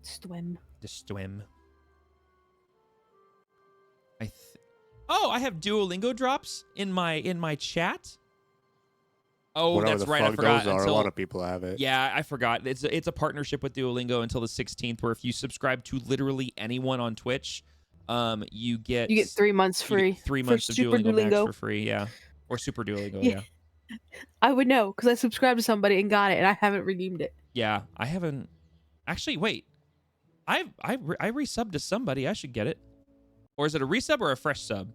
Swim. The swim. Oh, I have Duolingo drops in my chat. Oh, Whatever that's the right. I fuck forgot. those are. A lot of people have it. Yeah, I forgot. It's a partnership with Duolingo until the 16th, where if you subscribe to literally anyone on Twitch, you get 3 months free. 3 for months of Super Duolingo Max for free. Yeah, or Super Duolingo. Yeah. I would know because I subscribed to somebody and got it, and I haven't redeemed it. Yeah, I haven't. Actually, wait. I resubbed to somebody. I should get it. Or is it a resub or a fresh sub?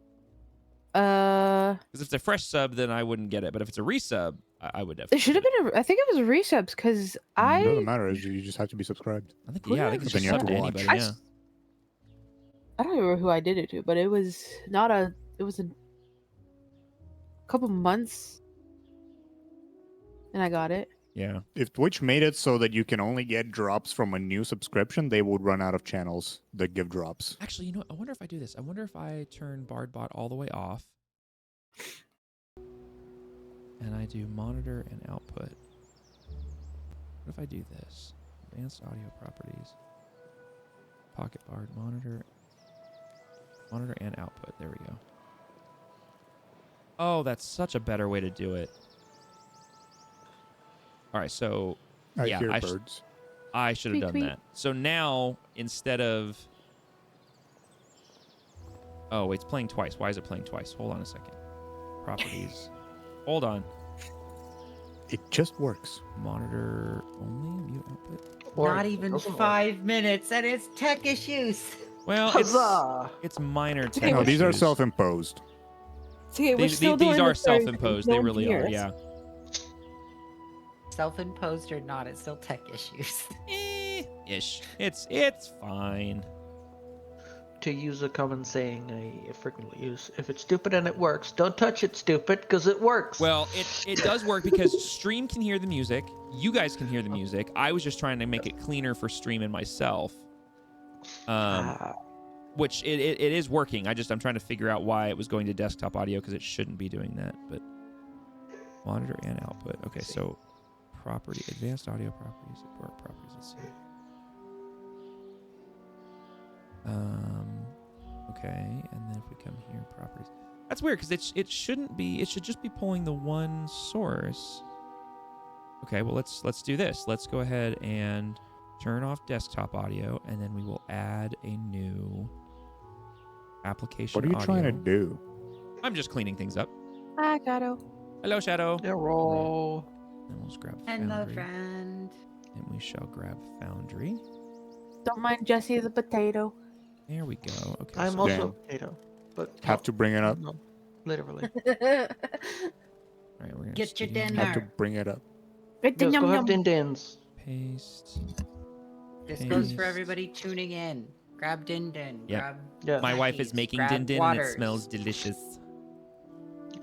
Because if it's a fresh sub, then I wouldn't get it. But if it's a resub, I would definitely. It should have been. I think it was resubs because It doesn't matter. You just have to be subscribed. I think I think it's just you have sub to to watch. anybody. Yeah. I don't remember who I did it to, but it was not a. It was a couple months, and I got it. Yeah. If Twitch made it so that you can only get drops from a new subscription, they would run out of channels that give drops. Actually, you know what? I wonder if I do this. I wonder if I turn BardBot all the way off. And I do monitor and output. What if I do this? Advanced audio properties. Pocket Bard monitor and output. There we go. Oh, that's such a better way to do it. All right, so I yeah, hear birds. I should have done Tweet. that. So now instead of oh, wait, it's playing twice. Why is it playing twice? Hold on a second. Properties. Hold on. It just works. Monitor only, mute output. Not even 5 minutes, and it's tech issues. Well, Huzzah! it's minor tech Okay, No, these are issues. self-imposed. See, we're These still doing are the Thursday. self-imposed. No They one really can are. hear us. Yeah. Self-imposed or not, it's still tech issues. Ish. It's fine. To use a common saying I frequently use, if it's stupid and it works, don't touch it, stupid, because it works. Well, it does work because Stream can hear the music. You guys can hear the music. I was just trying to make it cleaner for Stream and myself. Which it is working. I'm trying to figure out why it was going to desktop audio because it shouldn't be doing that. But monitor and output. Okay, so property, advanced audio properties, work properties. Let's see. Okay, and then if we come here, properties. That's weird because it shouldn't be. It should just be pulling the one source. Okay, well let's do this. Let's go ahead and turn off desktop audio, and then we will add a new application. What are you audio. trying to do? I'm just cleaning things up. Hi, Gato. Hello, Shadow. Hello. And we'll just grab Hello, Foundry. friend. And we shall grab Foundry. Don't mind Jesse the potato. There we go. Okay. I'm so also Damn. a potato, but Have to bring it up. no, literally. all right, we're gonna Get your steam, dinner. Have to bring it up. Let's go Yum, have yum. din-dins. Paste. This goes Paste. for everybody tuning in. Grab Din Din. Yep. Grab Yeah. My wife is snackies, making grab din din and it waters. smells delicious.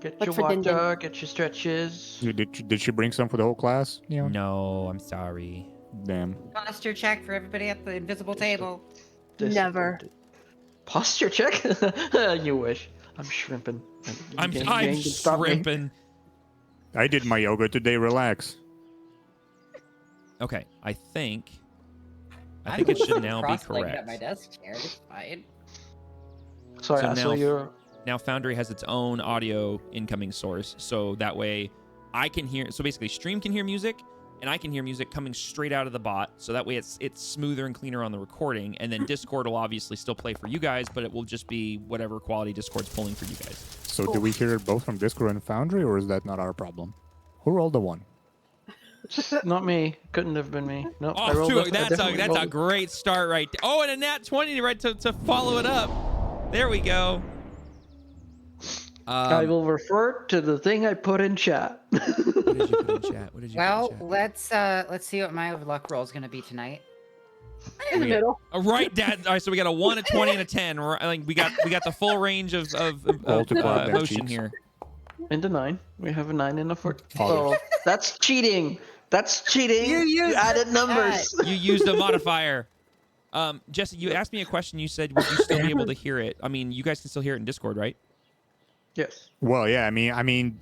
Get Look your for din-din. water, get your stretches. Did she bring some for the whole class? Yeah. No, I'm sorry. Damn. Posture check for everybody at the invisible table. Never. Posture check? You wish. I'm shrimping. I'm You ain't gonna stop me. shrimping. I did my yoga today. Relax. Okay, I think it should now be cross-legged correct. at my desk chair. It's fine. Sorry, So so now- you're... Now Foundry has its own audio incoming source, so that way I can hear. So basically, Stream can hear music, and I can hear music coming straight out of the bot. So that way, it's smoother and cleaner on the recording. And then Discord will obviously still play for you guys, but it will just be whatever quality Discord's pulling for you guys. So do we hear it both from Discord and Foundry, or is that not our problem? Who rolled the one? Not me. Couldn't have been me. No, I Oh, rolled dude, I that's definitely a rolled- great start right there. Oh, and a nat 20 right to follow it up. There we go. I will refer to the thing I put in chat. What did you put in chat? What did you Well, put in chat? let's see what my luck roll is gonna be tonight. In the We got- middle. Right, Dad. All right, so we got a 1, a 20, and a 10. Like we got the full range of Multiply their motion cheeks. here. In the 9. We have a 9 and a 4. Father. Oh, that's cheating. That's cheating. You used added numbers. You used a modifier. Jesse, you asked me a question. You said, would you still be able to hear it? I mean, you guys can still hear it in Discord, right? Yes. Well, yeah. I mean,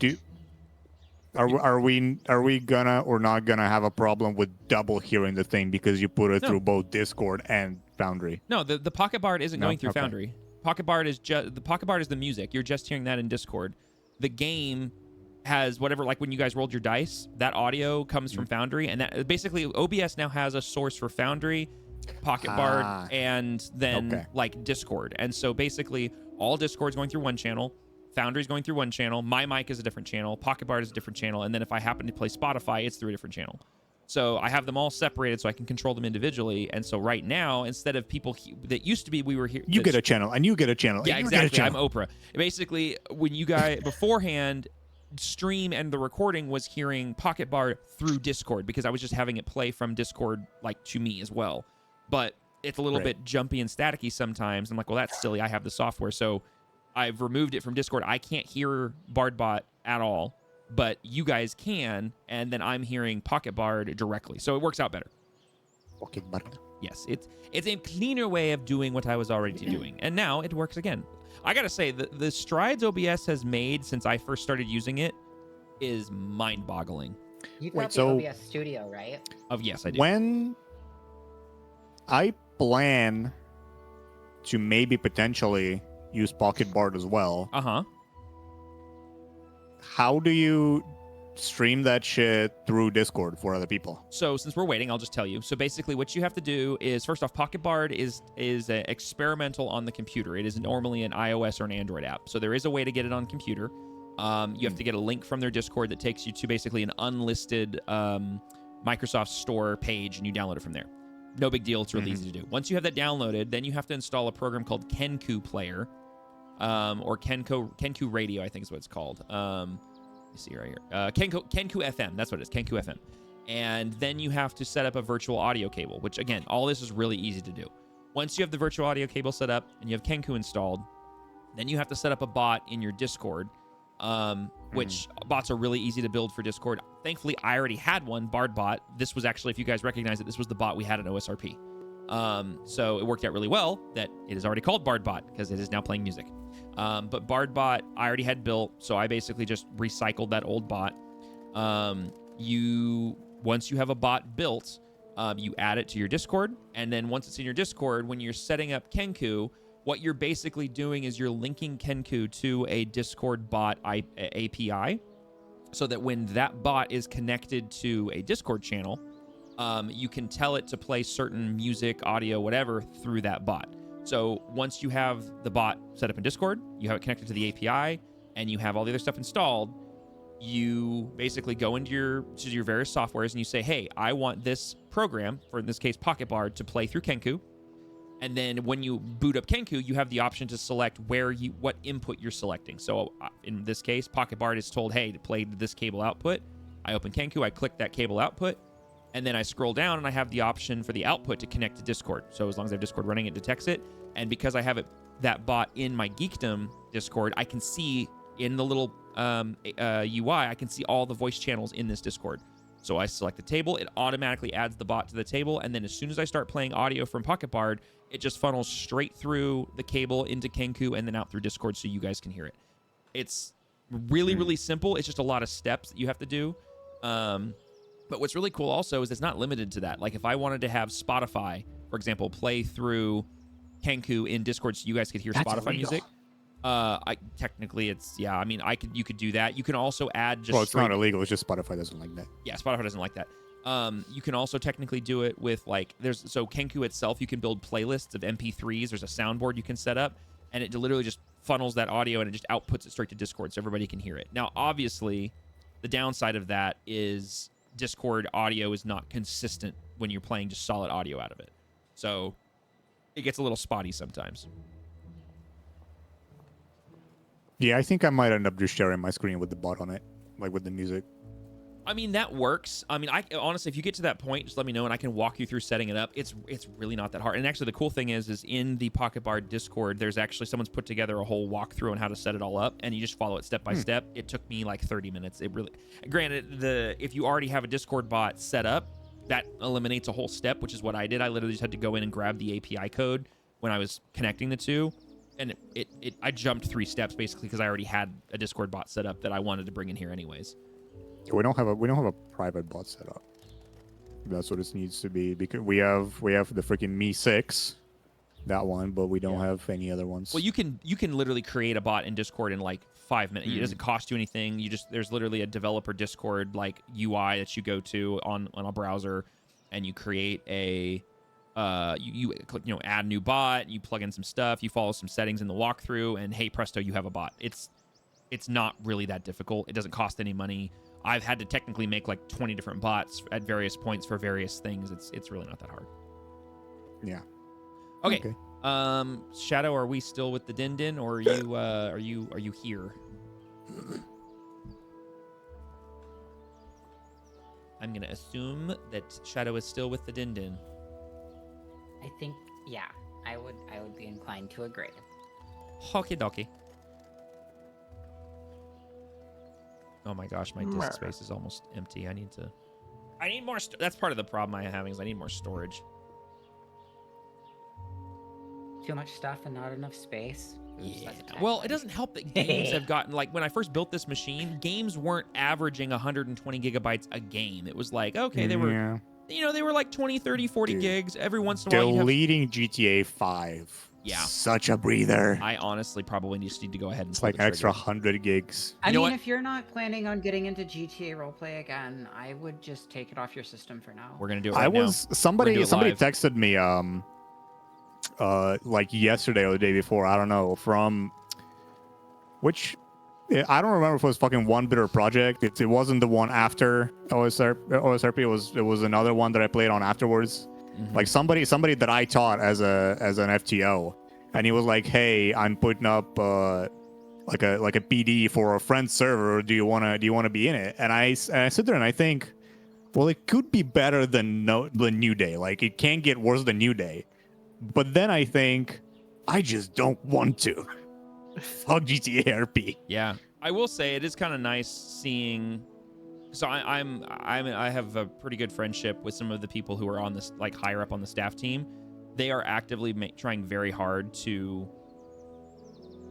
Are we gonna or not gonna have a problem with double hearing the thing because you put it No. through both Discord and Foundry? No, the Pocket Bard isn't No? going through Okay. Foundry. Pocket Bard is just the Pocket Bard is the music. You're just hearing that in Discord. The game has whatever, like when you guys rolled your dice, that audio comes from Foundry, and that basically OBS now has a source for Foundry, Pocket Bard, and then like Discord. And so basically, all Discord's going through one channel. Foundry's going through one channel. My mic is a different channel. Pocket Bard is a different channel. And then if I happen to play Spotify, it's through a different channel. So I have them all separated so I can control them individually. And so right now, instead of people that used to be, we were here. You get a channel, and you get a channel. Yeah, and you exactly. Get a I'm channel. Oprah. Basically, when you guys beforehand, stream and the recording was hearing Pocket Bard through Discord because I was just having it play from Discord like to me as well. But it's a little bit jumpy and staticky sometimes. I'm like, well, that's silly. I have the software, so I've removed it from Discord. I can't hear BardBot at all, but you guys can, and then I'm hearing Pocket Bard directly, so it works out better. Pocket Bard. Yes, it's a cleaner way of doing what I was already doing, and now it works again. I gotta say, the strides OBS has made since I first started using it is mind-boggling. You Wait, got the so- OBS Studio, right? Yes, I do. When I plan to maybe potentially use Pocket Bard as well, Uh-huh. how do you stream that shit through Discord for other people? So since we're waiting, I'll just tell you. So basically what you have to do is, first off, Pocket Bard is experimental on the computer. It is normally an iOS or an Android app. So there is a way to get it on computer. You have to get a link from their Discord that takes you to basically an unlisted Microsoft Store page, and you download it from there. No big deal. It's really easy to do. Once you have that downloaded, then you have to install a program called Kenku Player, or Kenku Radio, I think is what it's called. Let me see right here. Kenku FM. That's what it is. Kenku FM. And then you have to set up a virtual audio cable, which again, all this is really easy to do. Once you have the virtual audio cable set up and you have Kenku installed, then you have to set up a bot in your Discord, which bots are really easy to build for Discord. Thankfully, I already had one, BardBot. This was actually, if you guys recognize it, this was the bot we had in OSRP. So it worked out really well that it is already called BardBot because it is now playing music. But BardBot I already had built, so I basically just recycled that old bot. Once you have a bot built, you add it to your Discord, and then once it's in your Discord, when you're setting up Kenku, what you're basically doing is you're linking Kenku to a Discord bot API, so that when that bot is connected to a Discord channel, you can tell it to play certain music, audio, whatever through that bot. So once you have the bot set up in Discord, you have it connected to the API, and you have all the other stuff installed, you basically go into your various softwares and you say, hey, I want this program, for in this case Pocket Bard, to play through Kenku. And then when you boot up Kenku, you have the option to select what input you're selecting. So in this case, Pocket Bard is told, hey, to play this cable output. I open Kenku, I click that cable output, and then I scroll down and I have the option for the output to connect to Discord. So as long as I have Discord running, it detects it. And because I have that bot in my Geekdom Discord, I can see in the little UI, I can see all the voice channels in this Discord. So I select the table, it automatically adds the bot to the table, and then as soon as I start playing audio from Pocket Bard, it just funnels straight through the cable into Kenku and then out through Discord so you guys can hear it. It's really, really simple. It's just a lot of steps that you have to do. But what's really cool also is it's not limited to that. Like if I wanted to have Spotify, for example, play through Kenku in Discord so you guys could hear Spotify music. Technically it's, yeah, I mean, you could do that. You can also add just Well, it's not illegal. It's just Spotify doesn't like that. Yeah, Spotify doesn't like that. You can also technically do it with so Kenku itself, you can build playlists of MP3s. There's a soundboard you can set up, and it literally just funnels that audio and it just outputs it straight to Discord so everybody can hear it. Now, obviously, the downside of that is Discord audio is not consistent when you're playing just solid audio out of it. So it gets a little spotty sometimes. Yeah, I think I might end up just sharing my screen with the bot on it, like with the music. I mean, that works. I mean, honestly, if you get to that point, just let me know and I can walk you through setting it up. It's really not that hard. And actually, the cool thing is in the Pocket Bard Discord, there's actually someone's put together a whole walkthrough on how to set it all up, and you just follow it step by step. It took me like 30 minutes. It really, granted, if you already have a Discord bot set up, that eliminates a whole step, which is what I did. I literally just had to go in and grab the API code when I was connecting the two. And I jumped 3 steps basically because I already had a Discord bot set up that I wanted to bring in here anyways. We don't have a private bot set up. That's what it needs to be, because we have the freaking Me 6, that one, but we don't have any other ones. Well, you can literally create a bot in Discord in like 5 minutes. It doesn't cost you anything. There's literally a developer Discord like UI that you go to on a browser, and you create a you click, add new bot. You plug in some stuff. You follow some settings in the walkthrough, and hey presto, you have a bot. It's not really that difficult. It doesn't cost any money. I've had to technically make like 20 different bots at various points for various things. It's really not that hard. Yeah. Okay. Shadow, are we still with the din, or are you here? I'm gonna assume that Shadow is still with the din. I think, yeah, I would be inclined to agree. Hockey dokie. Oh my gosh, my disk space is almost empty. I need more. That's part of the problem I'm having, is I need more storage. Too much stuff and not enough space. Yeah. Well, it doesn't help that games have gotten, like, when I first built this machine, games weren't averaging 120 gigabytes a game. It was like, okay, they were, they were like 20, 30, 40 gigs. Every once in a while, deleting GTA 5. Yeah. Such a breather. I honestly probably just need to go ahead and It's like extra 100 gigs. I mean, if you're not planning on getting into GTA roleplay again, I would just take it off your system for now. We're gonna do it right now. Somebody live. texted me like yesterday or the day before, I don't know, from which, I don't remember if it was fucking One Bitter Project. It wasn't the one after OSRP. It was another one that I played on afterwards. Like somebody that I taught as an FTO, and he was like, "Hey, I'm putting up like a PD for a friend's server. Do you wanna be in it?" And I sit there and I think, well, it could be better than the New Day. Like, it can't get worse than New Day. But then I think, I just don't want to. Fuck GTA RP. Yeah, I will say it is kind of nice seeing. So I have a pretty good friendship with some of the people who are on this, like, higher up on the staff team. They are actively trying very hard to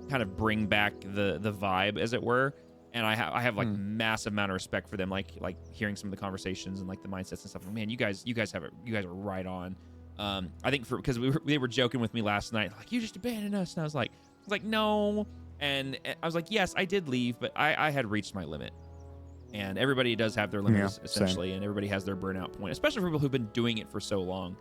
kind of bring back the vibe, as it were. And I have like massive amount of respect for them, like hearing some of the conversations and like the mindsets and stuff. Man, you guys are right on. I think because they were joking with me last night, like, you just abandoned us, and I was like no, and I was like, yes, I did leave, but I had reached my limit. And everybody does have their limits, essentially, and everybody has their burnout point, especially for people who've been doing it for so long.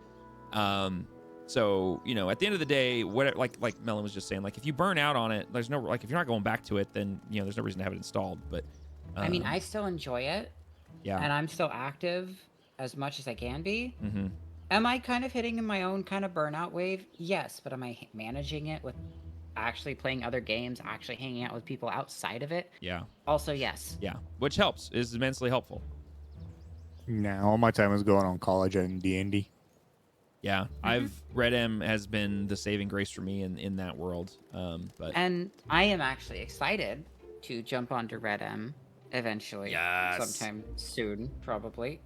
So, at the end of the day, like Melon was just saying, like, if you burn out on it, there's no, like, if you're not going back to it, then, there's no reason to have it installed. But I mean, I still enjoy it. Yeah. And I'm still active as much as I can be. Mm-hmm. Am I kind of hitting my own kind of burnout wave? Yes. But am I managing it with actually playing other games, actually hanging out with people outside of it? Yeah. Also, yes. Yeah. Which helps, is immensely helpful. Nah, all my time is going on college and D&D. Yeah, Red M has been the saving grace for me in that world. And I am actually excited to jump onto Red M eventually. Yes. Sometime soon, probably.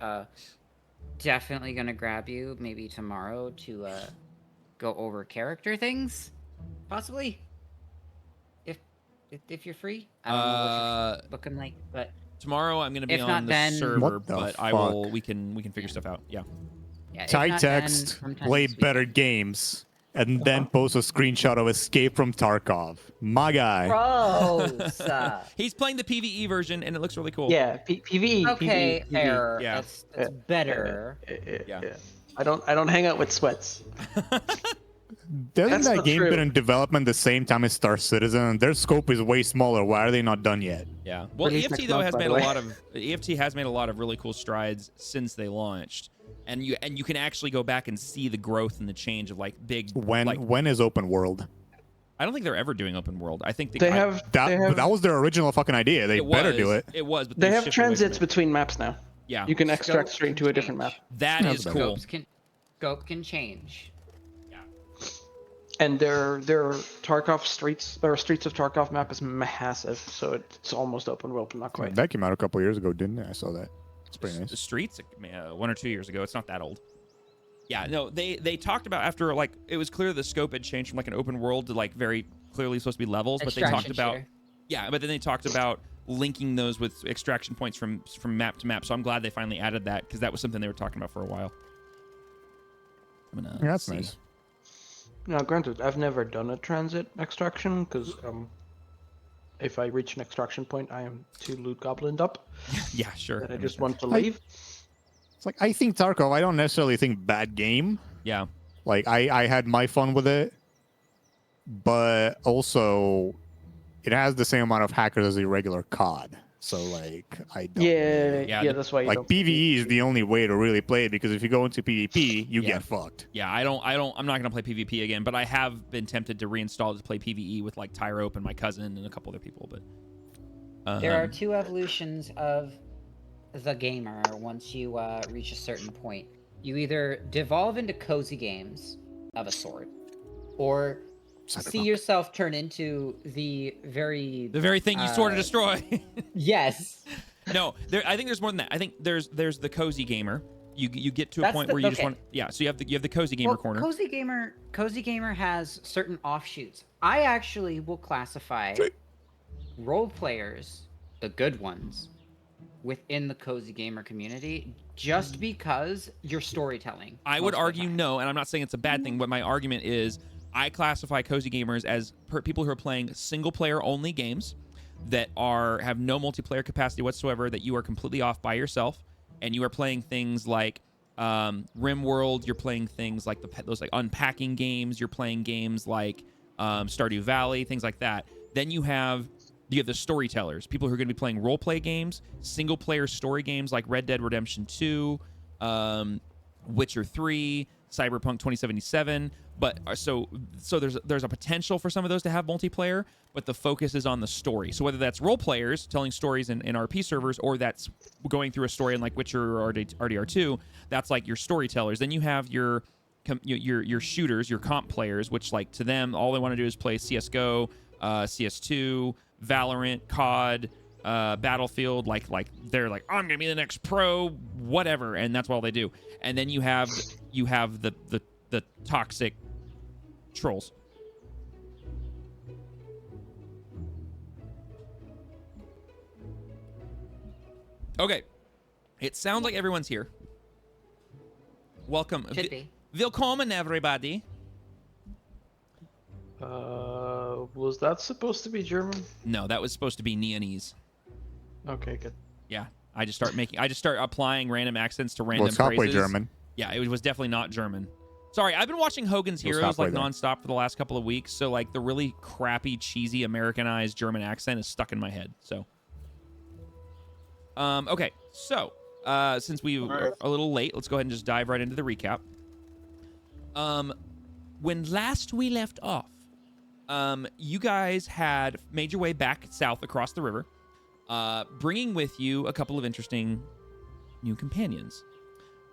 Definitely gonna grab you maybe tomorrow to go over character things, possibly. If you're free. I don't know what you're looking like, but tomorrow I'm gonna be if on not, the then... server, What the but fuck? I will. We can figure stuff out. Yeah. Yeah, Type text, play better games, and then post a screenshot of Escape from Tarkov. My guy. Gross. He's playing the PvE version, and it looks really cool. Yeah, PvE. Okay, PvE. fair. Yeah. That's better. Yeah. I don't hang out with sweats. Doesn't That's that not game true. been in development the same time as Star Citizen? Their scope is way smaller. Why are they not done yet? Yeah. Well, Release EFT next though month, has by made the a way. lot of EFT has made a lot of really cool strides since they launched, and you can actually go back and see the growth and the change of like big. When is open world? I don't think they're ever doing open world. I think They have That was their original fucking idea. They better do it. It was, but they have shifted away from transits it. between maps now. Yeah. You can extract Scope straight can to a different map. change. That is That's cool. Scope can change. And their Tarkov streets of Tarkov map is massive, so it's almost open world, but not quite. That came out a couple years ago, didn't it? I saw that. It's pretty The nice. streets 1 or 2 years ago. It's not that old. Yeah, no, they talked about after, like, it was clear the scope had changed from like an open world to like very clearly supposed to be levels, but they talked Extraction about shooter. but then they talked about linking those with extraction points from map to map. So I'm glad they finally added that, because that was something they were talking about for a while. I'm gonna Yeah, that's see. nice. Now, granted, I've never done a transit extraction because if I reach an extraction point, I am too loot goblined up Yeah, sure. that I that makes just sense. want to leave. It's like, I think Tarkov, I don't necessarily think bad game. Yeah. Like, I had my fun with it, but also it has the same amount of hackers as a regular COD. So, like, I don't. Yeah, Yeah, yeah, the- that's why you Like, don't. PvE is the only way to really play it, because if you go into PvP, you Yeah. get fucked. Yeah, I'm not gonna play PvP again, but I have been tempted to reinstall it to play PvE with like Tyrope and my cousin and a couple other people. But There are two evolutions of the gamer once you reach a certain point. You either devolve into cozy games of a sort, or see Cyberpunk. yourself turn into the very thing you sort of destroy. Yes. No, I think there's more than that. I think there's the cozy gamer. You get to a That's point the- where you just okay. want, yeah. So you have the cozy gamer corner. Cozy gamer has certain offshoots. I actually will classify role players, the good ones, within the cozy gamer community, just because you're storytelling. I would most of the argue time. no, and I'm not saying it's a bad thing. But my argument is, I classify cozy gamers as people who are playing single player only games that have no multiplayer capacity whatsoever. That you are completely off by yourself, and you are playing things like RimWorld. You're playing things like those like unpacking games. You're playing games like Stardew Valley, things like that. Then you have the storytellers, people who are going to be playing role play games, single player story games like Red Dead Redemption 2, Witcher 3, Cyberpunk 2077. But so there's a potential for some of those to have multiplayer, but the focus is on the story. So whether that's role players telling stories in RP servers, or that's going through a story in like Witcher or RDR2, that's like your storytellers. Then you have your shooters, your comp players, which like to them all they want to do is play CS:GO, CS2, Valorant, COD, Battlefield. Like they're like, I'm gonna be the next pro, whatever, and that's all they do. And then you have the toxic trolls. Okay, it sounds like everyone's here. Welcome. Should be. Willkommen, everybody. Was that supposed to be German? No, that was supposed to be Neonese. Okay, good. Yeah, I just start applying random accents to random Well, it's halfway phrases. German. Yeah, it was definitely not German. Sorry, I've been watching Hogan's It was Heroes like halfway there. nonstop for the last couple of weeks, so like the really crappy, cheesy, Americanized German accent is stuck in my head. So, okay, so since we are a little late, let's go ahead and just dive right into the recap. When last we left off, you guys had made your way back south across the river, bringing with you a couple of interesting new companions.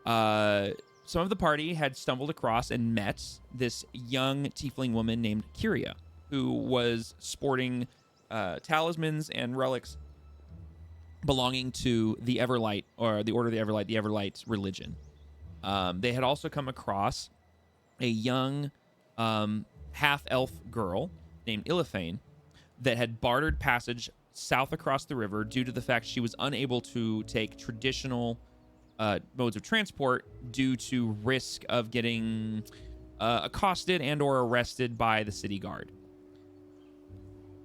Some of the party had stumbled across and met this young tiefling woman named Kyria, who was sporting talismans and relics belonging to the Everlight, or the Order of the Everlight religion. They had also come across a young half-elf girl named Illiphane that had bartered passage south across the river due to the fact she was unable to take traditional modes of transport due to risk of getting accosted and or arrested by the city guard.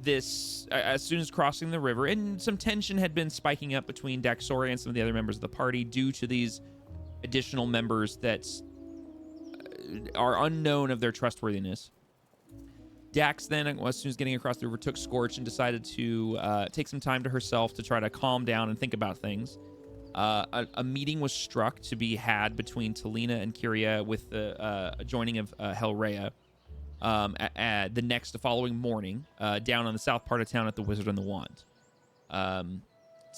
This, as soon as crossing the river, and some tension had been spiking up between Daxori and some of the other members of the party due to these additional members that are unknown of their trustworthiness. Dax then, as soon as getting across the river, took Scorch and decided to take some time to herself to try to calm down and think about things. A meeting was struck to be had between Talina and Kyria with the joining of Helrea the following morning down on the south part of town at the Wizard and the Wand.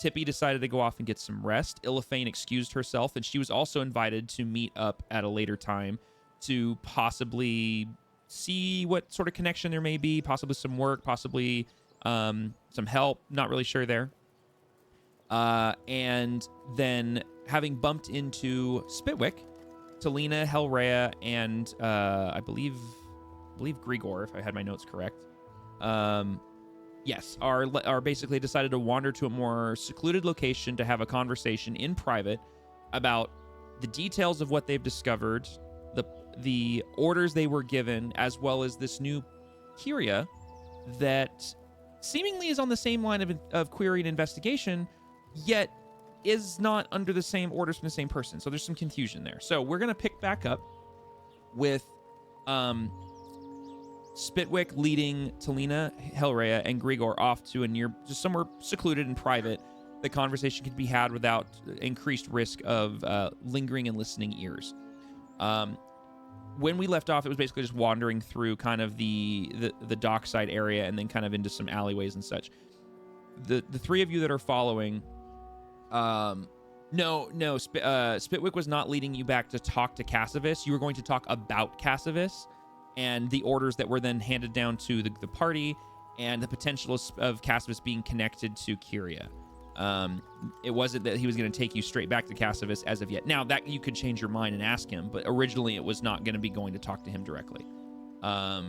Tippy decided to go off and get some rest. Illiphane excused herself, and she was also invited to meet up at a later time to possibly see what sort of connection there may be, possibly some work, possibly some help. Not really sure there. And then having bumped into Spitwick, Talina, Helrea, and I believe Grigor, if I had my notes correct, yes, are basically decided to wander to a more secluded location to have a conversation in private about the details of what they've discovered, the orders they were given, as well as this new curia that seemingly is on the same line of query and investigation, yet is not under the same orders from the same person. So there's some confusion there. So we're going to pick back up with Spitwick leading Talina, Hellrhea, and Grigor off to just somewhere secluded and private. The conversation could be had without increased risk of lingering and listening ears. When we left off, it was basically just wandering through kind of the dockside area and then kind of into some alleyways and such. The three of you that are following, Spitwick was not leading you back to talk to Cassivus. You were going to talk about Cassivus and the orders that were then handed down to the party and the potential of Cassivus being connected to Kyria. It wasn't that he was going to take you straight back to Cassivus as of yet. Now, that you could change your mind and ask him, but originally it was not going to be going to talk to him directly. At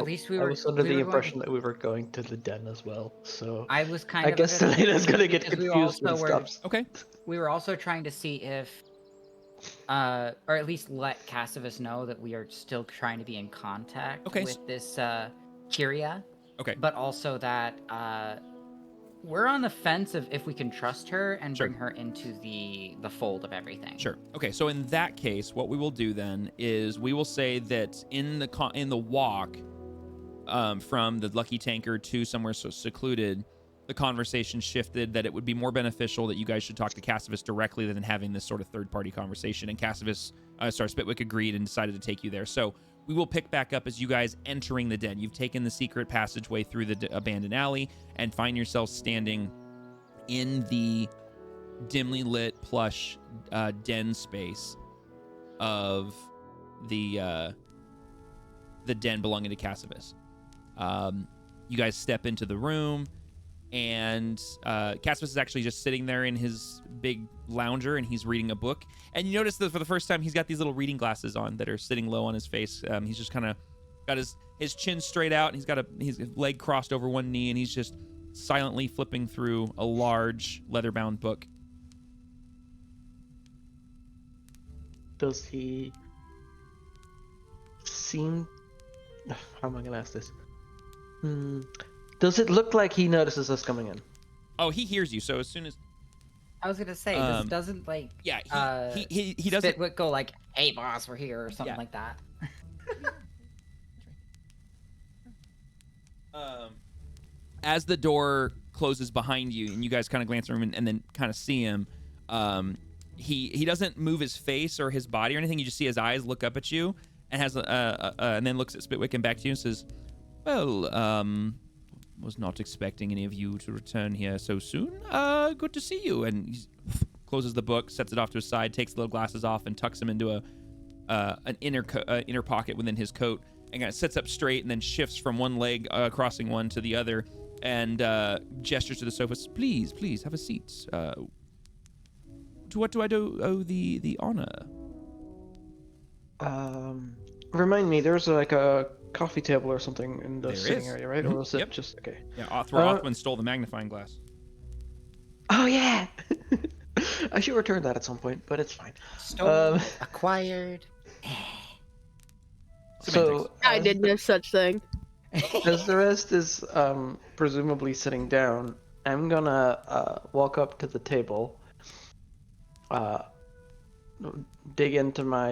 least I was under the impression that we were going to the den as well, so I was kind I of. guess Talena's gonna get because we confused when also it were- stops. Okay. We were also trying to see if, or at least let Cassivus know that we are still trying to be in contact with this Kyria. Okay. But also that we're on the fence of if we can trust her and bring her into the fold of everything. Sure. Okay. So in that case, what we will do then is we will say that in the walk from the Lucky Tanker to somewhere so secluded, the conversation shifted that it would be more beneficial that you guys should talk to Cassivus directly than having this sort of third-party conversation. And Spitwick agreed and decided to take you there. So we will pick back up as you guys entering the den. You've taken the secret passageway through the abandoned alley and find yourselves standing in the dimly lit plush den space of the den belonging to Cassivus. You guys step into the room, and Cassivus is actually just sitting there in his big lounger, and he's reading a book. And you notice that for the first time, he's got these little reading glasses on that are sitting low on his face. He's just kind of got his chin straight out, and he's got his leg crossed over one knee, and he's just silently flipping through a large leather-bound book. Does he seem... How am I going to ask this? Does it look like he notices us coming in? Oh, he hears you, so as soon as... I was gonna say, this doesn't like. Yeah, he doesn't. Spitwick go like, "Hey, boss, we're here," or something like that. As the door closes behind you, and you guys kind of glance around and then kind of see him, he doesn't move his face or his body or anything. You just see his eyes look up at you, and has and then looks at Spitwick and back to you and says, "Well, was not expecting any of you to return here so soon. Good to see you." And he closes the book, sets it off to his side, takes the little glasses off, and tucks them into an inner pocket within his coat, and kind of sits up straight, and then shifts from one leg, crossing one to the other, and gestures to the sofa. Please, have a seat. To what do I owe the honor? Remind me, there's like a coffee table or something in the There sitting is. area, right? Mhm. Or was it Yep. just okay? Yeah, Othwin stole the magnifying glass. Oh yeah. I should return that at some point, but it's fine. Acquired. So I did no such thing. as the rest is presumably sitting down, I'm gonna walk up to the table, dig into my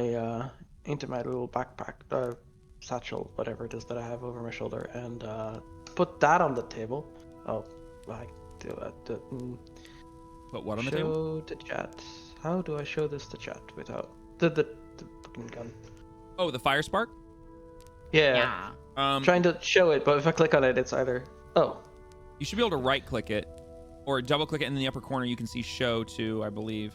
little backpack, satchel, whatever it is that I have over my shoulder, and put that on the table. Oh, like Put what on the table? show to chat. How do I show this to chat without the fucking gun? Oh, the fire spark? Yeah. Yeah. Trying to show it, but if I click on it, it's either You should be able to right click it or double click it, and in the upper corner you can see show to, I believe.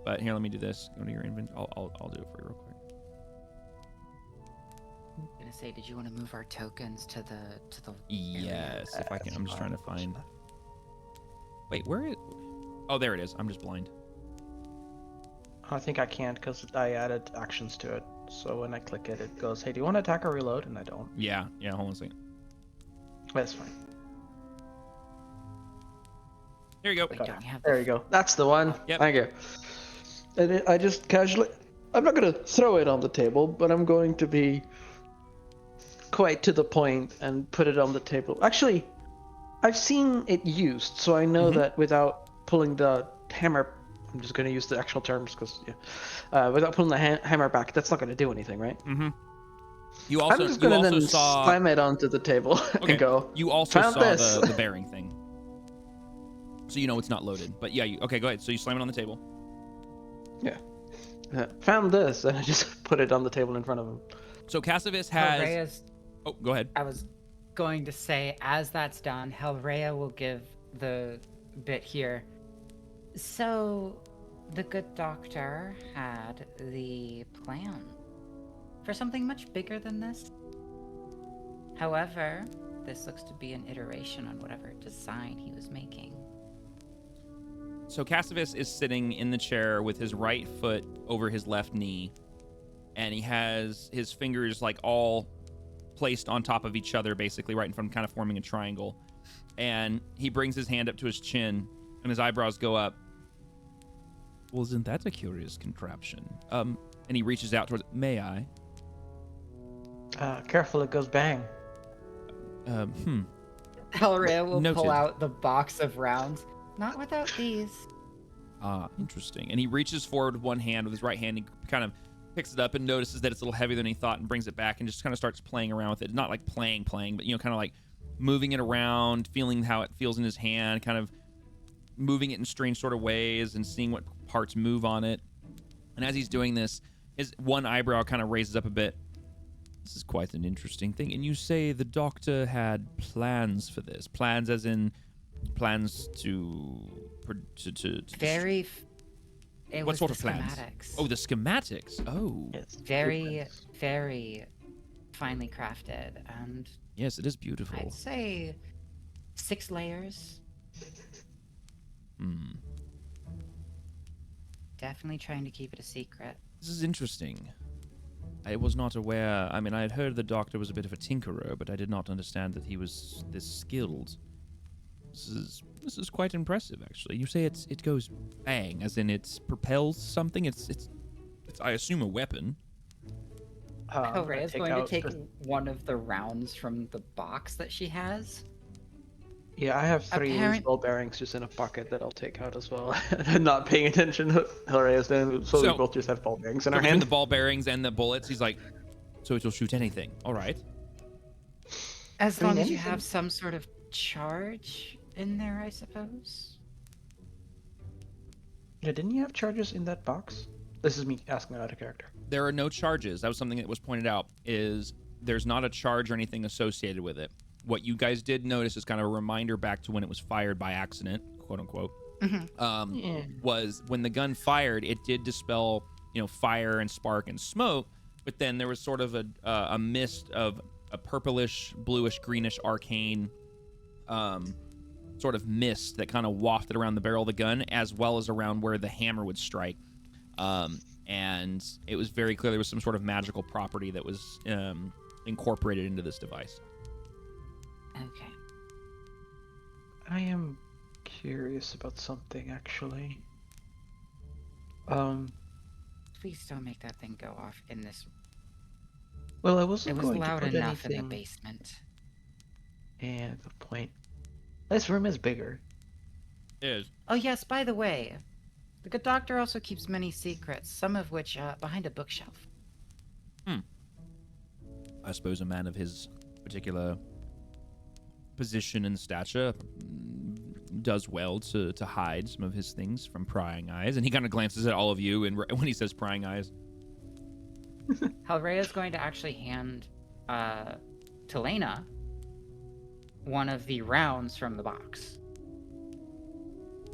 But here, let me do this. Go to your inventory. I'll do it for you real quick. I'm gonna say, did you want to move our tokens to the Yes, if I can. I'm just trying to find. Wait, where is? Oh, there it is. I'm just blind. I think I can't because I added actions to it. So when I click it, it goes, "Hey, do you want to attack or reload?" And I don't. Yeah. Hold on a second. That's fine. Here you go. Wait, don't you have There you go. That's the one. Yep. Thank you. And I just casually, I'm not going to throw it on the table, but I'm going to be quite to the point and put it on the table. Actually, I've seen it used, so I know that without pulling the hammer, I'm just going to use the actual terms because, without pulling the hammer back, that's not going to do anything, right? Mm-hmm. You also, I'm just going to then saw... slam it onto the table and go. You also "Found saw this." the bearing thing. So you know it's not loaded. But yeah, okay, go ahead. So you slam it on the table. Yeah. Found this, and I just put it on the table in front of him. So Cassavus has... Helrea's, Oh, go ahead. I was going to say, as that's done, Helrea will give the bit here. So, the good doctor had the plan for something much bigger than this. However, this looks to be an iteration on whatever design he was making. So Cassavus is sitting in the chair with his right foot over his left knee, and he has his fingers like all placed on top of each other, basically right in front, kind of forming a triangle. And he brings his hand up to his chin, and his eyebrows go up. Well, isn't that a curious contraption? And he reaches out towards... May I? Careful, it goes bang. Helrea will Noted. pull out the box of rounds. Not without these. Ah, interesting. And he reaches forward with one hand, with his right hand, he kind of picks it up and notices that it's a little heavier than he thought and brings it back and just kind of starts playing around with it. Not like playing, but, you know, kind of like moving it around, feeling how it feels in his hand, kind of moving it in strange sort of ways and seeing what parts move on it. And as he's doing this, his one eyebrow kind of raises up a bit. This is quite an interesting thing. And you say the doctor had plans for this. Plans as in plans to Very. It what was sort the of plans? schematics. Oh, the schematics. Oh. Yes. Very, very finely crafted, and Yes, it is beautiful. I'd say 6 layers. Definitely trying to keep it a secret. This is interesting. I was not aware. I mean, I had heard the doctor was a bit of a tinkerer, but I did not understand that he was this skilled. This is quite impressive, actually. You say it goes bang, as in it propels something. It's I assume a weapon. Helrea's going to take one of the rounds from the box that she has. Yeah, I have 3 loose Apparent- ball bearings just in a pocket that I'll take out as well. Not paying attention to Hilarious then, so we both just have ball bearings in our Between hand. the ball bearings and the bullets, he's like, so it'll shoot anything. All right. As I mean, long as you anything- have some sort of charge in there, I suppose. Yeah, didn't you have charges in that box? This is me asking out of character. There are no charges. That was something that was pointed out, is there's not a charge or anything associated with it. What you guys did notice is kind of a reminder back to when it was fired by accident, quote unquote. Was when the gun fired, it did dispel, fire and spark and smoke, but then there was sort of a mist of a purplish, bluish, greenish, arcane sort of mist that kind of wafted around the barrel of the gun, as well as around where the hammer would strike. And it was very clear there was some sort of magical property that was incorporated into this device. Okay. I am curious about something, actually. Please don't make that thing go off in this. Well, I It wasn't was going loud to put enough in anything... the basement. Yeah, good point. This room is bigger. It is. Oh yes, by the way, the good doctor also keeps many secrets, some of which behind a bookshelf. I suppose a man of his particular position and stature does well to hide some of his things from prying eyes. And he kind of glances at all of you, and when he says prying eyes, Helrea is going to actually hand to Lena one of the rounds from the box.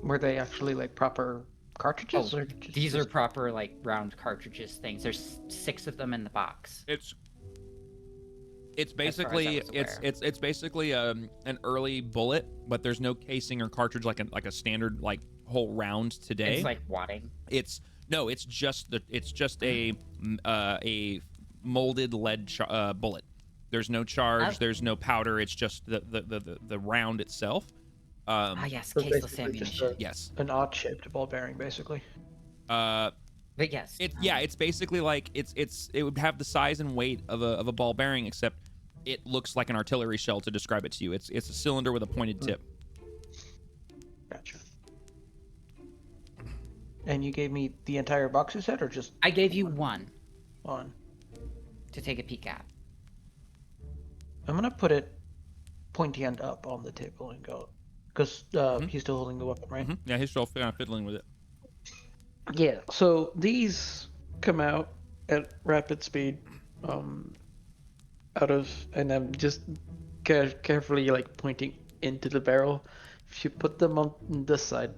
Were they actually like proper cartridges? Oh, or just, these are proper like round cartridges things. There's 6 of them in the box. It's As far as I basically was aware. it's basically an early bullet, but there's no casing or cartridge like a standard like whole round today. It's like wadding. It's No, it's just a molded lead bullet. There's no charge. Oh. There's no powder. It's just the round itself. Yes, So caseless basically just ammunition. Yes. an odd-shaped ball bearing, basically. Uh, But yes. it's basically like it would have the size and weight of a ball bearing, except it looks like an artillery shell to describe it to you. It's a cylinder with a pointed tip. Gotcha. And you gave me the entire box you said, or just I gave you one one? to take a peek at. I'm gonna put it pointy end up on the table and go, because he's still holding the weapon, right? Yeah, he's still kind of fiddling with it. Yeah. So these come out at rapid speed, out of, and I'm just carefully like pointing into the barrel. If you put them on this side,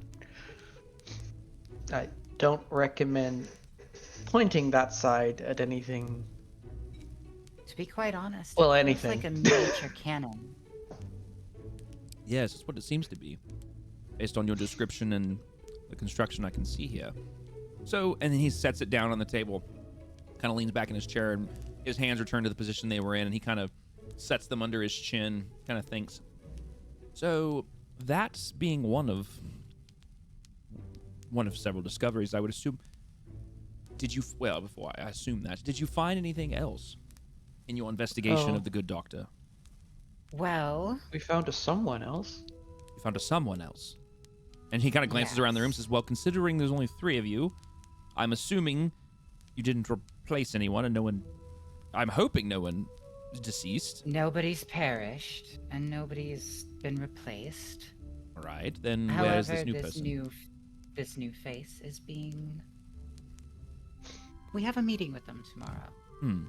I don't recommend pointing that side at anything. To be quite honest, Well, it looks anything. like a miniature cannon. Yes, that's what it seems to be, based on your description and the construction I can see here. So, and then he sets it down on the table, kind of leans back in his chair, and his hands return to the position they were in, and he kind of sets them under his chin, kind of thinks. So, that's being one of several discoveries, I would assume. Before I assume that, did you find anything else in your investigation of the good doctor? Well, We found someone else. You found someone else. And he kind of glances around the room and says, well, considering there's only 3 of you, I'm assuming you didn't replace anyone, and I'm hoping no one is deceased. nobody's perished and nobody's been replaced. All right, then However, where's this new person? This new face is being. We have a meeting with them tomorrow.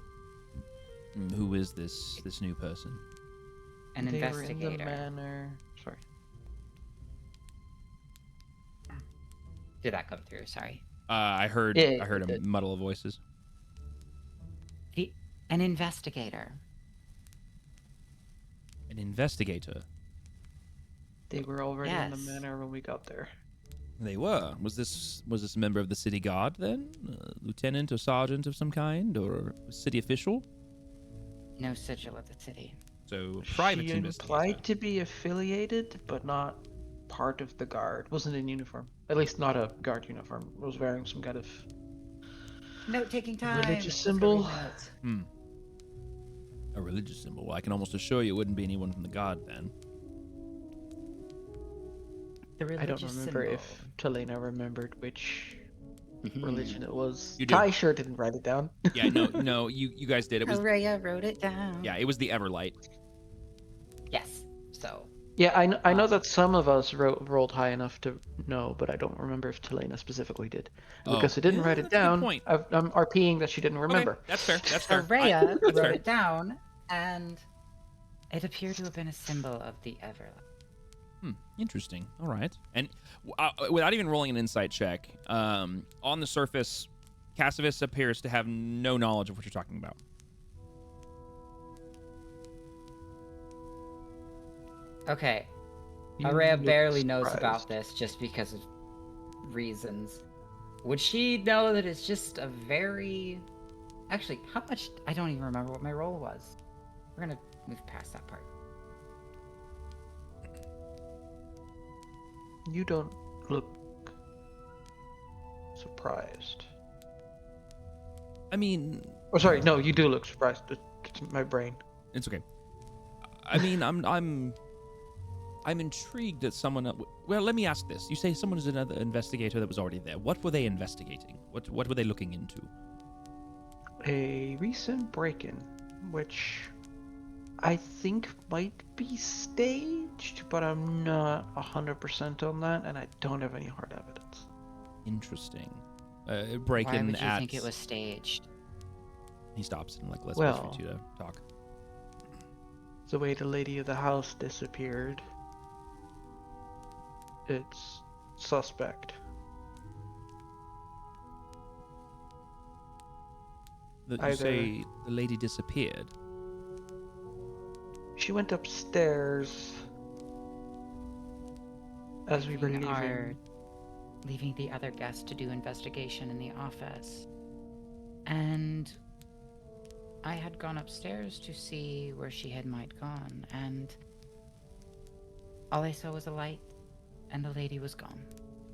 Who is this new person? An They were in the investigator. manor. Sorry. Did that come through? Sorry. I heard Yeah, I heard it a did. muddle of voices. An investigator. An investigator. They were already in the Yes. manor when we got there. They were. Was this a member of the city guard then? Lieutenant or sergeant of some kind, or a city official? No sigil of the city. So private She investigator. implied to be affiliated, but not part of the guard. Wasn't in uniform. At least not a guard uniform. Was wearing some kind of Note taking time. religious Let's go symbol. read notes. A religious symbol. Well, I can almost assure you it wouldn't be anyone from the guard then. The I don't religious remember symbol. if Talena remembered which religion it was. You do. Ty sure didn't write it down. Yeah, no, you guys did. It was Araya wrote it down. yeah, it was the Everlight. Yes. So. Yeah, I know that some of us rolled high enough to know, but I don't remember if Talena specifically did. And Oh. because I didn't Yeah, write that's it a good down, point. I'm RPing that she didn't remember. Okay, that's fair. That's fair. Araya That's wrote fair. it down, and it appeared to have been a symbol of the Everlight. Interesting. All right. And without even rolling an insight check, on the surface, Cassivus appears to have no knowledge of what you're talking about. Okay. You Araya look barely knows surprised. about this just because of reasons. Would she know that it's just a very... Actually, how much... I don't even remember what my role was. We're gonna move past that part. You don't look surprised. I mean, Oh, sorry, no, you do look surprised. It's my brain. it's okay. I mean, I'm intrigued that someone. Well, let me ask this. You say someone is another investigator that was already there. What were they investigating? What were they looking into? A recent break-in, which I think might be staged, but I'm not 100% on that, and I don't have any hard evidence. Interesting. Why Break-in would you at. think it was staged? He stops and lets Well- for you to talk. The way the lady of the house disappeared, it's suspect. You Either- say the lady disappeared. She went upstairs as we were In leaving. our leaving the other guests to do investigation in the office. And I had gone upstairs to see where she might gone, and all I saw was a light, and the lady was gone.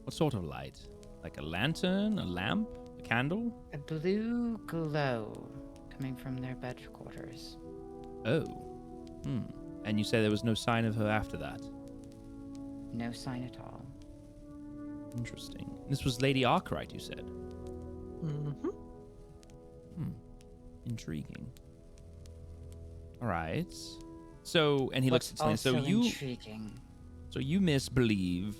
What sort of light? Like a lantern, a lamp, a candle? A blue glow coming from their bed quarters. Oh. And you say there was no sign of her after that? No sign at all. Interesting. This was Lady Arkwright, you said? Mm-hmm. Intriguing. All right. So, and he looks at Selena. Also So intriguing. you misbelieve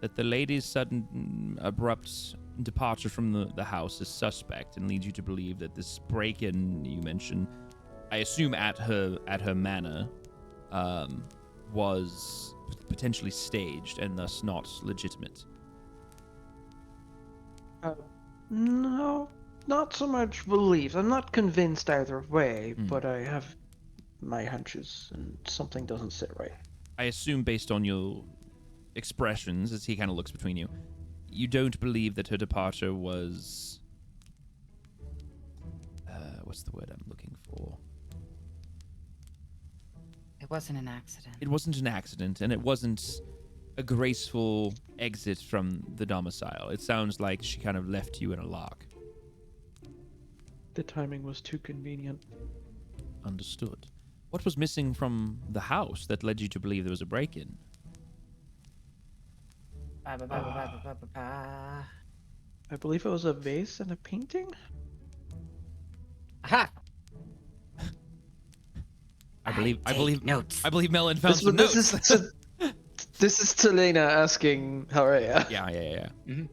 that the lady's sudden abrupt departure from the house is suspect, and leads you to believe that this break-in you mentioned, I assume at her manor, was potentially staged and thus not legitimate. No, not so much belief. I'm not convinced either way, Hmm. but I have my hunches, and something doesn't sit right. I assume based on your expressions as he kind of looks between you, you don't believe that her departure was what's the word I'm looking for? It wasn't an accident. It wasn't an accident, and it wasn't a graceful exit from the domicile. It sounds like she kind of left you in a lock. The timing was too convenient. Understood. What was missing from the house that led you to believe there was a break-in? Ba, ba, ba, ba, ba, ba, ba, ba. I believe it was a vase and a painting? Aha! I believe notes. I believe Melon found some notes. This is Selena asking Harea. Yeah. Mhm.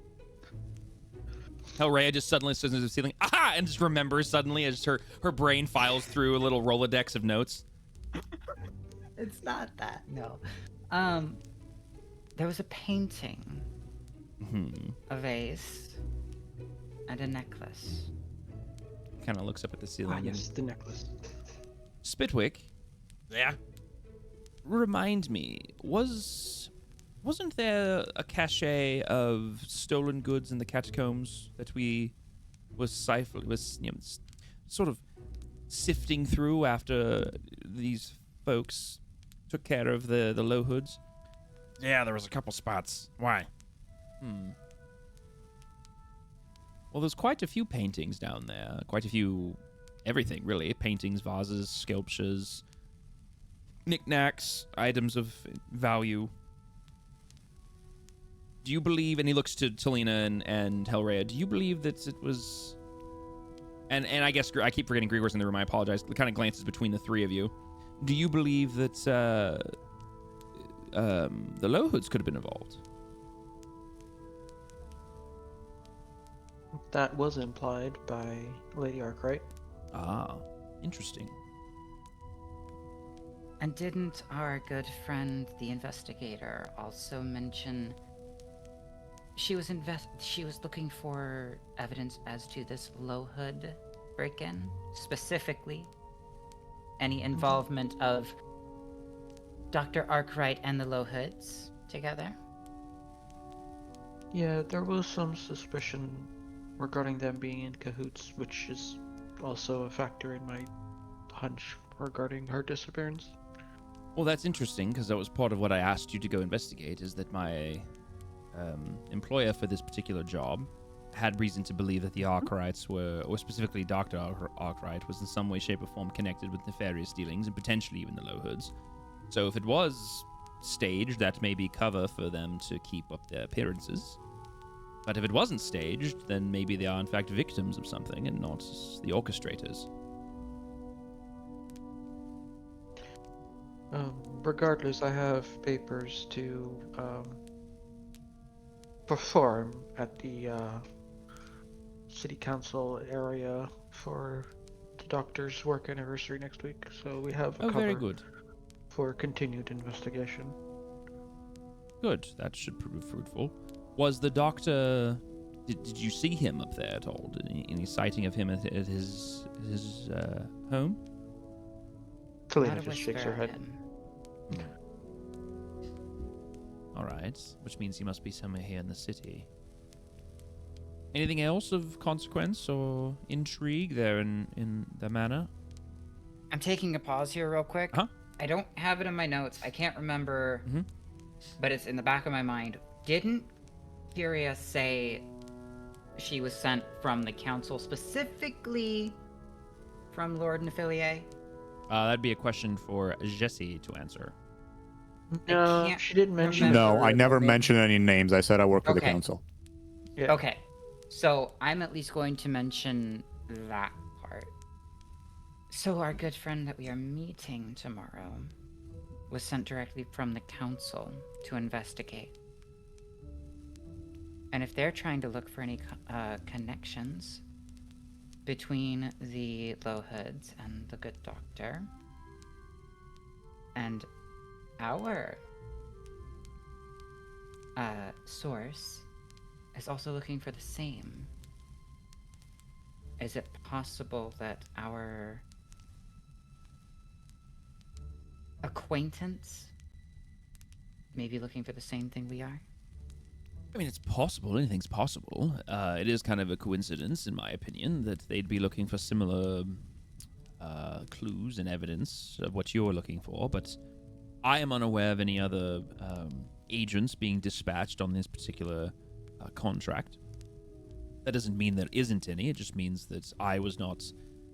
Hellraya just suddenly sits into the ceiling, aha, and just remembers suddenly as her brain files through a little Rolodex of notes. It's not that, no. There was a painting, a vase, and a necklace. Kind of looks up at the ceiling. Ah, yes, the necklace. Spitwick. Yeah. Remind me, wasn't there a cache of stolen goods in the catacombs that was sort of sifting through after these folks took care of the low hoods? Yeah, there was a couple spots. Why? Well, there's quite a few paintings down there. Quite a few, everything really. Paintings, vases, sculptures, knickknacks, items of value. Do you believe, and he looks to Talina and Hellraya, do you believe that it was, and I guess I keep forgetting Gregor's in the room, I apologize, it kind of glances between the three of you. Do you believe that the low hoods could have been involved? That was implied by Lady Arkwright. Ah, interesting. And didn't our good friend, the investigator, also mention she was looking for evidence as to this low hood break-in, specifically any involvement of Dr. Arkwright and the low hoods together? Yeah, there was some suspicion regarding them being in cahoots, which is also a factor in my hunch regarding her disappearance. Well, that's interesting, because that was part of what I asked you to go investigate, is that my employer for this particular job had reason to believe that the Arkwrights were, or specifically Dr. Arkwright, was in some way, shape, or form connected with nefarious dealings, and potentially even the Low Hoods. So if it was staged, that may be cover for them to keep up their appearances. But if it wasn't staged, then maybe they are in fact victims of something and not the orchestrators. Regardless, I have papers to perform at the city council area for the doctor's work anniversary next week, so we have a cover very good. for continued investigation. Good. That should prove fruitful. Was the doctor... Did you see him up there at all? Any sighting of him at his home? Talina Not a just shakes whisper her of head. him. All right. Which means he must be somewhere here in the city. Anything else of consequence or intrigue there in the manor? I'm taking a pause here real quick. Huh? I don't have it in my notes. I can't remember, but it's in the back of my mind. Didn't Kyria say she was sent from the council, specifically from Lord Nefilier? That'd be a question for Jesse to answer. No, can't she didn't mention. No, I never Okay. mentioned any names. I said I work for the Okay. council. Yeah. Okay, so I'm at least going to mention that part. So our good friend that we are meeting tomorrow was sent directly from the council to investigate. And if they're trying to look for any connections between the Lowhoods and the good doctor, and our source is also looking for the same, is it possible that our acquaintance may be looking for the same thing we are? I mean, it's possible. Anything's possible. It is kind of a coincidence, in my opinion, that they'd be looking for similar clues and evidence of what you're looking for, but I am unaware of any other agents being dispatched on this particular contract. That doesn't mean there isn't any. It just means that I was not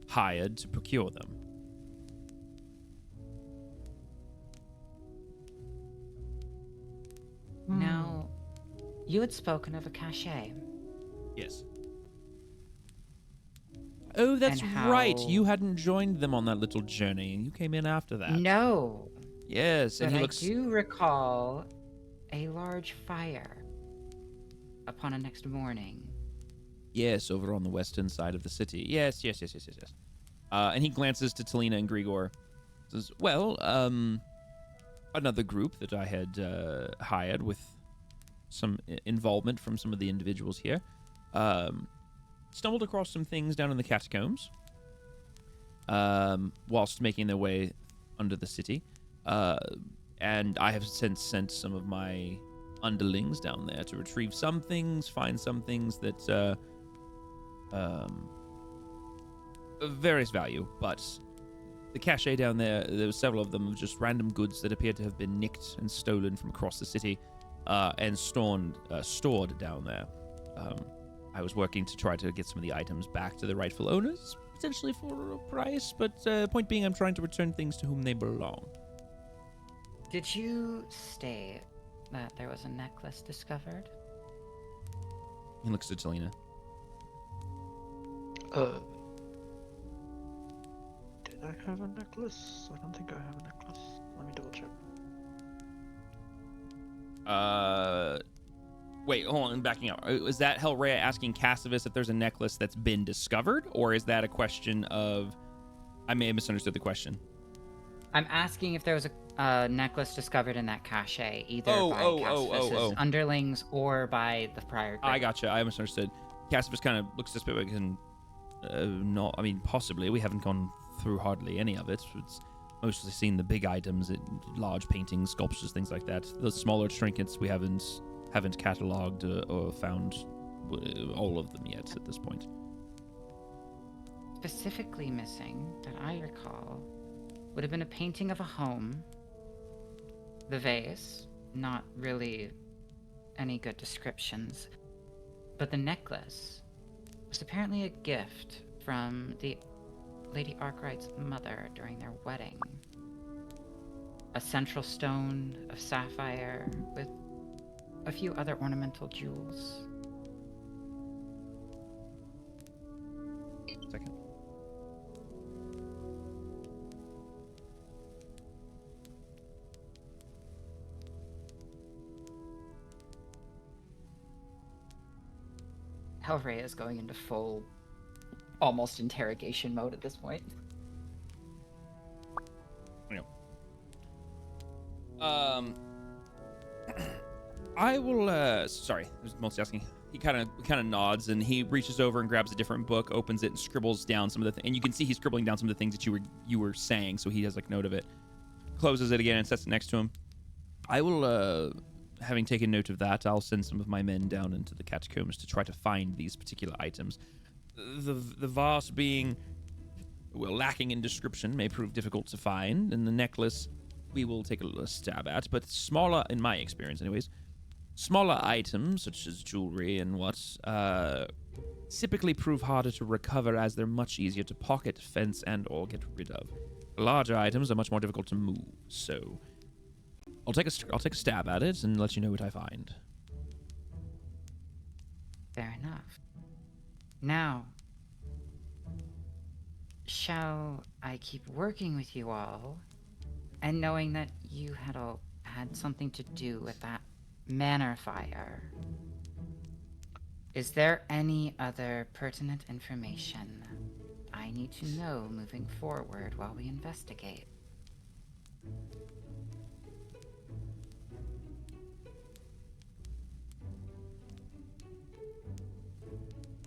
hired to procure them. Now, you had spoken of a cachet. Yes. Oh, that's And right. how- You hadn't joined them on that little journey, and you came in after that. No, Yes, and but he I looks. do recall a large fire upon a next morning. Yes, over on the western side of the city. Yes. And he glances to Talina and Grigor. Says, well, another group that I had hired with some involvement from some of the individuals here stumbled across some things down in the catacombs whilst making their way under the city. And I have since sent some of my underlings down there to retrieve some things, find some things that of various value, but the cache down there were several of them of just random goods that appeared to have been nicked and stolen from across the city and stored down there. I was working to try to get some of the items back to the rightful owners, potentially for a price, but point being, I'm trying to return things to whom they belong. Did you state that there was a necklace discovered? He looks at Talina. Did I have a necklace? I don't think I have a necklace. Let me double check. Wait, hold on, I'm backing up. Is that Hellrhea asking Cassivus if there's a necklace that's been discovered, or is that a question of... I may have misunderstood the question. I'm asking if there was a necklace discovered in that cache, either by Oh. Cassius's underlings or by the prior group. I gotcha. I misunderstood. Cassivus kind of looks suspicious and not. I mean, possibly. We haven't gone through hardly any of it. It's mostly seen the big items, large paintings, sculptures, things like that. The smaller trinkets we haven't cataloged or found all of them yet at this point. Specifically missing, that I recall, would have been a painting of a home. The vase, not really any good descriptions. But the necklace was apparently a gift from the Lady Arkwright's mother during their wedding. A central stone of sapphire with a few other ornamental jewels. Second. Hellrhea is going into full, almost interrogation mode at this point. I will. Sorry, there's multitasking. He kind of nods and he reaches over and grabs a different book, opens it, and scribbles down some of the things. And you can see he's scribbling down some of the things that you were saying, so he has like note of it. Closes it again and sets it next to him. I will having taken note of that, I'll send some of my men down into the catacombs to try to find these particular items. The vase being, well, lacking in description may prove difficult to find, and the necklace we will take a stab at, but smaller, in my experience anyways, smaller items such as jewelry and what typically prove harder to recover as they're much easier to pocket, fence, and or get rid of. Larger items are much more difficult to move, so I'll take a stab at it and let you know what I find. Fair enough. Now, shall I keep working with you all, and knowing that you had something to do with that manor fire? Is there any other pertinent information I need to know moving forward while we investigate?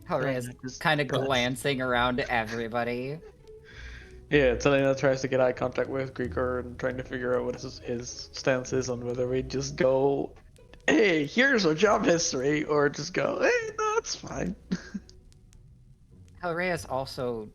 Horace kind of glancing around at everybody. Yeah, Selena tries to get eye contact with Grigor and trying to figure out what his stance is on whether we just go, hey, here's our job history, or just go, hey, no, it's fine. Horace also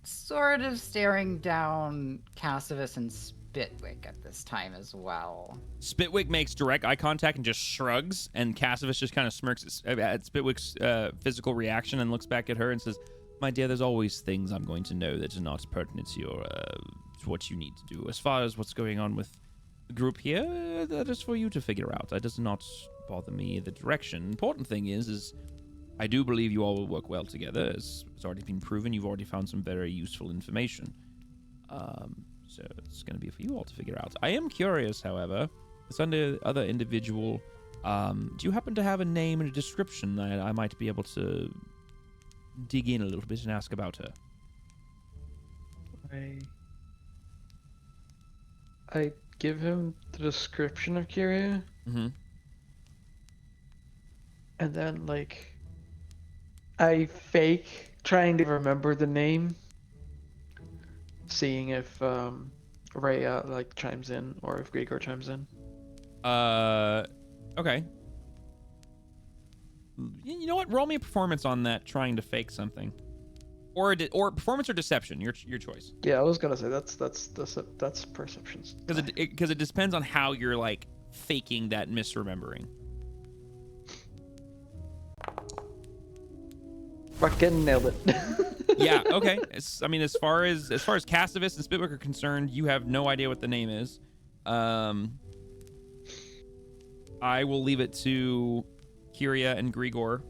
sort of staring down Cassivus and Spitwick at this time as well. Spitwick makes direct eye contact and just shrugs, and Cassivus just kind of smirks at Spitwick's physical reaction and looks back at her and says, "My dear, there's always things I'm going to know that are not pertinent to your to what you need to do. As far as what's going on with the group here, that is for you to figure out. That does not bother me. The direction. Important thing is I do believe you all will work well together. As it's already been proven, you've already found some very useful information. So it's going to be for you all to figure out. I am curious, however, this other individual, do you happen to have a name and a description that I might be able to dig in a little bit and ask about her?" I give him the description of Kyria, Mm-hmm. and then, like, I fake trying to remember the name, seeing if Rhea, like, chimes in, or if Grigor chimes in. Okay. You know what? Roll me a performance on that, trying to fake something, or performance or deception. Your choice. Yeah, I was gonna say that's perceptions. Because it depends on how you're like faking that misremembering. Fucking nailed it. Yeah. Okay. I mean, as far as Cassivus and Spitwick are concerned, you have no idea what the name is. I will leave it to Kyria and Grigor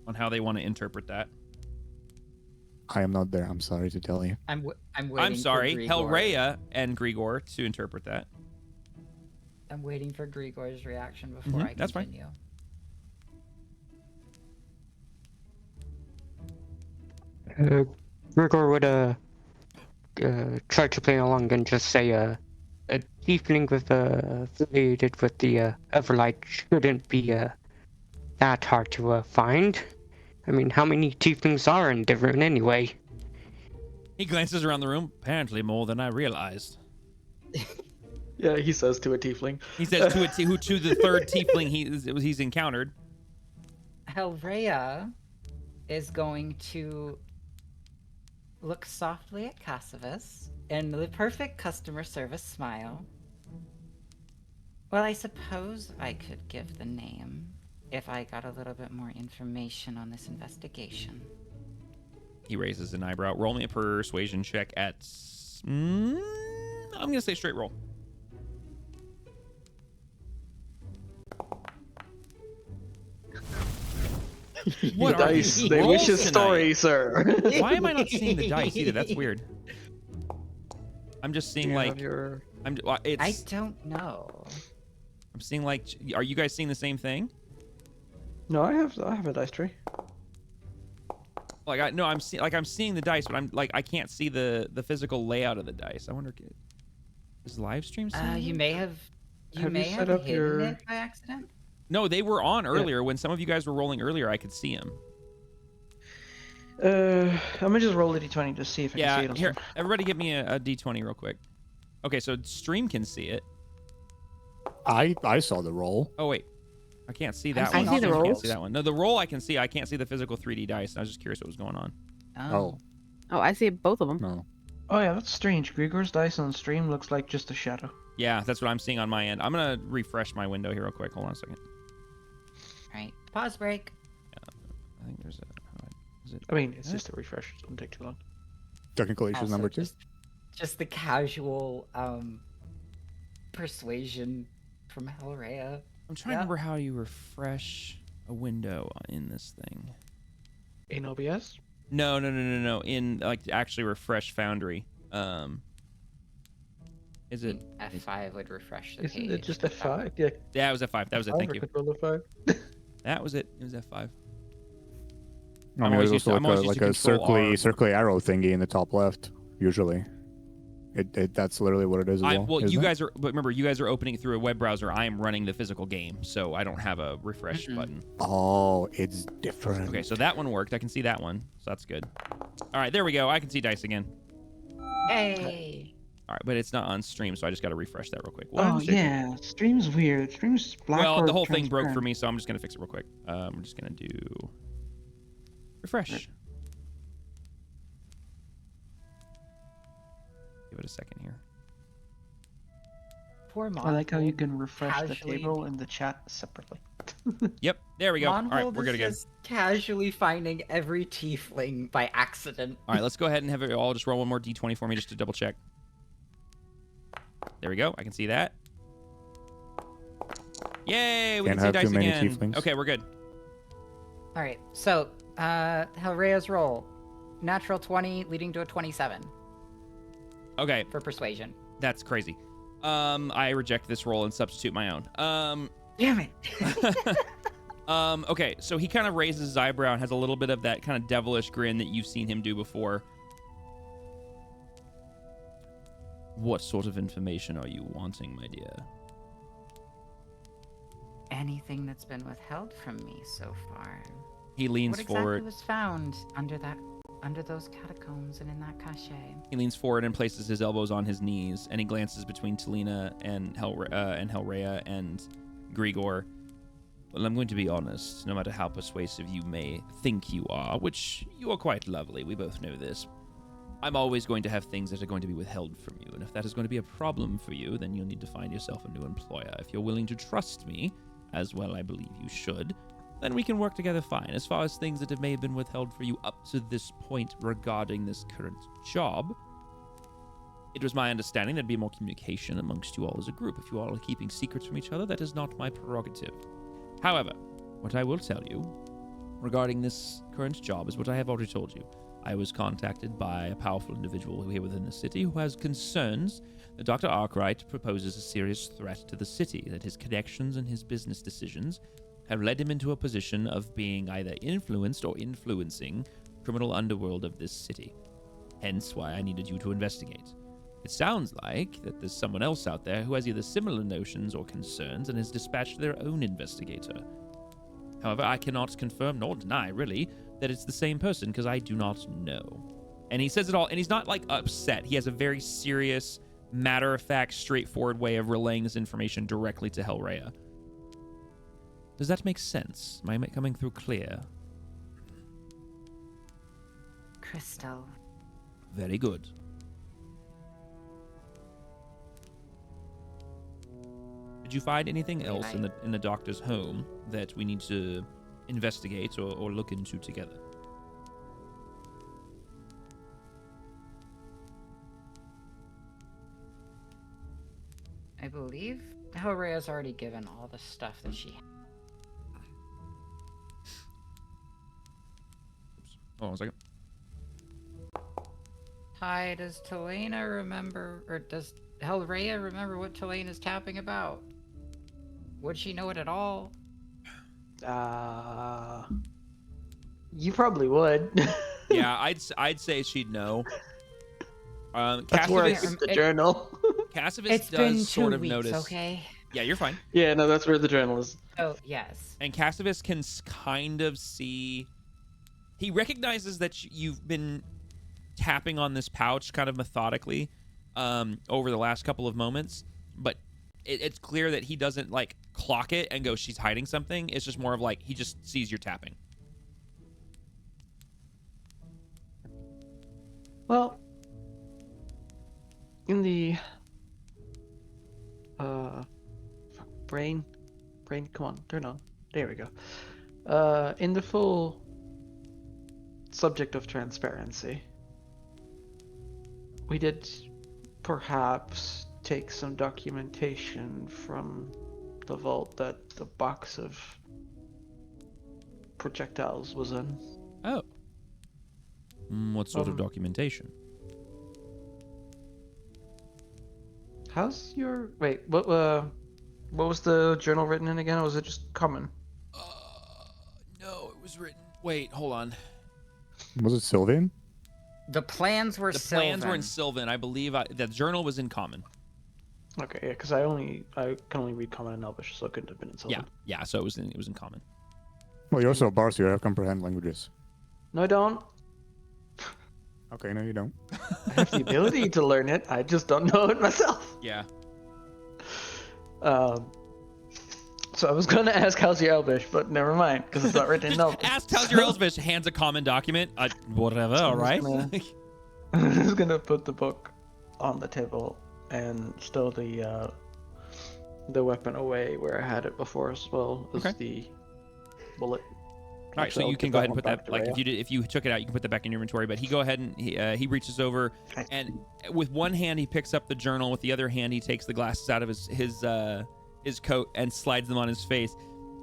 on how they want to interpret that. I am not there. I'm sorry to tell you. I'm waiting. I'm sorry, for Grigor. Hellrhea and Grigor to interpret that. I'm waiting for Grigor's reaction before I that's fine. continue. Grigor would try to play along and just say a tiefling with affiliated with the Everlight shouldn't be that hard to find. I mean, how many tieflings are in Duruun anyway? He glances around the room. Apparently more than I realized. Yeah, he says to a tiefling. He says to the third tiefling he's encountered. Hellrhea is going to look softly at Cassivus and the perfect customer service smile. Well, I suppose I could give the name if I got a little bit more information on this investigation. He raises an eyebrow. Roll me a persuasion check at... I'm going to say straight roll. The dice, they wish his story, sir. Why am I not seeing the dice either? That's weird. I'm just seeing like... I don't know. I'm seeing like... Are you guys seeing the same thing? No, I have a dice tree. Like I'm seeing the dice, but I can't see the physical layout of the dice. I wonder, is live stream? You may have hidden it by accident. No, they were on earlier. When some of you guys were rolling earlier, I could see them. I'm gonna just roll a d20 to see if I can see it. Yeah, here, everybody, give me a d20 real quick. Okay, so stream can see it. I saw the roll. Oh wait, I can't see that I one. see the I can't rolls. see that one. No, the roll I can see. I can't see the physical 3D dice. I was just curious what was going on. Oh. Oh, I see both of them. No. Oh yeah, that's strange. Grigor's dice on stream looks like just a shadow. Yeah, that's what I'm seeing on my end. I'm gonna refresh my window here real quick. Hold on a second. Right. Pause break. I think there's a. Is it? I mean, it's just a refresh. It doesn't take too long. Technical issues Also, number 2. Just the casual persuasion from Hellraya. I'm trying to remember how you refresh a window in this thing. In OBS? No. In like actually refresh Foundry. Is it F5 would refresh the Isn't page. it just F5? Yeah. Yeah, it was F5. That was it. Thank you. Control F5. That was it. It was F5. I I'm mean, always there's used to- also I'm always like used to a control R. circly arrow thingy in the top left. Usually, that's literally what it is. As Well, isn't you it? guys are, but remember, you guys are opening through a web browser. I am running the physical game, so I don't have a refresh button. Oh, it's different. Okay, so that one worked. I can see that one, so that's good. All right, there we go. I can see dice again. Hey. All right, but it's not on stream, so I just got to refresh that real quick. Oh yeah, stream's weird. Stream's black. Well, or the whole thing broke for transparent. me, so I'm just gonna fix it real quick. I'm just gonna do refresh. Give it a second here. Poor Mon. I like how you can refresh the casually- table and the chat separately. Yep, there we go. All right, Monhold we're good is again. just casually finding every tiefling by accident. All right, let's go ahead and have it all just roll one more d20 for me just to double check. There we go. I can see that. Yay! We Can't can see have dice too many again. tieflings. Okay, we're good. All right, so Hellraya's roll, natural 20 leading to a 27 Okay, for persuasion. that's crazy. I reject this roll and substitute my own. Damn it! Okay, so he kind of raises his eyebrow and has a little bit of that kind of devilish grin that you've seen him do before. What sort of information are you wanting, my dear? Anything that's been withheld from me so far. He leans What exactly forward. was found under those catacombs and in that cache? He leans forward and places his elbows on his knees, and he glances between Talina and Hellraya and Grigor. Well, I'm going to be honest. No matter how persuasive you may think you are, which you are quite lovely, we both know this, I'm always going to have things that are going to be withheld from you, and if that is going to be a problem for you, then you'll need to find yourself a new employer. If you're willing to trust me, as well I believe you should, then we can work together fine. As far as things that may have been withheld for you up to this point regarding this current job, it was my understanding there'd be more communication amongst you all as a group. If you all are keeping secrets from each other, that is not my prerogative. However, what I will tell you regarding this current job is what I have already told you. I was contacted by a powerful individual here within the city who has concerns that Dr. Arkwright proposes a serious threat to the city, that his connections and his business decisions have led him into a position of being either influenced or influencing the criminal underworld of this city. Hence why I needed you to investigate. It sounds like that there's someone else out there who has either similar notions or concerns and has dispatched their own investigator. However, I cannot confirm nor deny, really, that it's the same person, because I do not know. And he says it all, and he's not, like, upset. He has a very serious, matter-of-fact, straightforward way of relaying this information directly to Hellraya. Does that make sense? Am I coming through clear? Crystal. Very good. Did you find anything else in the doctor's home that we need to investigate or look into together? I believe Hellraya's already given all the stuff that she. Hold on a second. Hi, does Talena remember, or does Hellraya remember what Talena's tapping about? Would she know it at all? You probably would. Yeah, I'd say she'd know. That's where I Cassivus, keep the journal. Cassivus It's been does 2 sort of weeks, notice. okay? Yeah, you're fine. Yeah, no, that's where the journal is. Oh, yes. And Cassivus can kind of see. He recognizes that you've been tapping on this pouch kind of methodically over the last couple of moments, but it's clear that he doesn't like clock it and go, she's hiding something. It's just more of like he just sees you're tapping. Well, in the brain, come on, turn on. There we go. In the full subject of transparency, we did perhaps take some documentation from the vault that the box of projectiles was in. Oh. What sort of documentation? How's your what was the journal written in again, or was it just common? No, it was written. Wait, hold on. Was it Sylvian? The plans were The plans were in Sylvan. I believe the journal was in Common. Okay, yeah, because I can only read Common and Elvish, so it couldn't have been in Sylvan. Yeah. So it was in Common. Well, you're also a bar, so you have comprehend languages. No, I don't. Okay, no, you don't. I have the ability to learn it. I just don't know it myself. Yeah. So I was gonna ask how's your Elvish, but never mind, because it's not written in Elvish. Asked how's your Elvish, hands a common document. Whatever, all right. I'm just gonna put the book on the table and stow the weapon away where I had it before, as well as the bullet. All right, so you can go ahead and put that, like, if you took it out, you can put that back in your inventory. But he go ahead and he reaches over, and with one hand he picks up the journal, with the other hand he takes the glasses out of his coat and slides them on his face.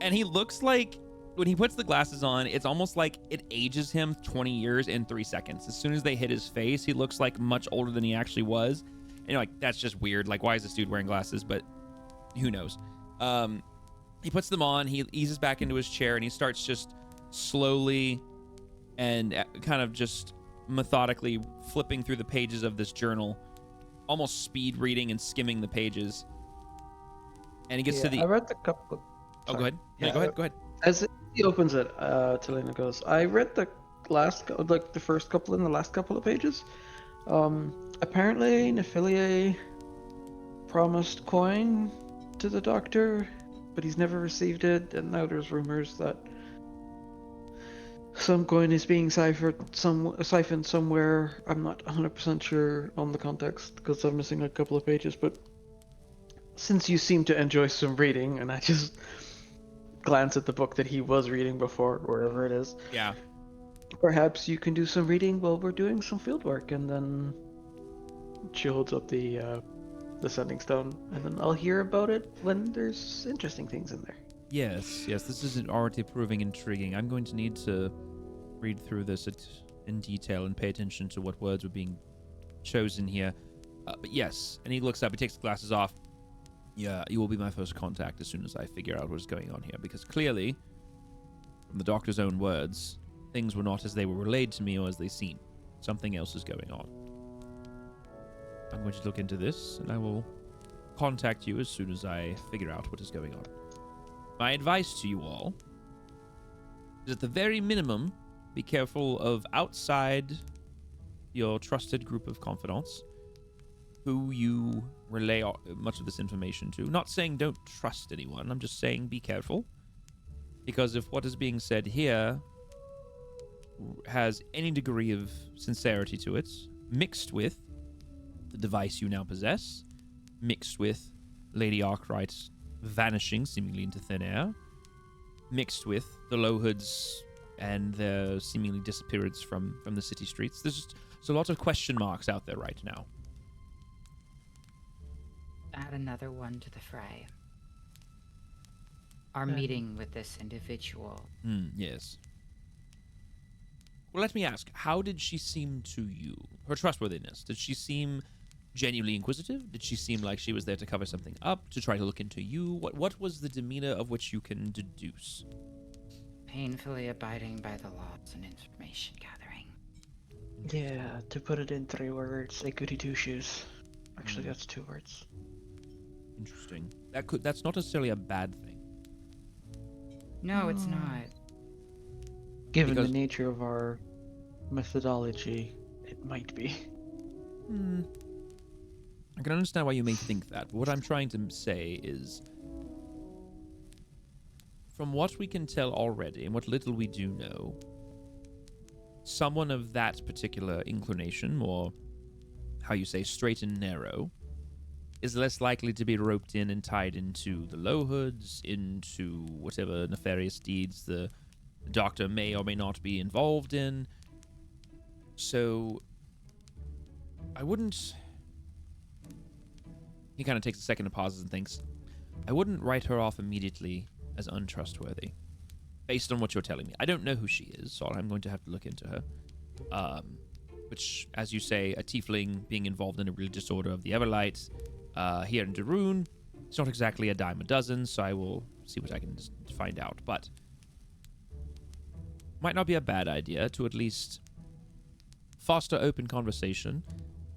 And he looks like, when he puts the glasses on, it's almost like it ages him 20 years in 3 seconds. As soon as they hit his face, he looks like much older than he actually was. And you're like, that's just weird. Like, why is this dude wearing glasses? But who knows? He puts them on, he eases back into his chair, and he starts just slowly and kind of just methodically flipping through the pages of this journal, almost speed reading and skimming the pages. And he gets to the... I read the couple... Oh, go ahead. Yeah, go ahead. As he opens it, Talena goes, I read the the first couple and the last couple of pages. Apparently, Nephilia promised coin to the doctor, but he's never received it, and now there's rumors that some coin is being siphoned somewhere. I'm not 100% sure on the context, because I'm missing a couple of pages, but since you seem to enjoy some reading, and I just glance at the book that he was reading before, wherever it is. Yeah. Perhaps you can do some reading while we're doing some field work, and then she holds up the sending stone, and then I'll hear about it when there's interesting things in there. Yes, this is already proving intriguing. I'm going to need to read through this in detail and pay attention to what words were being chosen here. But yes, and he looks up, he takes the glasses off. Yeah, you will be my first contact as soon as I figure out what's going on here, because clearly, from the doctor's own words, things were not as they were relayed to me or as they seem. Something else is going on. I'm going to look into this, and I will contact you as soon as I figure out what is going on. My advice to you all is, at the very minimum, be careful of outside your trusted group of confidants who you relay much of this information to. Not saying don't trust anyone, I'm just saying be careful. Because if what is being said here has any degree of sincerity to it, mixed with the device you now possess, mixed with Lady Arkwright vanishing seemingly into thin air, mixed with the Lowhoods and their seemingly disappearance from the city streets, there's a lot of question marks out there right now. Add another one to the fray. Our meeting with this individual. Yes. Well, let me ask, how did she seem to you? Her trustworthiness. Did she seem genuinely inquisitive? Did she seem like she was there to cover something up, to try to look into you? What was the demeanor of which you can deduce? Painfully abiding by the laws and information gathering. Yeah, to put it in 3 words, a goody two-shoes. Actually, that's 2 words. Interesting. That's not necessarily a bad thing. No, it's not. Given the nature of our methodology, it might be. I can understand why you may think that, but what I'm trying to say is, from what we can tell already and what little we do know, someone of that particular inclination, or how you say, straight and narrow, is less likely to be roped in and tied into the low hoods, into whatever nefarious deeds the doctor may or may not be involved in. So I wouldn't... He kind of takes a second and pauses and thinks, I wouldn't write her off immediately as untrustworthy, based on what you're telling me. I don't know who she is, so I'm going to have to look into her. Which, as you say, a tiefling being involved in a religious order of the Everlight here in Duruun, it's not exactly a dime a dozen, so I will see what I can find out. But might not be a bad idea to at least foster open conversation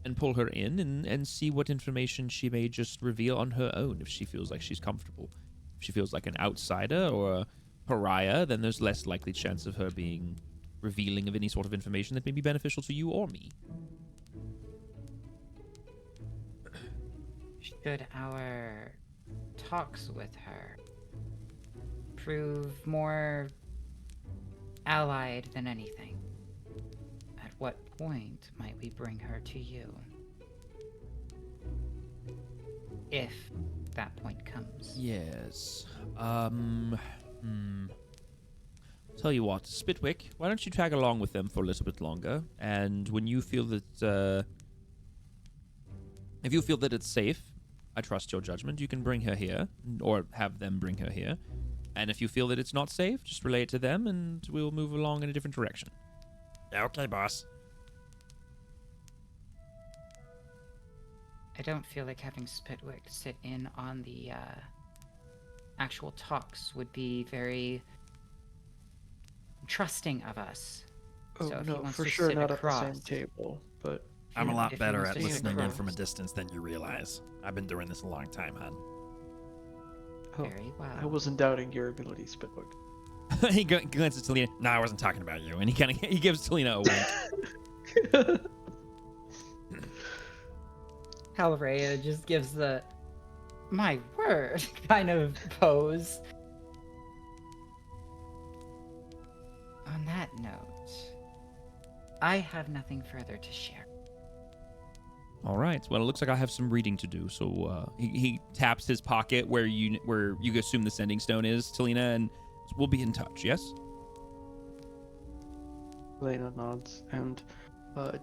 and pull her in and see what information she may just reveal on her own if she feels like she's comfortable. If she feels like an outsider or a pariah, then there's less likely chance of her being revealing of any sort of information that may be beneficial to you or me. Should our talks with her prove more allied than anything, at what point might we bring her to you? If that point comes. Yes. Tell you what, Spitwick, why don't you tag along with them for a little bit longer? And when you feel that, if you feel that it's safe, I trust your judgment, you can bring her here, or have them bring her here. And if you feel that it's not safe, just relay it to them, and we'll move along in a different direction. Yeah, okay, boss. I don't feel like having Spitwick sit in on the actual talks would be very trusting of us. Oh, So if he no, wants for to sure sit not across, at the same table, but... I'm a lot if he better wants at to sit listening in from a across. distance than you realize. I've been doing this a long time, hon. Oh, Very well. I wasn't doubting your ability, Spitwick. He glances at Talina. No, I wasn't talking about you. And he gives Talina a wink. Halraya just gives the my word kind of pose. On that note, I have nothing further to share. All right. Well, it looks like I have some reading to do. So he taps his pocket where you assume the sending stone is, Talina, and we'll be in touch. Yes. Lena nods, and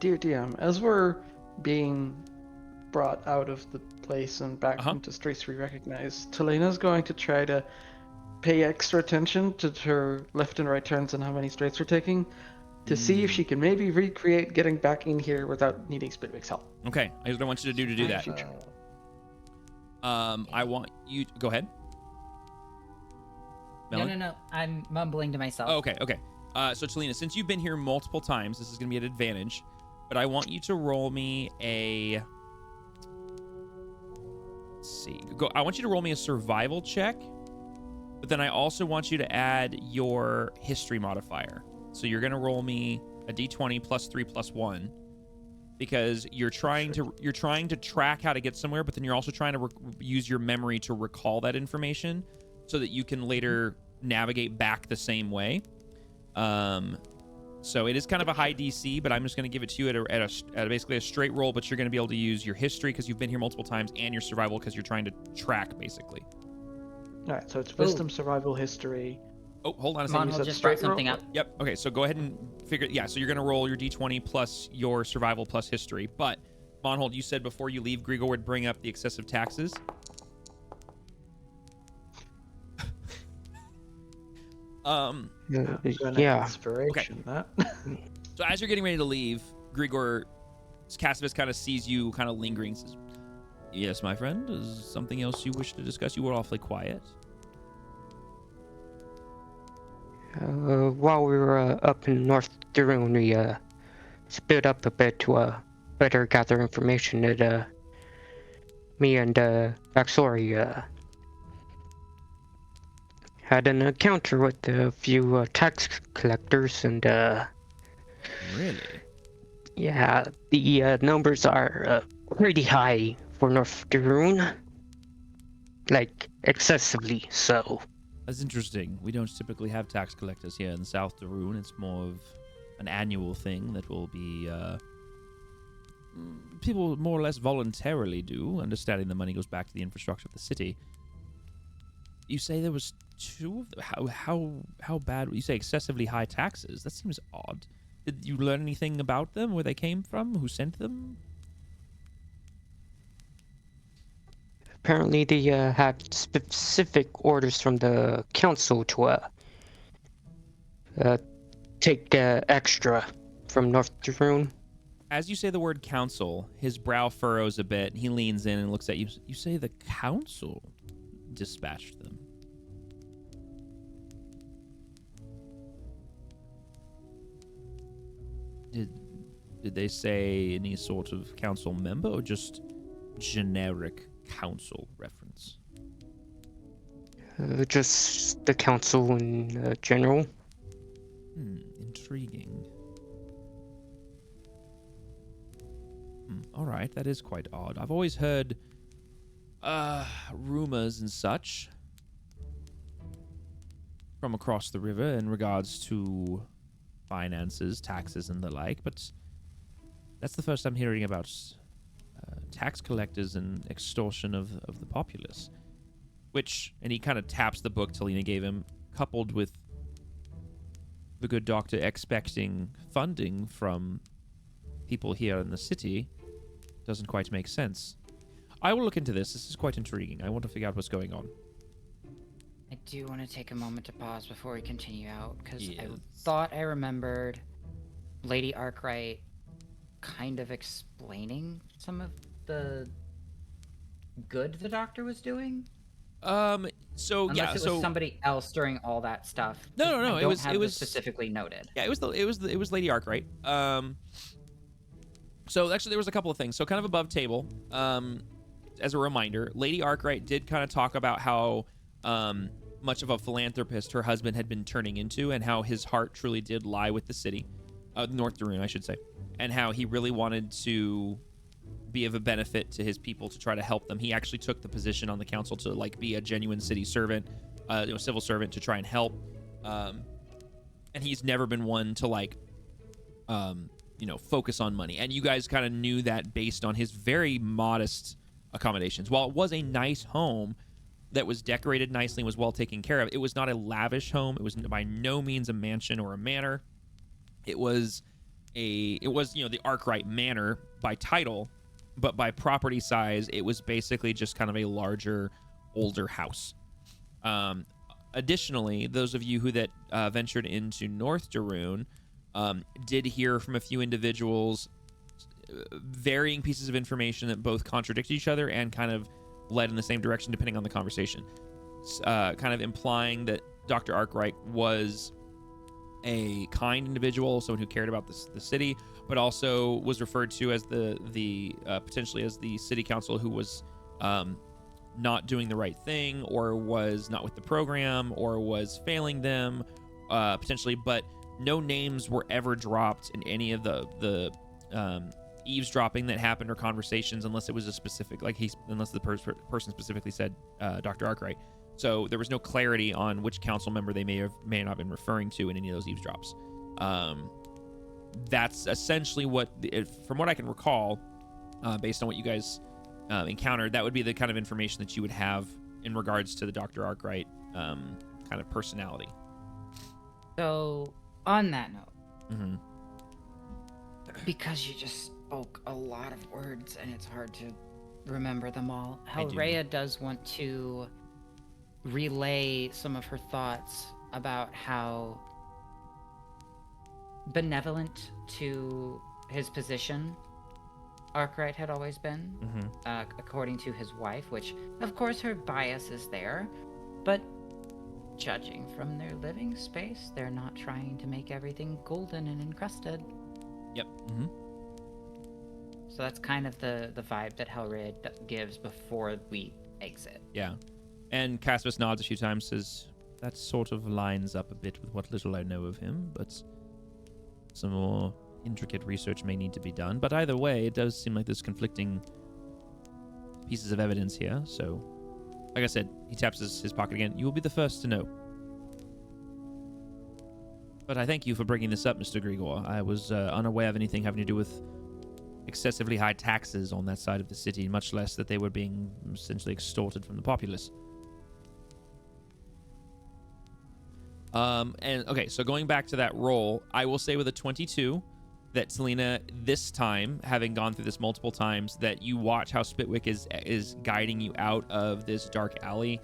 dear DM, as we're being brought out of the place and back into streets we recognize, Talena's going to try to pay extra attention to her left and right turns and how many straights we're taking, to see if she can maybe recreate getting back in here without needing Spitwick's help. Okay. Here's what I want you to do that. I want you to go ahead. Melon? No. I'm mumbling to myself. Oh, okay. So Talina, since you've been here multiple times, this is going to be an advantage, but I want you to roll me a... Let's see. I want you to roll me a survival check, but then I also want you to add your history modifier. So you're going to roll me a d20 plus 3 plus 1, because you're trying to track how to get somewhere, but then you're also trying to use your memory to recall that information so that you can later navigate back the same way. So it is kind of a high DC, but I'm just going to give it to you at basically a straight roll, but you're going to be able to use your history because you've been here multiple times, and your survival because you're trying to track, basically. All right, so it's wisdom, survival, history. Oh, hold on a second. Monhol just brought something up. Yep. Okay, so go ahead and figure... Yeah, so you're going to roll your d20 plus your survival plus history. But, Monhold, you said before you leave, Grigor would bring up the excessive taxes. Yeah. Inspiration, that. So as you're getting ready to leave, Grigor, Cassivus kind of sees you kind of lingering. Says, yes, my friend, is something else you wish to discuss? You were awfully quiet. While we were up in North Duruun, we split up a bit to better gather information. That me and Baxori had an encounter with a few tax collectors, and Really? yeah, the numbers are pretty high for North Duruun. Like, excessively so. That's interesting. We don't typically have tax collectors here in South Duruun. It's more of an annual thing that will be people more or less voluntarily do, understanding the money goes back to the infrastructure of the city. You say there was 2 of them? How bad? You say excessively high taxes. That seems odd. Did you learn anything about them? Where they came from? Who sent them? Apparently, they had specific orders from the council to take extra from North Duruun. As you say the word council, his brow furrows a bit. He leans in and looks at you. You say the council dispatched them. Did they say any sort of council member or just generic council reference? Just the council in general. Intriguing. All right, that is quite odd. I've always heard rumors and such from across the river in regards to finances, taxes, and the like, but that's the first I'm hearing about tax collectors and extortion of the populace. Which, and he kind of taps the book Talina gave him, coupled with the good doctor expecting funding from people here in the city, doesn't quite make sense. I will look into this. This is quite intriguing. I want to figure out what's going on. I do want to take a moment to pause before we continue out, because Yes. I thought I remembered Lady Arkwright kind of explaining some of the good the doctor was doing. So Unless yeah, it was so somebody else during all that stuff. No, I it don't was have it this was specifically noted. Yeah, it was Lady Arkwright. So actually there was a couple of things. So kind of above table, as a reminder, Lady Arkwright did kind of talk about how much of a philanthropist her husband had been turning into, and how his heart truly did lie with the city, North Duruun, I should say, and how he really wanted to be of a benefit to his people, to try to help them. He actually took the position on the council to like be a genuine city servant, civil servant, to try and help. And he's never been one to like, focus on money. And you guys kind of knew that based on his very modest accommodations. While it was a nice home that was decorated nicely and was well taken care of, it was not a lavish home. It was by no means a mansion or a manor. It was the Arkwright Manor by title, but by property size, it was basically just kind of a larger, older house. Additionally, those of you who ventured into North Duruun did hear from a few individuals varying pieces of information that both contradicted each other and kind of led in the same direction depending on the conversation. Kind of implying that Dr. Arkwright was a kind individual, someone who cared about the city, but also was referred to as the potentially as the city council who was not doing the right thing, or was not with the program, or was failing them, potentially. But no names were ever dropped in any of the eavesdropping that happened or conversations, unless it was a specific, unless the person specifically said Dr. Arkwright. So there was no clarity on which council member they may not have been referring to in any of those eavesdrops. That's essentially from what I can recall, based on what you guys encountered, that would be the kind of information that you would have in regards to the Dr. Arkwright kind of personality. So, on that note, Mm-hmm. because you just spoke a lot of words and it's hard to remember them all, I do. Rhea does want to relay some of her thoughts about how benevolent to his position Arkwright had always been, according to his wife, which, of course, her bias is there, but judging from their living space, they're not trying to make everything golden and encrusted. Yep. Mm-hmm. So that's kind of the vibe that Hellraid gives before we exit. Yeah. And Caspus nods a few times, says, that sort of lines up a bit with what little I know of him, but some more intricate research may need to be done. But either way, it does seem like there's conflicting pieces of evidence here. So, like I said, he taps his pocket again. You will be the first to know. But I thank you for bringing this up, Mr. Grigor. I was unaware of anything having to do with excessively high taxes on that side of the city, much less that they were being essentially extorted from the populace. And okay, so going back to that roll, I will say with a 22 that Talina, this time, having gone through this multiple times, that you watch how Spitwick is guiding you out of this dark alley,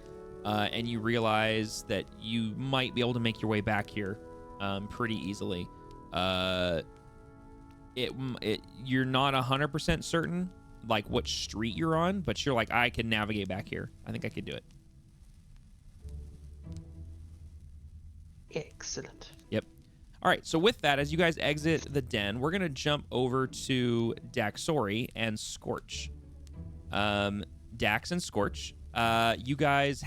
and you realize that you might be able to make your way back here pretty easily. You're not 100% certain like what street you're on, but you're like, I can navigate back here. I think I could do it. Excellent. Yep. All right, so with that, as you guys exit the den, we're going to jump over to Daxori and Scorch. Dax and Scorch, you guys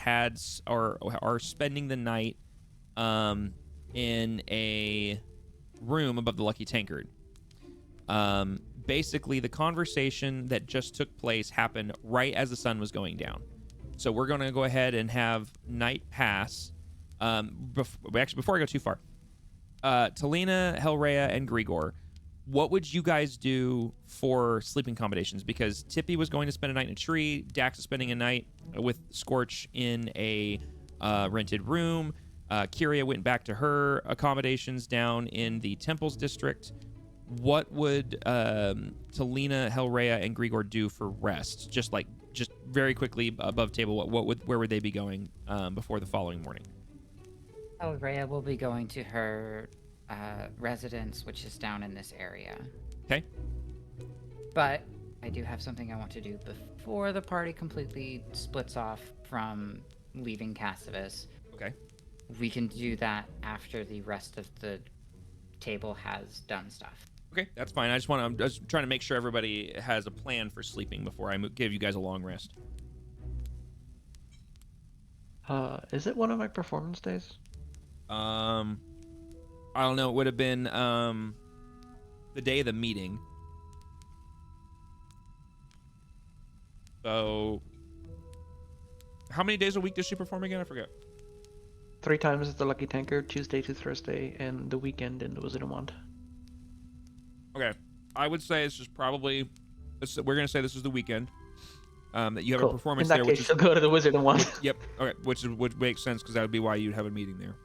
are spending the night in a room above the Lucky Tankard. Basically, the conversation that just took place happened right as the sun was going down. So we're going to go ahead and have night pass. Before I go too far, Talina, Hellrhea, and Grigor, what would you guys do for sleeping accommodations? Because Tippy was going to spend a night in a tree. Dax is spending a night with Scorch in a rented room. Kyria went back to her accommodations down in the Temples district. What would Talina, Hellrhea, and Grigor do for rest? Just very quickly above table, where would they be going before the following morning? Rhea will be going to her residence, which is down in this area. Okay. But I do have something I want to do before the party completely splits off from leaving Cassivus. Okay. We can do that after the rest of the table has done stuff. Okay, that's fine. I'm just trying to make sure everybody has a plan for sleeping before I give you guys a long rest. Is it one of my performance days? I don't know. It would have been the day of the meeting. So, how many days a week does she perform again? I forget. 3 times at the Lucky Tankard, Tuesday to Thursday, and the weekend in the Wizard of Wand. Okay, I would say this is probably. We're gonna say this is the weekend. That you have Cool. a performance in that there, case, which is she'll go to the Wizard of Wand. Yep. Okay, which would make sense because that would be why you'd have a meeting there.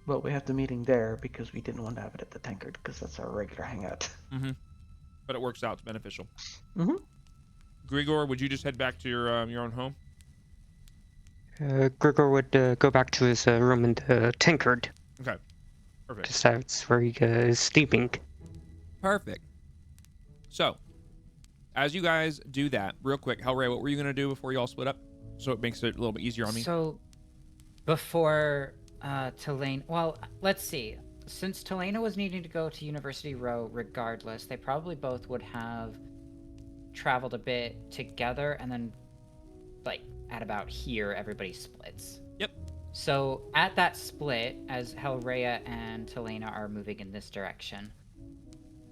Well, we have the meeting there because we didn't want to have it at the Tankard because that's our regular hangout. Mm-hmm. But it works out. It's beneficial. Mm-hmm. Grigor, would you just head back to your own home? Grigor would go back to his room in the Tankard. Okay. Perfect. Because that's where he is sleeping. Perfect. So, as you guys do that, real quick, Hellray, what were you going to do before you all split up? So it makes it a little bit easier on me. So, before Talena... Well, let's see. Since Talena was needing to go to University Row regardless, they probably both would have traveled a bit together, and then, like, at about here, everybody splits. Yep. So, at that split, as Hellrhea and Talena are moving in this direction,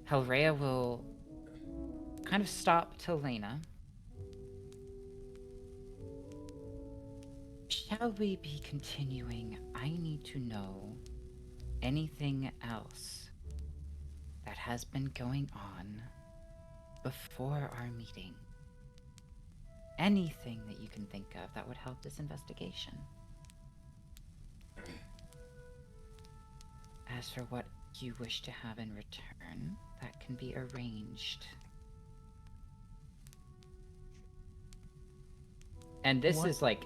Hellrhea will kind of stop Talena. Shall we be continuing? I need to know anything else that has been going on before our meeting. Anything that you can think of that would help this investigation. As for what you wish to have in return, that can be arranged. And this is like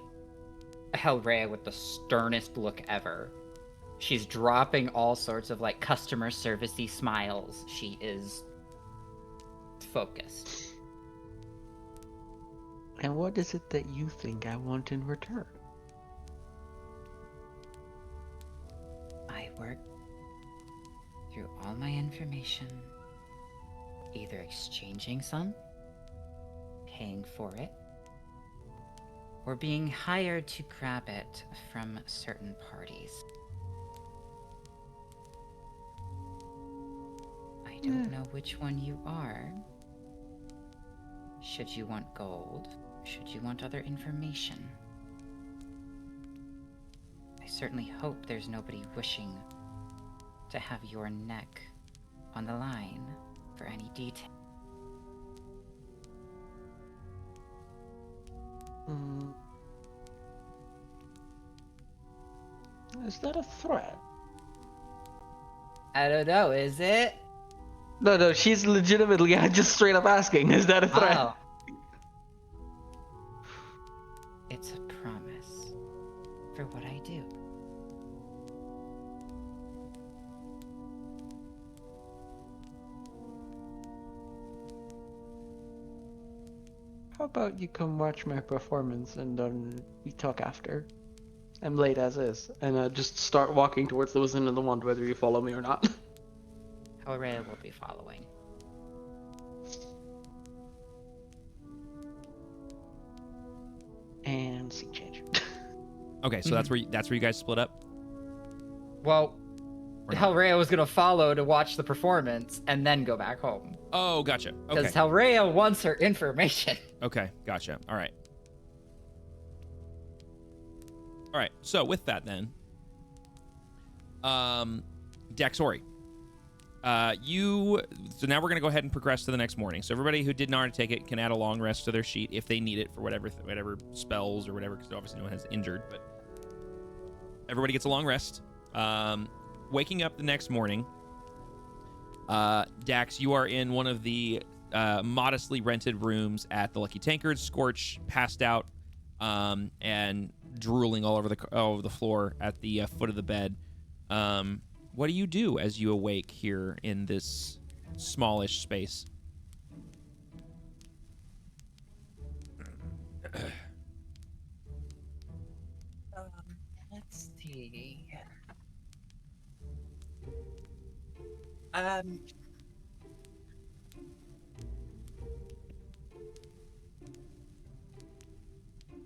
Hellrhea with the sternest look ever. She's dropping all sorts of like customer servicey smiles. She is focused. And what is it that you think I want in return? I work through all my information, either exchanging some, paying for it, or being hired to grab it from certain parties. I don't know which one you are. Should you want gold? Should you want other information? I certainly hope there's nobody wishing to have your neck on the line for any detail. Is that a threat? I don't know, is it? No, she's legitimately just straight up asking, is that a threat? Oh. It's a promise for what I do. How about you come watch my performance and we talk after? I'm late as is, and just start walking towards the Wizard of the Wand, whether you follow me or not. Aurea will be following. And scene change. Okay, so that's where you guys split up. Well, Or not? Hellraya was gonna follow to watch the performance and then go back home. Oh, gotcha. Because Okay. Hellraya wants her information. Okay, gotcha. All right. All right. So with that, then, Daxori, so now we're gonna go ahead and progress to the next morning. So everybody who did not take it can add a long rest to their sheet if they need it for whatever spells or whatever, because obviously no one has injured. But everybody gets a long rest. Waking up the next morning, Dax, you are in one of the modestly rented rooms at the Lucky Tankard. Scorch passed out and drooling all over the floor at the foot of the bed. What do you do as you awake here in this smallish space? Let's see.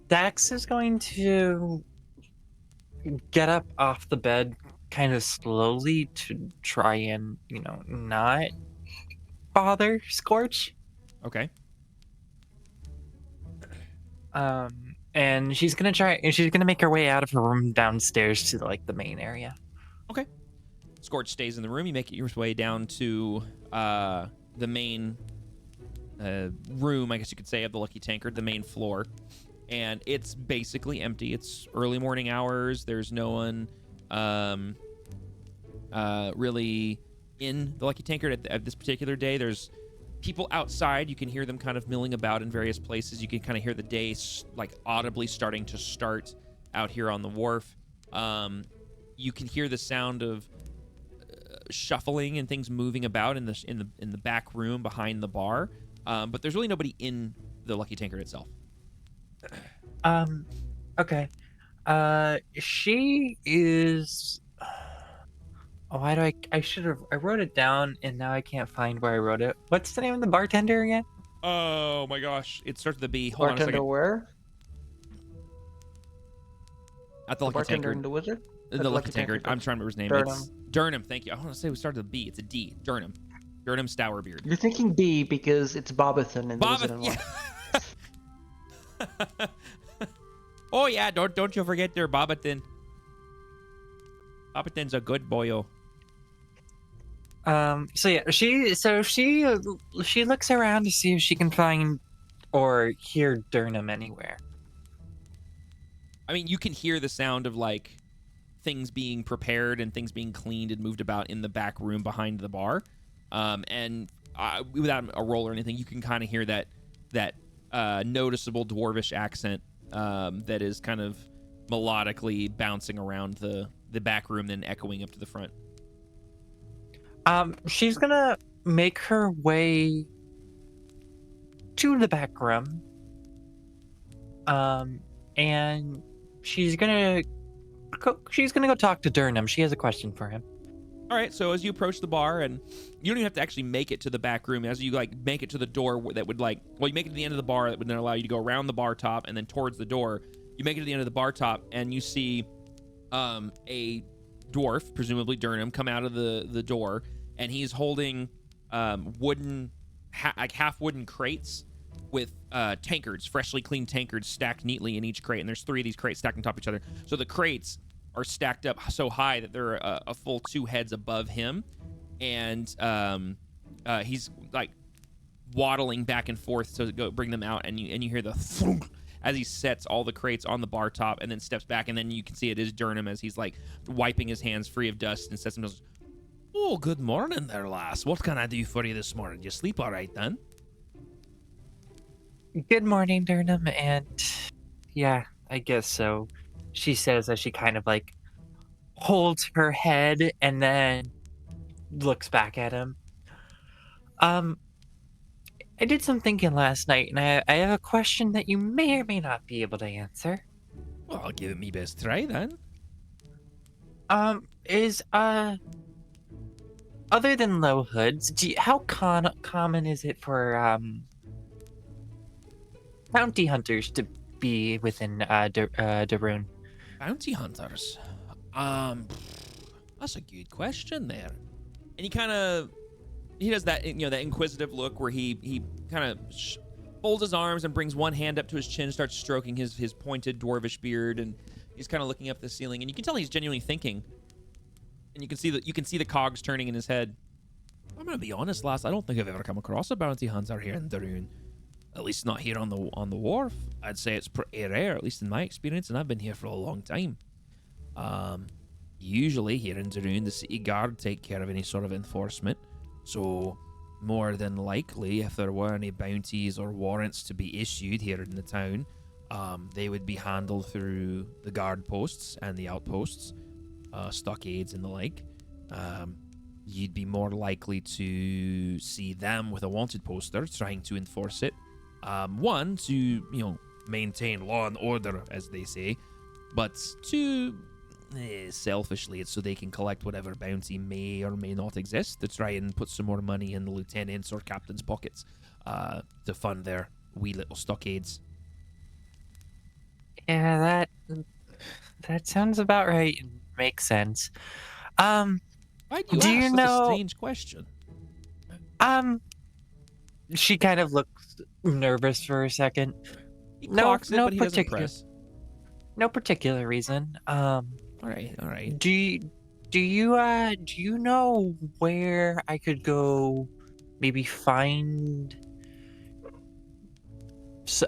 Dax is going to get up off the bed kind of slowly to try and, not bother Scorch. Okay. And she's gonna make her way out of her room downstairs to the main area. Okay. Scorch stays in the room. You make your way down to the main room, I guess you could say, of the Lucky Tankard, the main floor. And it's basically empty. It's early morning hours. There's no one really in the Lucky Tankard at this particular day. There's people outside. You can hear them kind of milling about in various places. You can kind of hear the day audibly starting to start out here on the wharf. You can hear the sound of shuffling and things moving about in the back room behind the bar. But there's really nobody in the Lucky Tankard itself. Okay. She is. Oh, I wrote it down and now I can't find where I wrote it. What's the name of the bartender again? Oh my gosh. It starts with a B. Hold on a Bartender second. where? At the Lucky Bartender Tankard. and the Wizard? The At the Lucky Lucky Tankard. Tankard. I'm trying to remember his name. Durnham. It's Durnham. Thank you. I want to say we started with a B. It's a D. Durnham. Durnham Stourbeard. You're thinking B because it's Bobathan in the Wizard of Yeah. Wand. Oh yeah, don't you forget there, Bobathan. Bobathan's a good boyo. So yeah, she looks around to see if she can find or hear Durnham anywhere. I mean, you can hear the sound of things being prepared and things being cleaned and moved about in the back room behind the bar. And without a roll or anything, you can kind of hear that noticeable dwarvish accent that is kind of melodically bouncing around the back room, then echoing up to the front. She's gonna make her way to the back room. And she's gonna go talk to Durnham. She has a question for him. All right, so as you approach the bar, and you don't even have to actually make it to the back room. As you make it to the door that would you make it to the end of the bar that would then allow you to go around the bar top and then towards the door. You make it to the end of the bar top, and you see a dwarf, presumably Durnham, come out of the door, and he's holding wooden, half wooden crates with tankards, freshly cleaned tankards stacked neatly in each crate. And there's 3 of these crates stacked on top of each other. So the crates are stacked up so high that they're a full 2 heads above him. And he's like waddling back and forth to go bring them out. And you hear the thunk as he sets all the crates on the bar top and then steps back. And then you can see it is Duruun as he's like wiping his hands free of dust and sets himself. Oh, good morning there, lass. What can I do for you this morning? You sleep all right then? Good morning, Duruun, and yeah, I guess so. She says as she kind of like holds her head and then looks back at him. I did some thinking last night, and I have a question that you may or may not be able to answer. Well, I'll give it me best try then. Is other than low hoods, how common is it for bounty hunters to be within Duruun? Bounty hunters? That's a good question there. And he does that, that inquisitive look where he kind of folds his arms and brings one hand up to his chin, starts stroking his pointed dwarvish beard, and he's kind of looking up the ceiling, and you can tell he's genuinely thinking. And you can see the cogs turning in his head. I'm gonna be honest, lass. I don't think I've ever come across a bounty hunter here in Duruun. At least not here on the wharf. I'd say it's pretty rare, at least in my experience, and I've been here for a long time. Usually here in Duruun, the city guard take care of any sort of enforcement. So more than likely, if there were any bounties or warrants to be issued here in the town, they would be handled through the guard posts and the outposts, stockades and the like. You'd be more likely to see them with a wanted poster trying to enforce it. One, to, maintain law and order, as they say, but two, selfishly, it's so they can collect whatever bounty may or may not exist to try and put some more money in the lieutenant's or captain's pockets to fund their wee little stockades. Yeah, that sounds about right. Makes sense. Why do you ask such a strange question? She kind of looks nervous for a second. He clocks it, but he doesn't press. No particular reason. All right. Do you know where I could go? Maybe find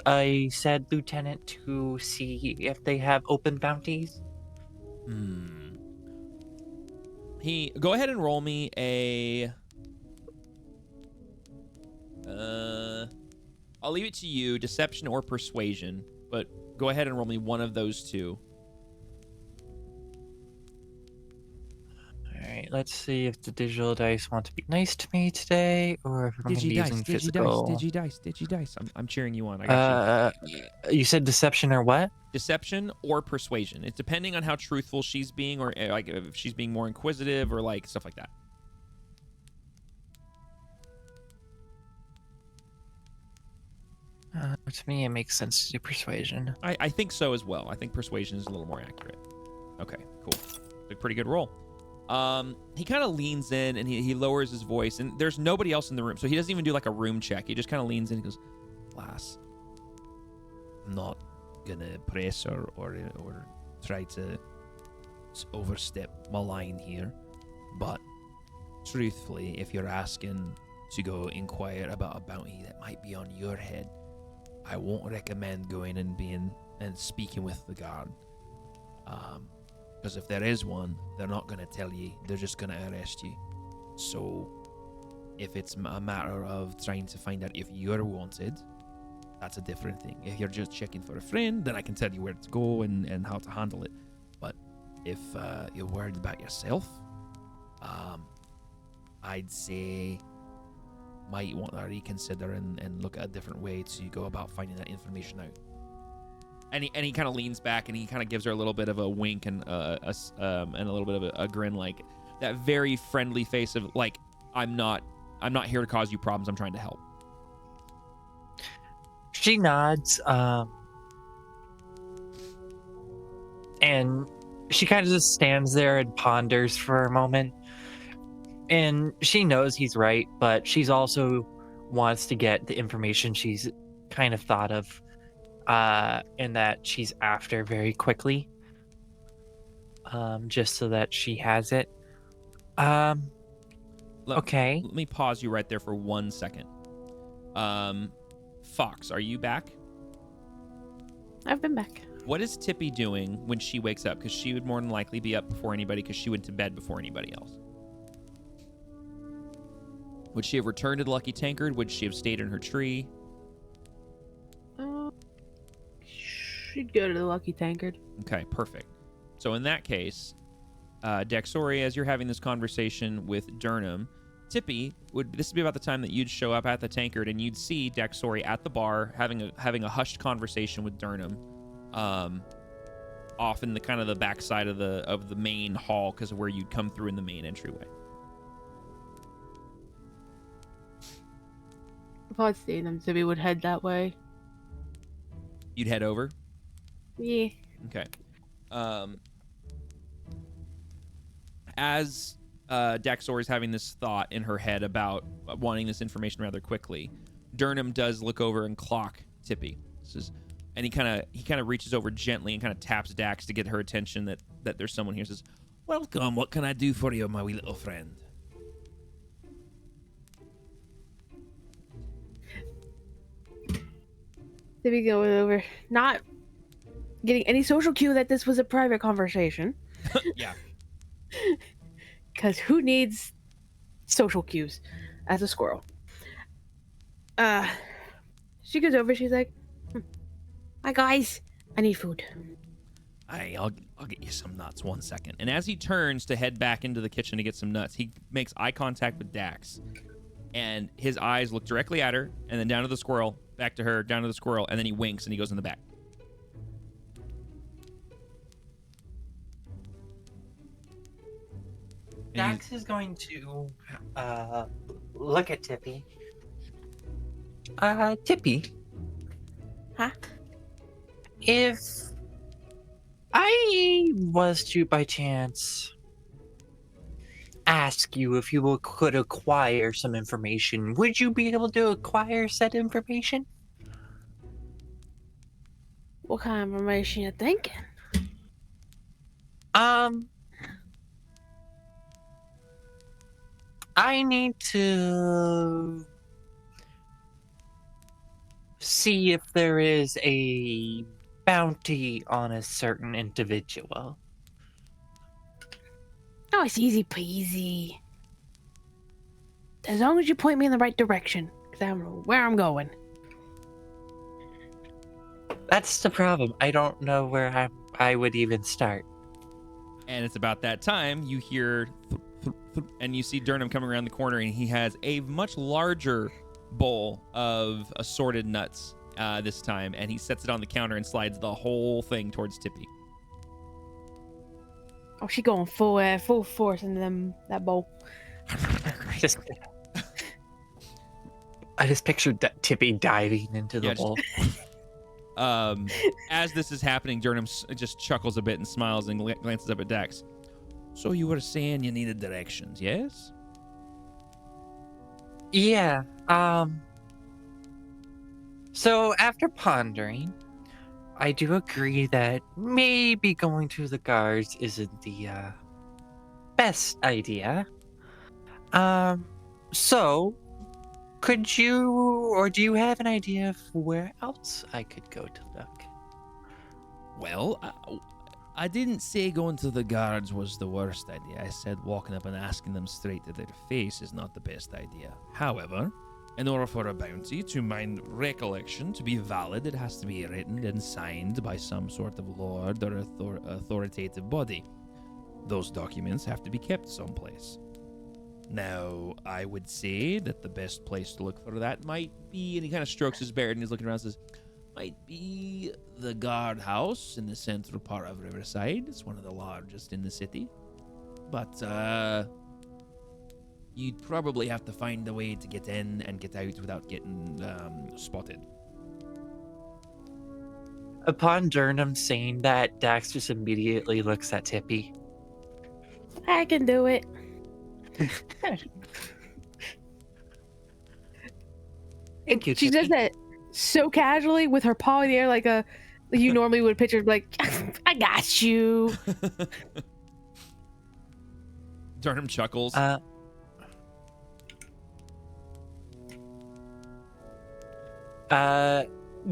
a said lieutenant to see if they have open bounties. Go ahead and roll me a. I'll leave it to you, deception or persuasion, but go ahead and roll me one of those two. Alright, let's see if the digital dice want to be nice to me today, or if I'm going to be using physical. Digi-dice. I'm cheering you on. I got you. You said deception or what? Deception or persuasion. It's depending on how truthful she's being, or like if she's being more inquisitive, or like stuff like that. To me, it makes sense to do persuasion. I think so as well. I think persuasion is a little more accurate. Okay, cool. A pretty good roll. He kind of leans in and he lowers his voice, and there's nobody else in the room, so he doesn't even do like a room check. He just kind of leans in and goes, "Lass, I'm not gonna press or try to overstep my line here, but truthfully, if you're asking to go inquire about a bounty that might be on your head, I won't recommend going and speaking with the guard. Because if there is one, they're not going to tell you. They're just going to arrest you. So if it's a matter of trying to find out if you're wanted, that's a different thing. If you're just checking for a friend, then I can tell you where to go and how to handle it. But if you're worried about yourself, I'd say might want to reconsider and look at a different way to go about finding that information out." And he kind of leans back and he kind of gives her a little bit of a wink and a little bit of a grin, like that very friendly face of like, I'm not here to cause you problems. I'm trying to help. She nods, and she kind of just stands there and ponders for a moment. And she knows he's right, but she's also wants to get the information she's kind of thought of, and that she's after very quickly, just so that she has it. Okay. Let me pause you right there for 1 second. Fox, are you back? I've been back. What is Tippy doing when she wakes up? Because she would more than likely be up before anybody because she went to bed before anybody else. Would she have returned to the Lucky Tankard? Would she have stayed in her tree? She'd go to the Lucky Tankard. Okay, perfect. So in that case, Dexori, as you're having this conversation with Duruun, Tippy this would be about the time that you'd show up at the tankard and you'd see Dexori at the bar having a hushed conversation with Duruun, off in the kind of the backside of the main hall because of where you'd come through in the main entryway. If I'd seen them, Tippy would head that way. You'd head over? Yeah. Okay. As Dexori's having this thought in her head about wanting this information rather quickly, Duruun does look over and clock Tippy. And he kind of reaches over gently and kind of taps Dax to get her attention that there's someone here. Says, "Welcome. What can I do for you, my wee little friend?" Tippy going over, not getting any social cue that this was a private conversation. Yeah. Because who needs social cues as a squirrel? She goes over, she's like, "Hi guys, I need food." I'll get you some nuts 1 second. And as he turns to head back into the kitchen to get some nuts, he makes eye contact with Dax. And his eyes look directly at her, and then down to the squirrel, back to her, down to the squirrel, and then he winks and he goes in the back. Dax is going to look at Tippy. Tippy? Huh? If I was to, by chance, ask you if you could acquire some information, would you be able to acquire said information? What kind of information you thinking? I need to see if there is a bounty on a certain individual. Oh, it's easy peasy. As long as you point me in the right direction, because I don't know where I'm going. That's the problem. I don't know where I would even start. And it's about that time you hear and you see Duruun coming around the corner, and he has a much larger bowl of assorted nuts this time, and he sets it on the counter and slides the whole thing towards Tippy. Oh, she going full force into that bowl. I just pictured Tippy diving into the bowl. As this is happening, Duruun just chuckles a bit and smiles and glances up at Dax. "So you were saying you needed directions, yes?" Yeah, so after pondering, I do agree that maybe going to the guards isn't the best idea. So could you, or do you have an idea of where else I could go to look? Well, I didn't say going to the guards was the worst idea. I said walking up and asking them straight to their face is not the best idea. However, in order for a bounty, to my recollection, to be valid, it has to be written and signed by some sort of lord or authoritative body. Those documents have to be kept someplace. Now, I would say that the best place to look for that might be, and he kind of strokes his beard and he's looking around and says, might be the guardhouse in the central part of Riverside. It's one of the largest in the city. But, you'd probably have to find a way to get in and get out without getting spotted. Upon Duruun saying that, Dax just immediately looks at Tippy. I can do it. Thank you, She Tippy. does that. so casually with her paw in the air, like you normally would picture, like, I got you. Durham chuckles.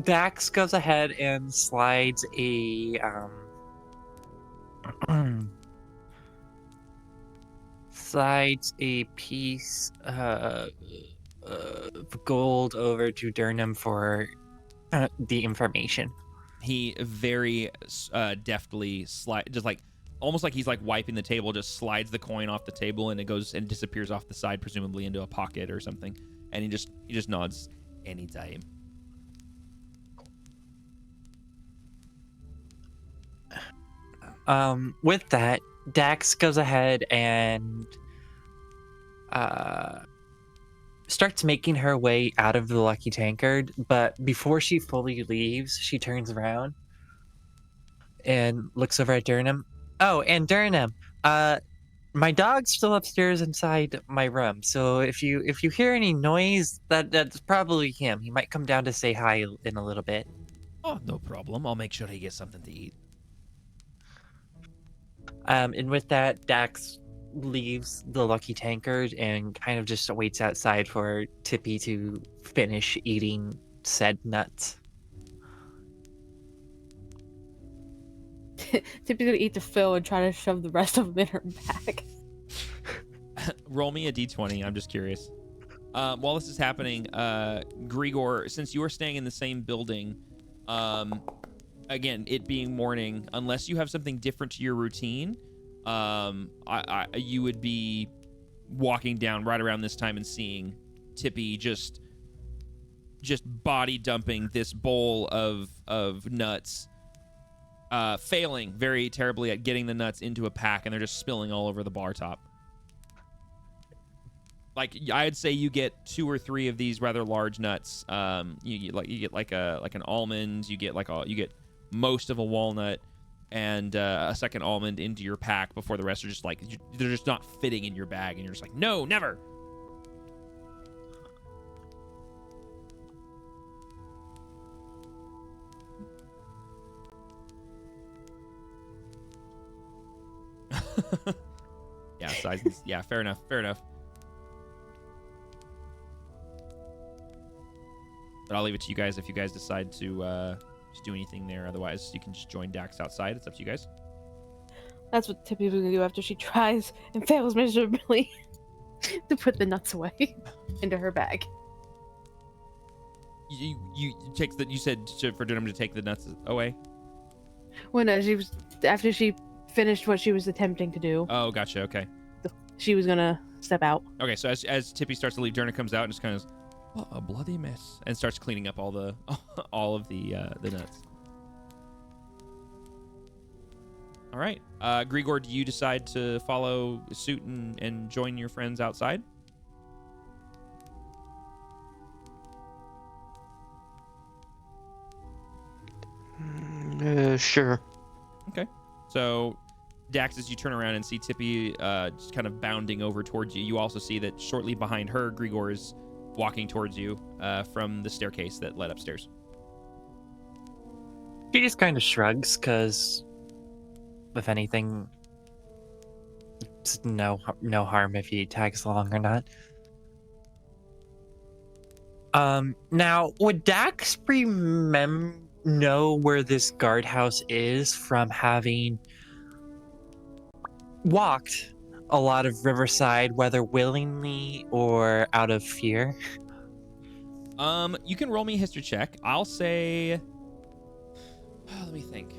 Dax goes ahead and slides a piece of gold over to Durham for the information. He very deftly just like almost like he's like wiping the table, just slides the coin off the table and it goes and disappears off the side, presumably into a pocket or something. And he just nods. Anytime. With that, Dax goes ahead and starts making her way out of the Lucky Tankard, but before she fully leaves, she turns around and looks over at Durham. Oh, and Durham, my dog's still upstairs inside my room, so if you hear any noise, that's probably him. He might come down to say hi in a little bit. Oh, no problem. I'll make sure he gets something to eat. And with that, Dax leaves the Lucky Tankard and kind of just waits outside for Tippy to finish eating said nuts. Tippy's gonna eat the fill and try to shove the rest of them in her bag. Roll me a d20. I'm just curious. While this is happening, Grigor, since you are staying in the same building, again, it being morning, unless you have something different to your routine, you would be walking down right around this time and seeing Tippy just body dumping this bowl of nuts, failing very terribly at getting the nuts into a pack, and they're just spilling all over the bar top. Like, I'd say you get 2 or 3 of these rather large nuts. You get like an almond. You get most of a walnut and a second almond into your pack before the rest are just like they're just not fitting in your bag, and you're just like, no, never. Yeah, sizes. Yeah, fair enough. Fair enough. But I'll leave it to you guys if you guys decide to just do anything there. Otherwise, you can just join Dax outside. It's up to you guys. That's what Tippy's gonna do after she tries and fails miserably to put the nuts away into her bag. You take the. You said for Durham to take the nuts away. Well, no, after she finished what she was attempting to do. Oh, gotcha. Okay. She was gonna step out. Okay, so as Tippy starts to leave, Durham comes out and just kind of. What a bloody mess! And starts cleaning up all of the nuts. All right, Grigor, do you decide to follow suit and join your friends outside? Sure. Okay. So, Dax, as you turn around and see Tippy just kind of bounding over towards you, you also see that shortly behind her, Grigor is walking towards you from the staircase that led upstairs. She just kind of shrugs, because if anything, it's no harm if he tags along or not. Now, would Dax know where this guardhouse is from having walked a lot of Riverside, whether willingly or out of fear? You can roll me a history check. I'll say... let me think.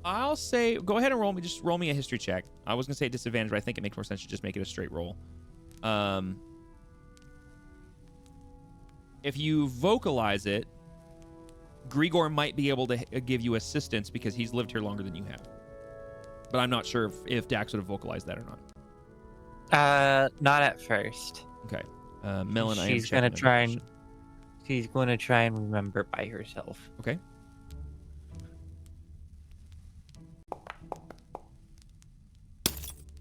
I'll say... Go ahead and roll me a history check. I was going to say disadvantage, but I think it makes more sense to just make it a straight roll. If you vocalize it, Grigor might be able to give you assistance because he's lived here longer than you have. But I'm not sure if Dax would have vocalized that or not. Not at first. Okay. Melon, she's gonna try and remember by herself. Okay.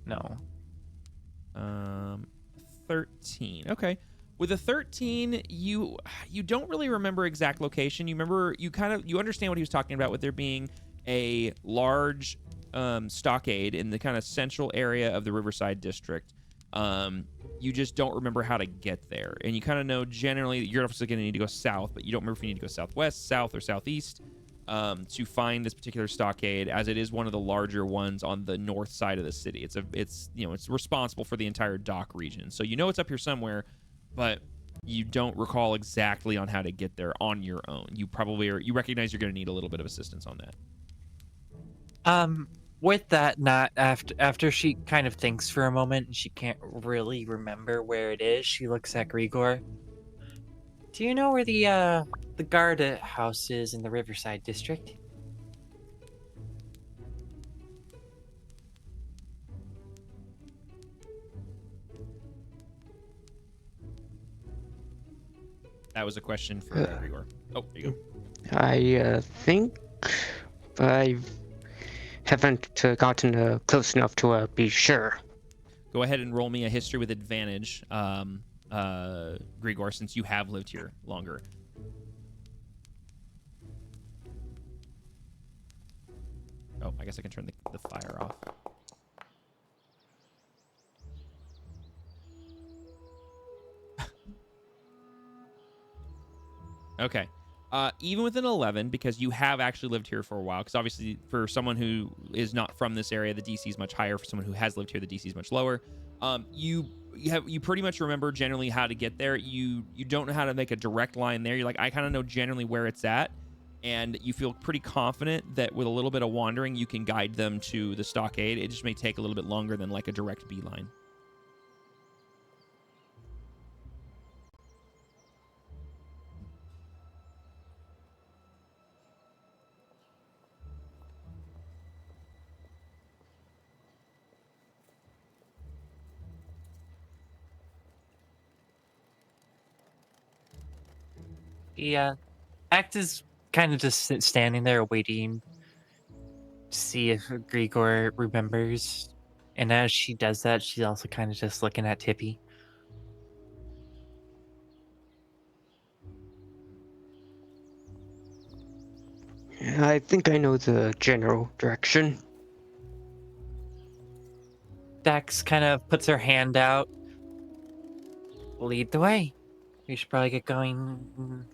No. 13. Okay. With a 13, you don't really remember exact location. You understand what he was talking about with there being a large stockade in the kind of central area of the Riverside district. You just don't remember how to get there. And you kind of know generally that you're obviously going to need to go south, but you don't remember if you need to go southwest, south, or southeast to find this particular stockade, as it is one of the larger ones on the north side of the city. It's responsible for the entire dock region. So you know it's up here somewhere, but you don't recall exactly on how to get there on your own. You recognize you're going to need a little bit of assistance on that. With that, not after she kind of thinks for a moment and she can't really remember where it is, she looks at Grigor. Do you know where the guard house is in the Riverside district? That was a question for Grigor. Oh, there you go. I think I haven't gotten close enough to be sure. Go ahead and roll me a history with advantage, Grigor, since you have lived here longer. Oh, I guess I can turn the fire off. Okay. Even with an 11, because you have actually lived here for a while, because obviously for someone who is not from this area, the DC is much higher. For someone who has lived here, the DC is much lower. You pretty much remember generally how to get there. You don't know how to make a direct line there. You're like, I kind of know generally where it's at, and you feel pretty confident that with a little bit of wandering, you can guide them to the stockade. It just may take a little bit longer than like a direct beeline. Yeah. Act is kind of just standing there waiting to see if Grigor remembers. And as she does that, she's also kind of just looking at Tippy. I think I know the general direction. Dax kind of puts her hand out. Lead the way. We should probably get going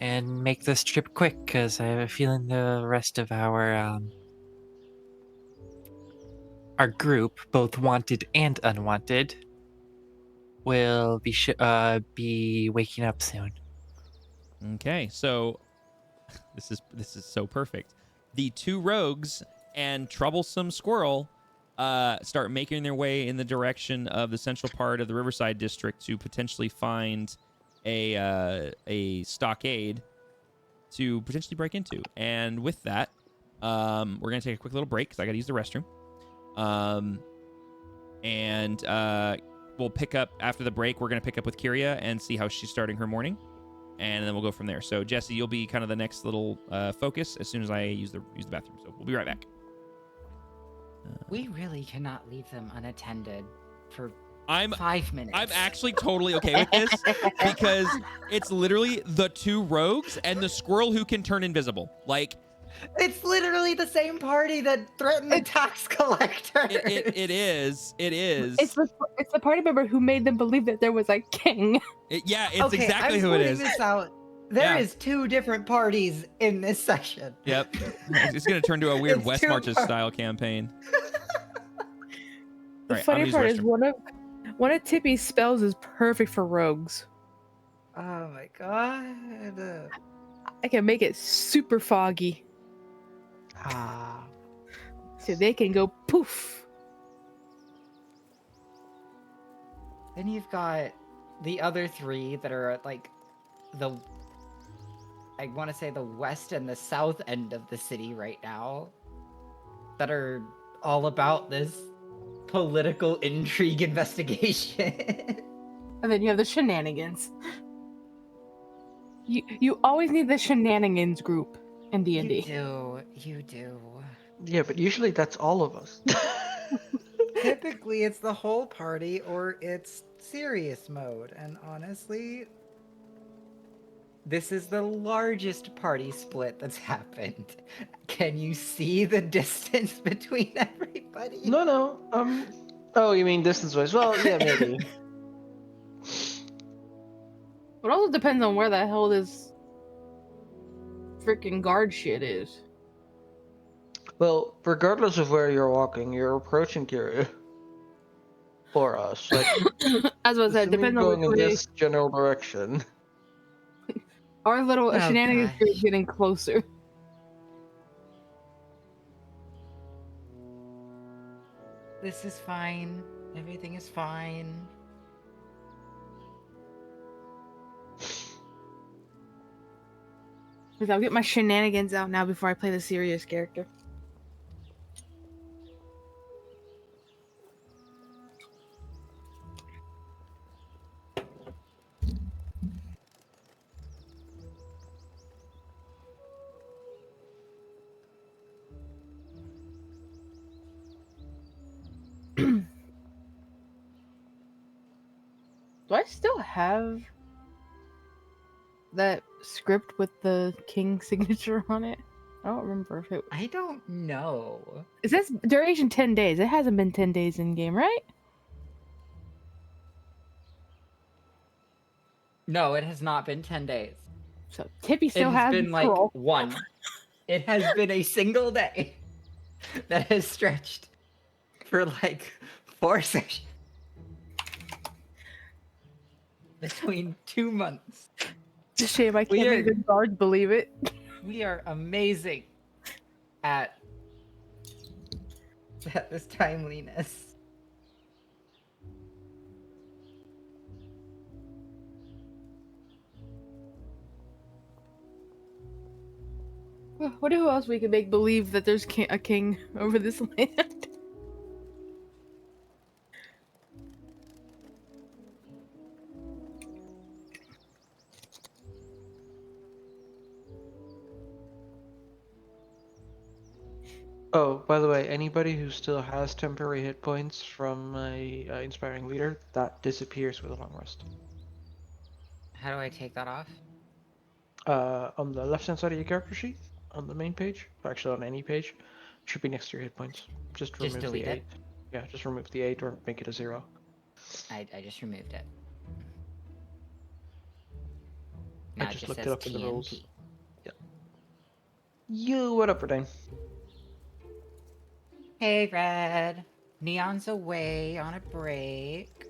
and make this trip quick, because I have a feeling the rest of our group, both wanted and unwanted, will be waking up soon. Okay, so this is so perfect. The two rogues and Troublesome Squirrel start making their way in the direction of the central part of the Riverside district to potentially find a stockade to potentially break into. And with that, we're gonna take a quick little break because I gotta use the restroom. And we'll pick up after the break. We're gonna pick up with Kyria and see how she's starting her morning, and then we'll go from there. So Jesse, you'll be kind of the next little focus as soon as I use the bathroom. So we'll be right back. We really cannot leave them unattended for 5 minutes. I'm actually totally okay with this because it's literally the two rogues and the squirrel who can turn invisible. Like, it's literally the same party that threatened the tax collector. It is. It's the party member who made them believe that there was a king. It's exactly who it is. This out. There is two different parties in this section. Yep. It's going to turn to a weird West Marches style campaign. The funny part is one of Tippy's spells is perfect for rogues. Oh my god. I can make it super foggy. So they can go poof. Then you've got the other three that are at like I want to say the west and the south end of the city right now, that are all about this political intrigue investigation. And then you have the shenanigans. You always need the shenanigans group in D&D. You do. Yeah, but usually that's all of us. Typically, it's the whole party or it's serious mode. And honestly, this is the largest party split that's happened. Can you see the distance between everybody? No. Oh, you mean distance-wise? Well, yeah, maybe. It also depends on where the hell this freaking guard shit is. Well, regardless of where you're walking, you're approaching Kiryu. Or us. Like, As I said, assuming depends on going which in way this general direction. our little Oh, shenanigans gosh. group is getting closer. This is fine. Everything is fine. Because I'll get my shenanigans out now before I play the serious character. Do I still have that script with the king signature on it? I don't remember if it. I don't know. It says duration 10 days. It hasn't been 10 days in game, right? No, it has not been 10 days. So Tippy It still has has been the like scroll. 1. It has been a single day that has stretched for like 4 sessions. Between 2 months. It's a shame I can't Weird. make the guards believe it. We are amazing at this timeliness. Wonder who else we can make believe that there's a king over this land. Oh, by the way, anybody who still has temporary hit points from my inspiring leader, that disappears with a long rest. How do I take that off? On the left-hand side of your character sheet, on the main page, or actually on any page, should be next to your hit points. Just remove delete the it? 8. Yeah, just remove the 8 or make it a 0. I just removed it. I Now it just looked it says up in the rules. TNP. You, what up, Verdane? Hey, Red. Neon's away on a break.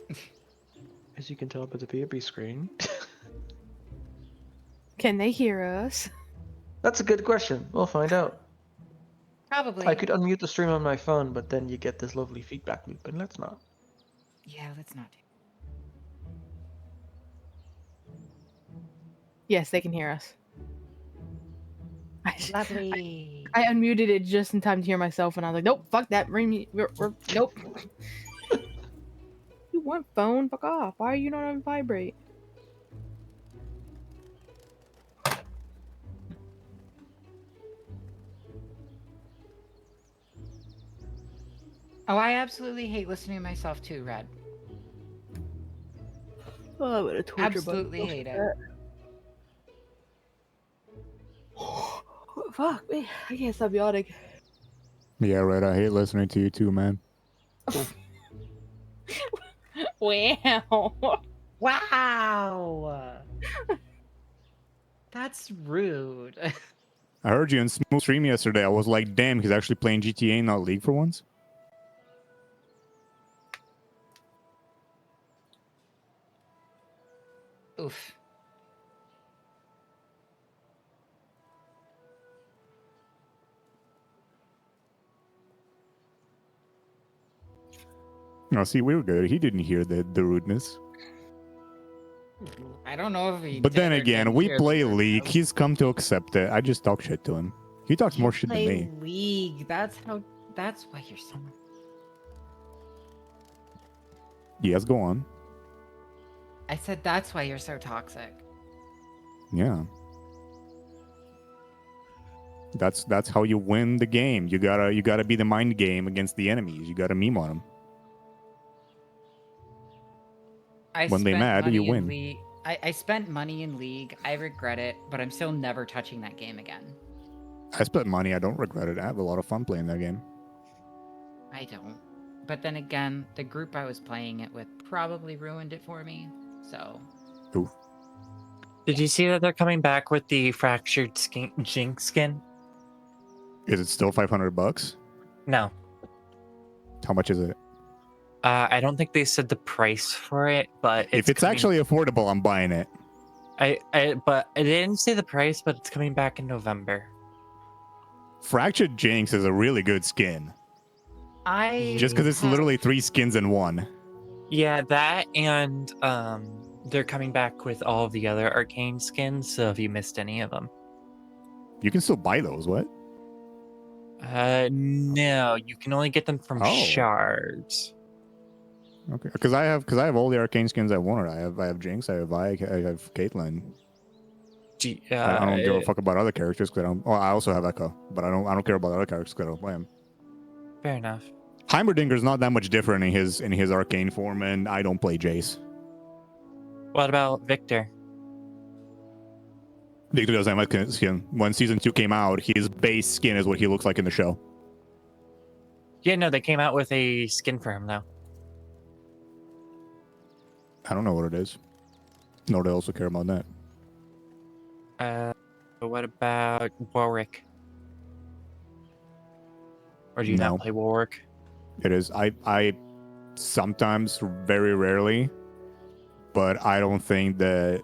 As you can tell by the POB screen. Can they hear us? That's a good question. We'll find out. Probably. I could unmute the stream on my phone, but then you get this lovely feedback loop, and let's not. Yeah, let's not do. Yes, they can hear us. Lovely. I unmuted it just in time to hear myself, and I was like, "Nope, fuck that. Nope." You want phone? Fuck off. Why are you not on vibrate? Oh, I absolutely hate listening to myself too, Red. Oh, I would have tortured Absolutely hate it. Fuck me. I can't stop yawning. Yeah, right. I hate listening to you too, man. Wow. Wow. That's rude. I heard you in Smooth Stream yesterday. I was like, damn, he's actually playing GTA, not League for once. Oof. No, see, we were good. He didn't hear the rudeness. I don't know if he. But did then or again, didn't we hear play the League. rudeness. He's come to accept it. I just talk shit to him. He talks more shit than Play me. League. That's why you're so. Yes, go on. I said that's why you're so toxic. Yeah. That's how you win the game. You gotta be the mind game against the enemies. You gotta meme on them. When they spent mad, money you in win. League. I spent money in League. I regret it, but I'm still never touching that game again. I spent money. I don't regret it. I have a lot of fun playing that game. I don't. But then again, the group I was playing it with probably ruined it for me. So. Ooh. Did you see that they're coming back with the fractured Jinx skin? Is it still $500? No. How much is it? I don't think they said the price for it, but If it's coming- actually affordable, I'm buying it. But I didn't say the price, but it's coming back in November. Fractured Jinx is a really good skin. I Just because it's have- literally 3 skins in one. Yeah, that and they're coming back with all of the other arcane skins. So if you missed any of them, You can still buy those. What? no, you can only get them from Oh. shards. Okay. Because I have all the arcane skins I wanted. I have Jinx. I have Vi. I have Caitlyn. I don't give a fuck about other characters because I don't. Well, I also have Echo, but I don't care about other characters because I don't play them. Fair enough. Heimerdinger's not that much different in his arcane form, and I don't play Jace. What about Victor? Victor doesn't have my skin. When season 2 came out, his base skin is what he looks like in the show. Yeah, no, they came out with a skin for him now. I don't know what it is. Nor do I also care about that. What about Warwick? Or do you No. not play Warwick? It is. I sometimes, very rarely, but I don't think that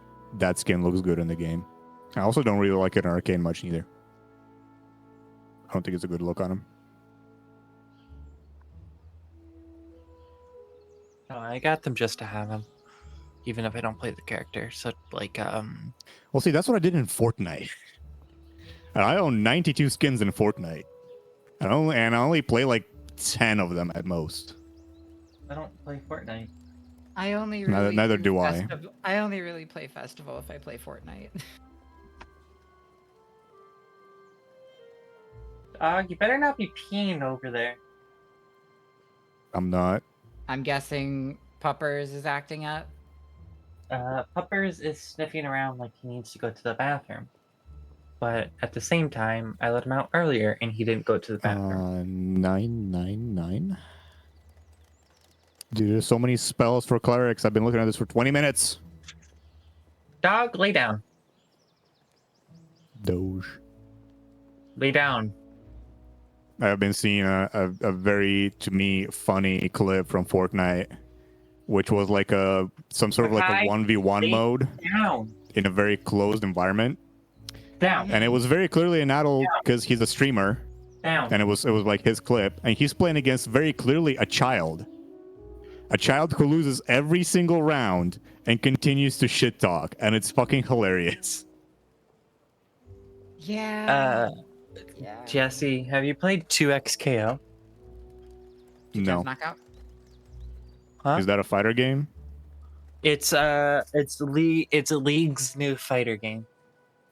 skin looks good in the game. I also don't really like it in Arcane much either. I don't think it's a good look on him. No, I got them just to have them, even if I don't play the character. So like, Well, see, that's what I did in Fortnite. And I own 92 skins in Fortnite. I only play like 10 of them at most. I don't play Fortnite. I only really Neither do I. I only really play Festival if I play Fortnite. You better not be peeing over there. I'm not. I'm guessing Puppers is acting up. Puppers is sniffing around like he needs to go to the bathroom. But at the same time, I let him out earlier and he didn't go to the bathroom. 999. Dude, there's so many spells for clerics. I've been looking at this for 20 minutes. Dog, lay down. Doge. Lay down. I've been seeing a very, to me, funny clip from Fortnite, which was like some sort of like a 1v1 mode Down. in a very closed environment. Down. And it was very clearly an adult because he's a streamer. Down. And it was like his clip. And he's playing against very clearly a child. A child who loses every single round and continues to shit talk. And it's fucking hilarious. Yeah. Yeah. Jesse, have you played 2XKO? No. Knockout. Huh? Is that a fighter game? It's League's new fighter game.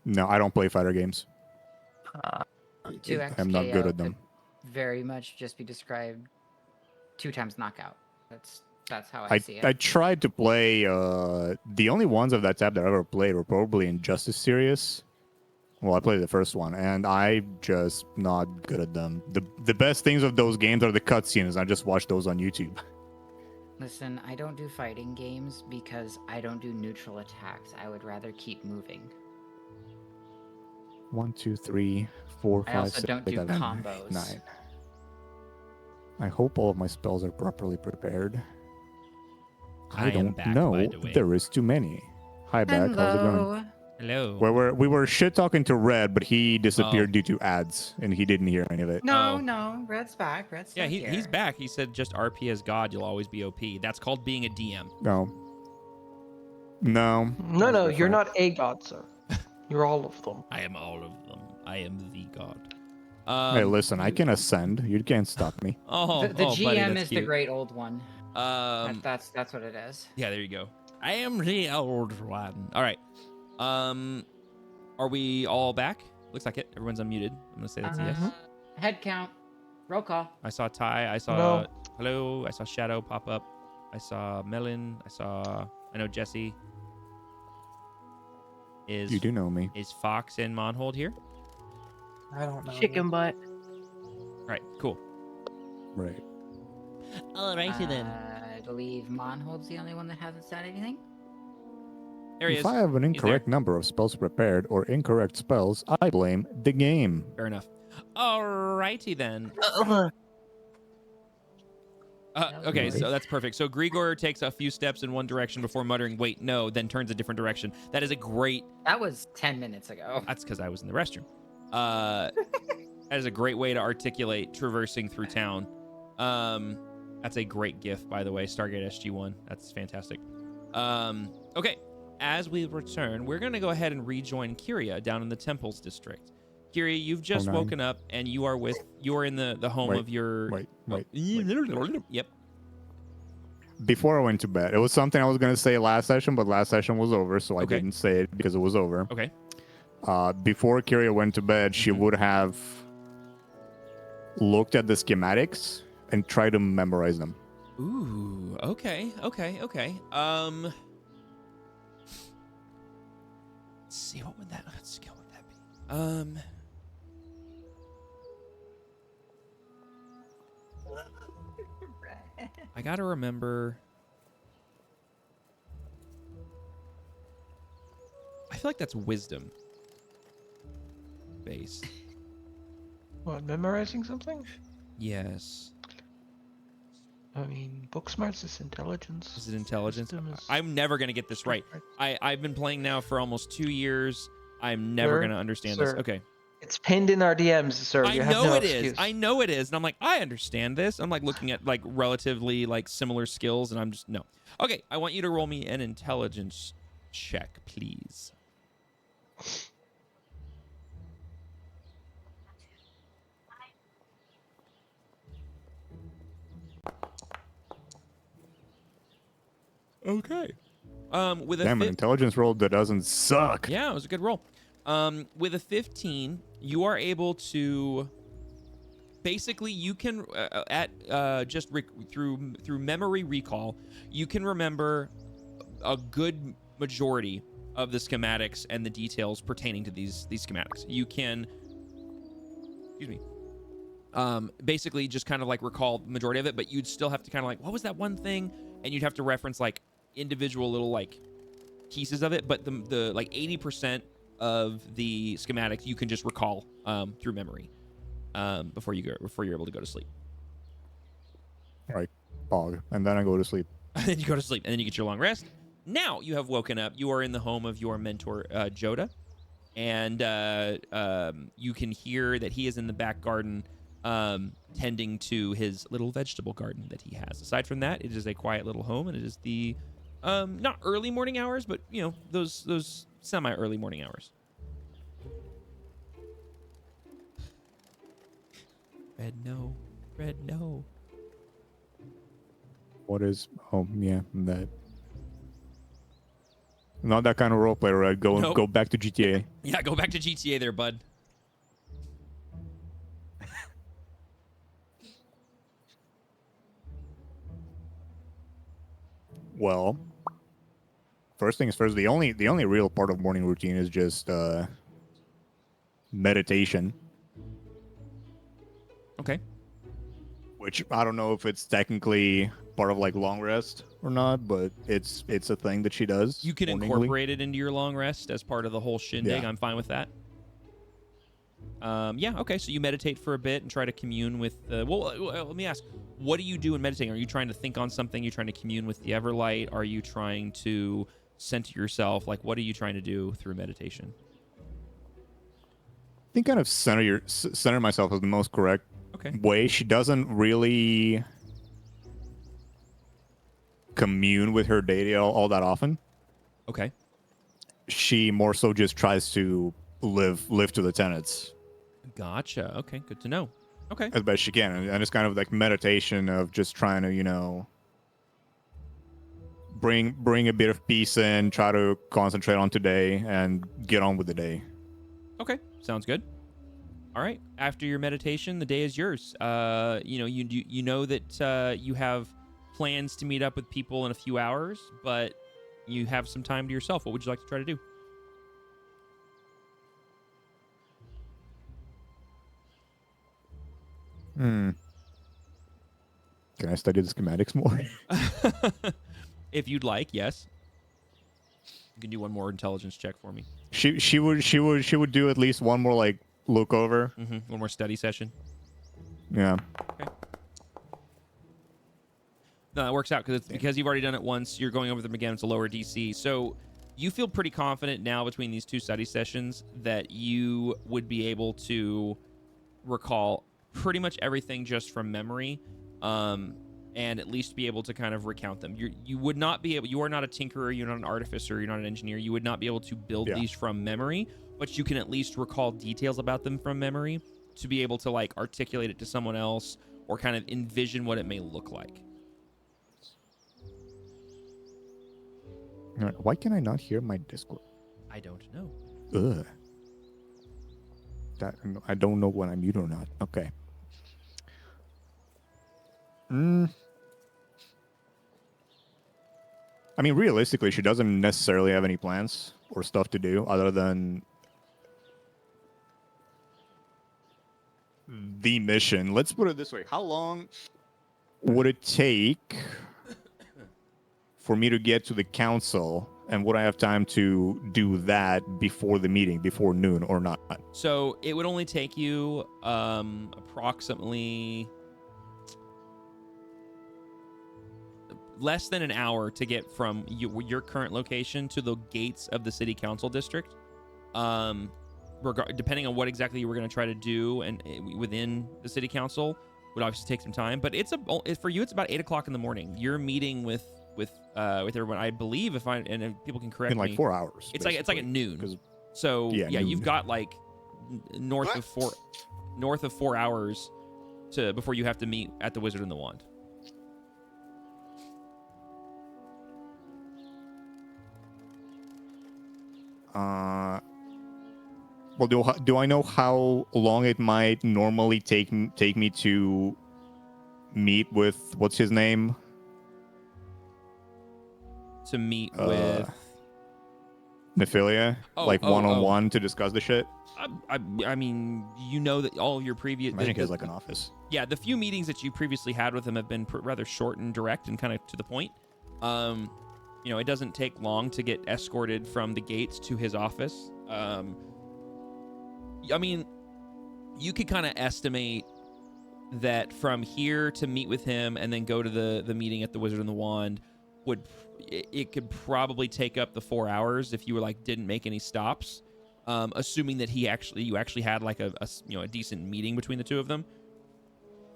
No, I don't play fighter games. 2XKO I'm not good at them. could very much just be described 2 times knockout. That's how I see it. I tried to play the only ones of that type that I ever played were probably Injustice series. Well, I played the first one, and I'm just not good at them. The best things of those games are the cutscenes. I just watch those on YouTube. Listen, I don't do fighting games because I don't do neutral attacks. I would rather keep moving. 1, 2, 3, 4, 5, I also 6, don't do 7, combos. 9. I hope all of my spells are properly prepared. I am don't back, know. by the way. There is too many. Hi, back. How's it going? Hello. We were shit talking to Red, but he disappeared due to ads, and he didn't hear any of it. No, Oh. no, Red's back. Red's Yeah, still he's here. back. He said just RP as God, you'll always be OP. That's called being a DM. No. No. No, That's you're fine. not a god, sir. You're all of them. I am all of them. I am the God. Hey, listen, I can ascend. You can't stop me. Oh, The oh, GM buddy, is that's the cute. great old one. That's what it is. Yeah, there you go. I am the old one. All right. Are we all back? Looks like it. Everyone's unmuted. I'm gonna say that's a yes. Head count. Roll call. I saw Ty. I saw No. Hello. I saw Shadow pop up. I saw Melon. I saw I know Jesse is. You do know me. Is Fox and Monhold here? I don't know. Chicken butt. All right, cool. Right. Alrighty then. I believe Monhold's the only one that hasn't said anything. There he If is. I have an He's incorrect number of spells prepared or incorrect spells, I blame the game. Fair enough. Alrighty then. Okay, so that's perfect. So Grigor takes a few steps in one direction before muttering, "Wait, no," then turns a different direction. That is a great. That was 10 minutes ago. That's because I was in the restroom. That is a great way to articulate traversing through town. That's a great GIF, by the way. Stargate SG-1. That's fantastic. Okay, as we return, we're gonna go ahead and rejoin Kyria down in the Temples district. Kyria, you've just 09. woken up and you are in the home Wait, of your. Wait. Yep. Before I went to bed, it was something I was going to say last session, but last session was over, so I Okay. didn't say it because it was over. Okay. Before Kyria went to bed, she Mhm. would have looked at the schematics and tried to memorize them. Ooh. Okay. Let's see. What skill would that be? I gotta remember. I feel like that's wisdom based. What, memorizing something? Yes. I mean, book smarts is intelligence. Is it intelligence? Wisdom is I'm never gonna get this right. I've been playing now for almost 2 years. I'm never Sir? gonna understand this. Sir. Okay. It's pinned in our DMs, sir. I You have know no it excuse. is. I know it is. And I'm like, I understand this. I'm like looking at like relatively like similar skills, and I'm just no. Okay, I want you to roll me an intelligence check, please. Okay. With a Damn, an intelligence roll that doesn't suck. yeah, it was a good roll. With a 15, you are able to basically you can through memory recall, you can remember a good majority of the schematics and the details pertaining to these schematics. You can basically just kind of like recall the majority of it, but you'd still have to kind of like, what was that one thing? And you'd have to reference like individual little like pieces of it, but the like 80% of the schematics you can just recall through memory before you're able to go to sleep. Right, bog, and then I go to sleep. And then you go to sleep, and then you get your long rest. Now you have woken up. You are in the home of your mentor, Joda, and you can hear that he is in the back garden tending to his little vegetable garden that he has. Aside from that, it is a quiet little home, and it is the not early morning hours, but you know those semi-early morning hours. Red no. What is? Oh, yeah, that. Not that kind of role player, right? Nope. Go back to GTA. Yeah, go back to GTA there, bud. Well, first things first. The only real part of morning routine is just meditation, Okay. which I don't know if it's technically part of like long rest or not, but it's a thing that she does. You can morningly. incorporate it into your long rest as part of the whole shindig. Yeah. I'm fine with that. Yeah, okay. So you meditate for a bit and try to commune with. Well, let me ask. What do you do in meditating? Are you trying to think on something? Are you trying to commune with the Everlight? Are you trying to center yourself? Like, what are you trying to do through meditation? I think kind of center myself is the most correct Okay. way. She doesn't really commune with her deity all that often. Okay. She more so just tries to live to the tenets Gotcha. Okay. Good to know. Okay. as best she can, and it's kind of like meditation of just trying to, you know, bring a bit of peace in, try to concentrate on today, and get on with the day. Okay. Sounds good. All right. After your meditation, the day is yours. You know that you have plans to meet up with people in a few hours, but you have some time to yourself. What would you like to try to do? Can I study the schematics more? If you'd like, yes. You can do one more intelligence check for me. She would do at least one more like look over. One more study session. Yeah. Okay. No, that works out because you've already done it once. You're going over them again. It's a lower DC. So you feel pretty confident now between these two study sessions that you would be able to recall pretty much everything just from memory, and at least be able to kind of recount them. You would not be able. You are not a tinkerer. You're not an artificer. You're not an engineer. You would not be able to build these from memory, but you can at least recall details about them from memory to be able to like articulate it to someone else or kind of envision what it may look like. Why can I not hear my Discord? I don't know. Ugh. I don't know when I'm mute or not. Okay. I mean, realistically, she doesn't necessarily have any plans or stuff to do other than the mission. Let's put it this way. How long would it take for me to get to the council, and would I have time to do that before the meeting, before noon or not? So it would only take you approximately less than an hour to get from your current location to the gates of the city council district. Depending on what exactly you were going to try to do and within the city council would obviously take some time, but for you, it's about 8 o'clock in the morning. You're meeting with everyone, I believe, if people can correct me. In like 4 hours. It's like at noon. So noon. You've got like north of 4 hours before you have to meet at the Wizard and the Wand. Well, do I know how long it might normally take me to meet with what's his name? To meet with Nephilia, one-on-one to discuss the shit. I mean, you know that all of your previous. I think he has like an office. Yeah, the few meetings that you previously had with him have been rather short and direct and kind of to the point. It doesn't take long to get escorted from the gates to his office. I mean, you could kind of estimate that from here to meet with him and then go to the meeting at the Wizard and the Wand it could probably take up the 4 hours if you didn't make any stops, assuming that you actually had like a decent meeting between the two of them.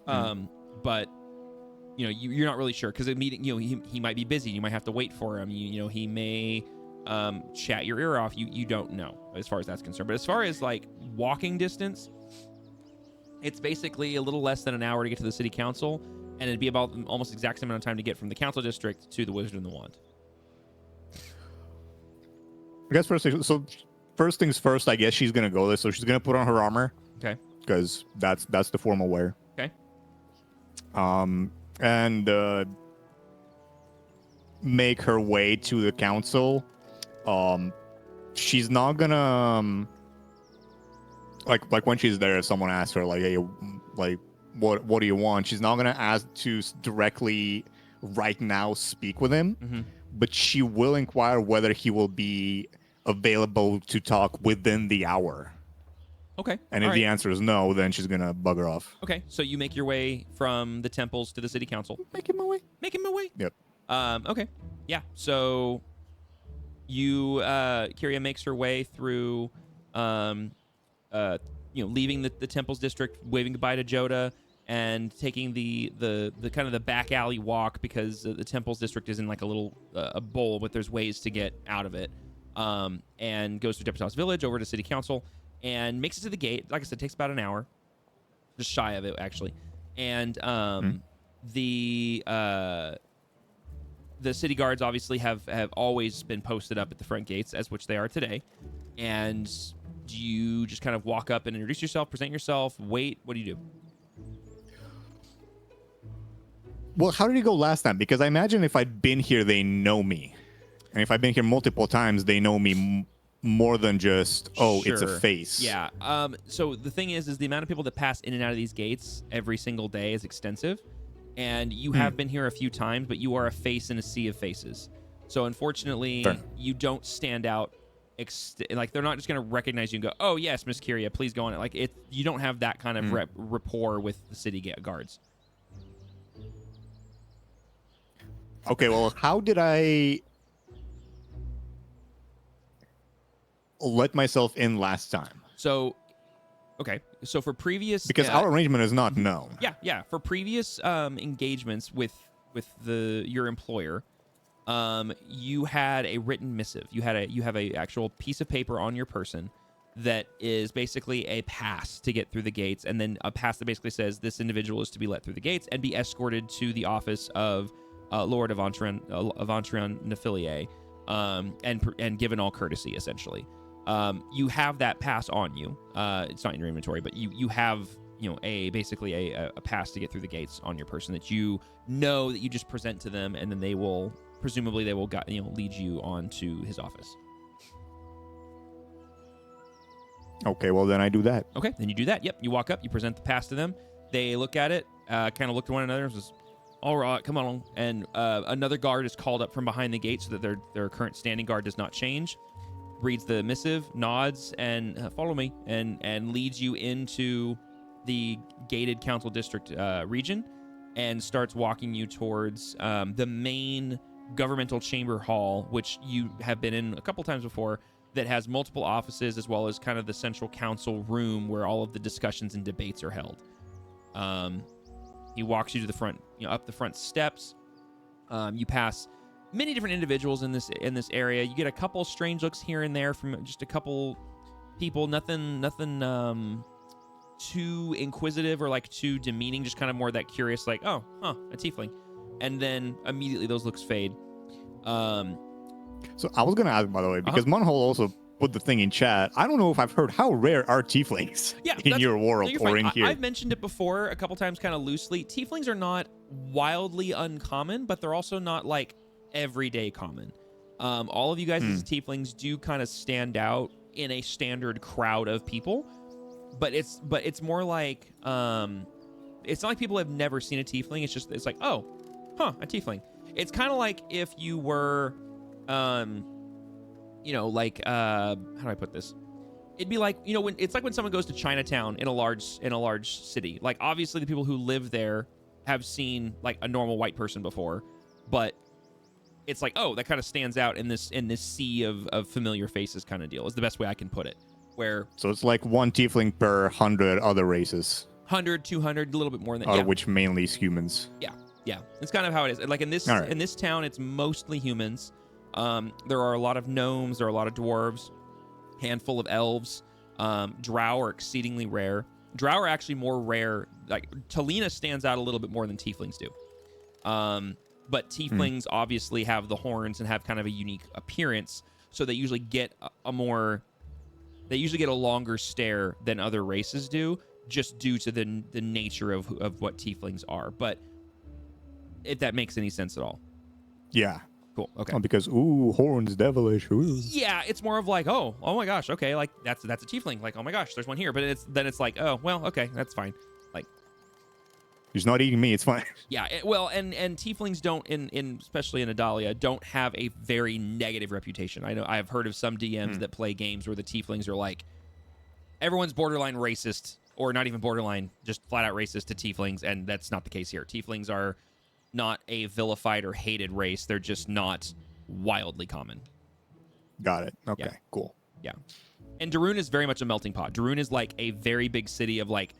But you're not really sure because the meeting, he might be busy. You might have to wait for him. He may chat your ear off. You don't know as far as that's concerned. But as far as like walking distance, it's basically a little less than an hour to get to the city council, and it'd be about almost the exact same amount of time to get from the council district to the Wizard and the Wand. I guess first things first, I guess she's gonna go there. So she's gonna put on her armor. Okay. Because that's the formal wear. Okay. And make her way to the council. She's not gonna like when she's there, if someone asks her like, hey, like what do you want? She's not gonna ask to directly right now speak with him, but she will inquire whether he will be available to talk within the hour. Okay. And if the answer is no, then she's gonna bugger off. Okay, so you make your way from the temples to the city council. Making my way. Yep. Okay. Yeah. So you Kyria makes her way through leaving the temples district, waving goodbye to Joda, and taking the kind of the back alley walk because the temples district is in like a little a bowl, but there's ways to get out of it. And goes through Deputy's Village over to city council and makes it to the gate. Like I said, it takes about an hour, just shy of it actually. And the city guards obviously have always been posted up at the front gates, as which they are today. And do you just kind of walk up and introduce yourself, present yourself, wait? What do you do? Well, how did it go last time? Because I imagine if I'd been here, they know me. And if I've been here multiple times, they know me more than just, oh, it's a Sure. face. Yeah. So the thing is the amount of people that pass in and out of these gates every single day is extensive. And you have been here a few times, but you are a face in a sea of faces. So unfortunately, Sure. you don't stand out. Like they're not just going to recognize you and go, "Oh yes, Miss Kyria, please go on it." Like you don't have that kind of rapport with the city guards. Okay, well, how did I let myself in last time? So, okay, so for previous Because our arrangement is not known. yeah, for previous engagements with your employer, you had a written missive. You have a actual piece of paper on your person that is basically a pass to get through the gates, and then a pass that basically says this individual is to be let through the gates and be escorted to the office of Lord of Antron Nefilie, and given all courtesy, essentially. You have that pass on you. It's not in your inventory, but you have basically a pass to get through the gates on your person that you know that you just present to them, and then they will lead you on to his office. Okay, well, then I do that. Okay, then you do that. Yep, you walk up, you present the pass to them. They look at it, kind of look to one another, and says, "All right, come on." And another guard is called up from behind the gate so that their current standing guard does not change. Reads the missive, nods, and follow me, and leads you into the gated council district region, and starts walking you towards the main governmental chamber hall, which you have been in a couple times before, that has multiple offices as well as kind of the central council room where all of the discussions and debates are held. He walks you to the front, up the front steps. You pass many different individuals in this area. You get a couple strange looks here and there from just a couple people. Nothing too inquisitive or like too demeaning. Just kind of more that curious, like, oh, a tiefling, and then immediately those looks fade. So I was gonna ask, by the way, because Munhole also put the thing in chat. I don't know if I've heard how rare are tieflings in your world or in here. I've mentioned it before a couple times, kind of loosely. Tieflings are not wildly uncommon, but they're also not like everyday common. All of you guys as tieflings do kind of stand out in a standard crowd of people, but it's more like it's not like people have never seen a tiefling. It's like, oh, a tiefling. It's kind of like if you were like how do I put this? It'd be like, when someone goes to Chinatown in a large city. Like, obviously the people who live there have seen like a normal white person before, but it's like, oh, that kind of stands out in this sea of familiar faces kind of deal, is the best way I can put it. So it's like one tiefling per 100 other races. 100, 200, a little bit more than that. Which mainly is humans. Yeah. It's kind of how it is. Like in this town, it's mostly humans. There are a lot of gnomes, there are a lot of dwarves, handful of elves. Drow are exceedingly rare. Drow are actually more rare. Like, Talina stands out a little bit more than tieflings do. But tieflings obviously have the horns and have kind of a unique appearance, so they usually get a longer stare than other races do, just due to the nature of what tieflings are. But if that makes any sense at all. Yeah. Cool. Okay. Oh, because horns, devilish. Ooh. Yeah, it's more of like, oh my gosh, okay, like that's a tiefling. Like, oh my gosh, there's one here. But it's like, oh well, okay, that's fine. Like, he's not eating me. It's fine. Yeah. And tieflings don't, especially in Adalia, don't have a very negative reputation. I know I have heard of some DMs that play games where the tieflings are like, everyone's borderline racist, or not even borderline, just flat out racist to tieflings, and that's not the case here. Tieflings are not a vilified or hated race. They're just not wildly common. Got it. Okay, cool. Yeah. And Duruun is very much a melting pot. Duruun is like a very big city of like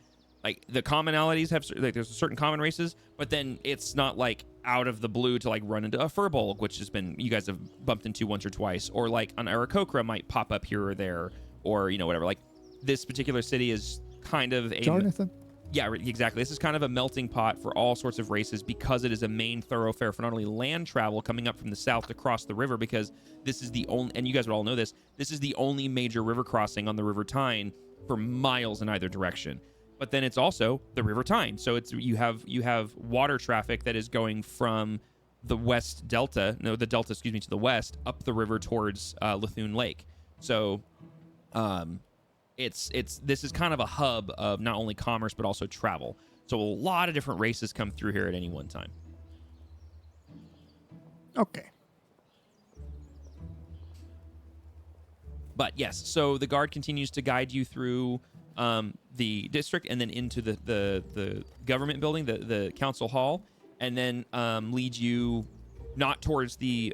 the commonalities have, like, there's certain common races, but then it's not like out of the blue to like run into a Furbolg, which has been, you guys have bumped into once or twice, or like an Aarakocra might pop up here or there, or whatever. Like, this particular city is kind of a Jonathan. Yeah, exactly. This is kind of a melting pot for all sorts of races, because it is a main thoroughfare for not only land travel coming up from the south across the river, because this is the only, and you guys would all know this is the only major river crossing on the River Tyne for miles in either direction. But then it's also the River Tyne. So it's you have water traffic that is going from the west delta, no, the delta, excuse me, to the west, up the river towards Lithune Lake. So, this is kind of a hub of not only commerce but also travel. So a lot of different races come through here at any one time. Okay. But yes, so the guard continues to guide you through the district and then into the government building, the council hall, and then leads you not towards the